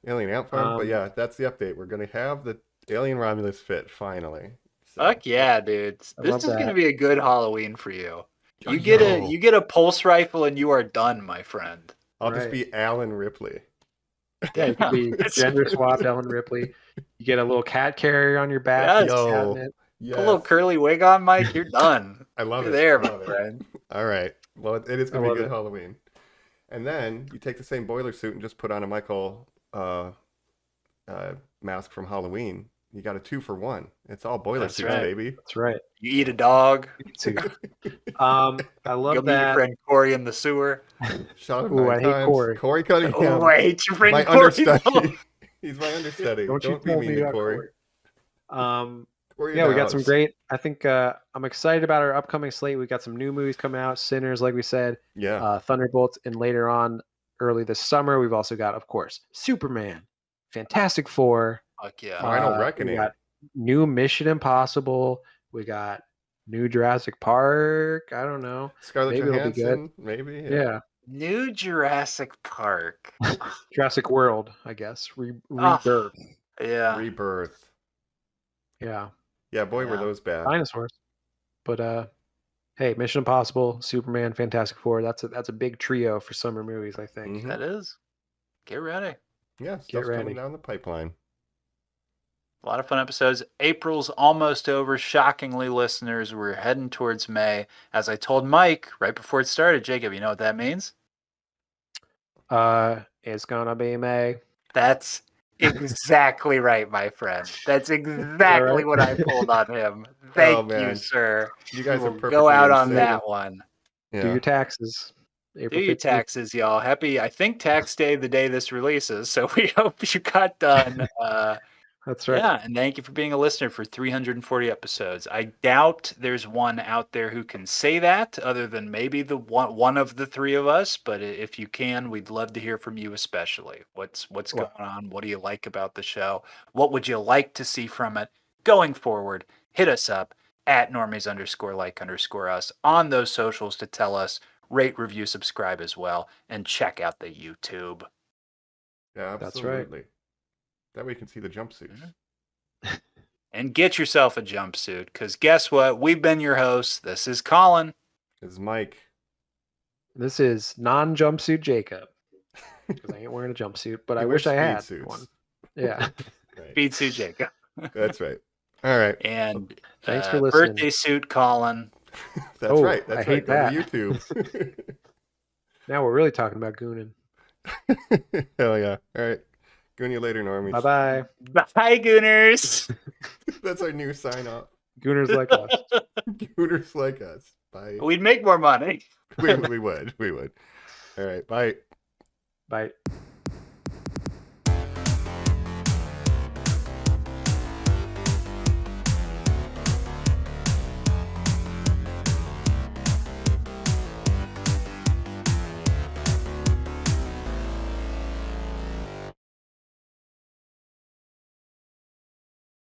Alien Ant Farm. But Um, yeah, that's the update. We're going to have the Alien Romulus fit finally. So, Fuck yeah, dude. I This love is gonna that. be a good Halloween for you. I You get know. a pulse rifle and you are done, my friend. I'll just Right. be Alan Ripley. Yeah, you could be That's gender right. swapped Ellen Ripley. You get a little cat carrier on your back. Yes. with a cat Yo. in it. Yes. Put a little curly wig on, Mike. You're done. I love You're it. there, I my love it. friend. All right. Well, it is I going to be a love good it. Halloween. And then you take the same boiler suit and just put on a Michael mask from Halloween. You got a 2-for-1. It's all boiler That's suits, right. baby. That's right. You eat a dog. Me too. I Go love meet your that. friend Corey in the sewer. Shot him Ooh, 9 I hate times. Corey. Corey Cunningham. Oh, I hate your friend my Corey. though. understudy. He's my understudy. Don't you be tell mean me to about Corey. Corey. Corey Yeah, in we the got some house. great. I think I'm excited about our upcoming slate. We got some new movies coming out. Sinners, like we said, Yeah. Thunderbolts, and later on, early this summer, we've also got, of course, Superman, Fantastic Four, Fuck yeah. Final we Reckoning. got new Mission Impossible. We got new Jurassic Park. I don't know. Scarlett maybe it'll be good. Johansson. Maybe. Yeah, New Jurassic Park. Jurassic World, I guess. Ah. Rebirth. Yeah. Rebirth. Yeah, Yeah, boy, were Yeah. those bad. dinosaurs. But hey, Mission Impossible, Superman, Fantastic Four. That's a big trio for summer movies, I think. Mhm. That is. Get ready. Yeah, stuff's ready. coming down the pipeline. A lot of fun episodes. April's almost over. Shockingly, listeners, we're heading towards May. As I told Mike right before it started, Jacob, you know what that means? It's gonna be May. That's exactly right, my friend. That's exactly what I pulled on him. Thank you, man. sir. You guys We'll are perfectly go out on insane. that one. Yeah. Do your taxes. April Do your 15th. taxes, y'all. Happy, I think, tax day the day this releases. So we hope you got done. That's right. Yeah, and thank you for being a listener for 340 episodes. I doubt there's one out there who can say that, other than maybe the one of the three of us. But if you can, we'd love to hear from you, especially. What's going on? What do you like about the show? What would you like to see from it going forward? Hit us up at normies_like_us on those socials to tell us. Rate, review, subscribe as well, and check out the YouTube. Yeah, That's right. absolutely. That way you can see the jumpsuits. And get yourself a jumpsuit, because guess what? We've been your hosts. This is Colin. This is Mike. This is non-jumpsuit Jacob. Because I ain't wearing a jumpsuit, but He I wears wish I had speed suits. one. Yeah. Right. Speed suit Jacob. That's right. All right. Oh, And Thanks for listening. birthday suit Colin. That's Oh, right. I That's hate right. Go that. to YouTube. Now we're really talking about gooning. Hell yeah. All right. Goon you later, Normies. Bye-bye. Bye, Gooners. That's our new sign off. Gooners like us. Gooners like us. Bye. We'd make more money. We would. We would. All right. Bye. Bye.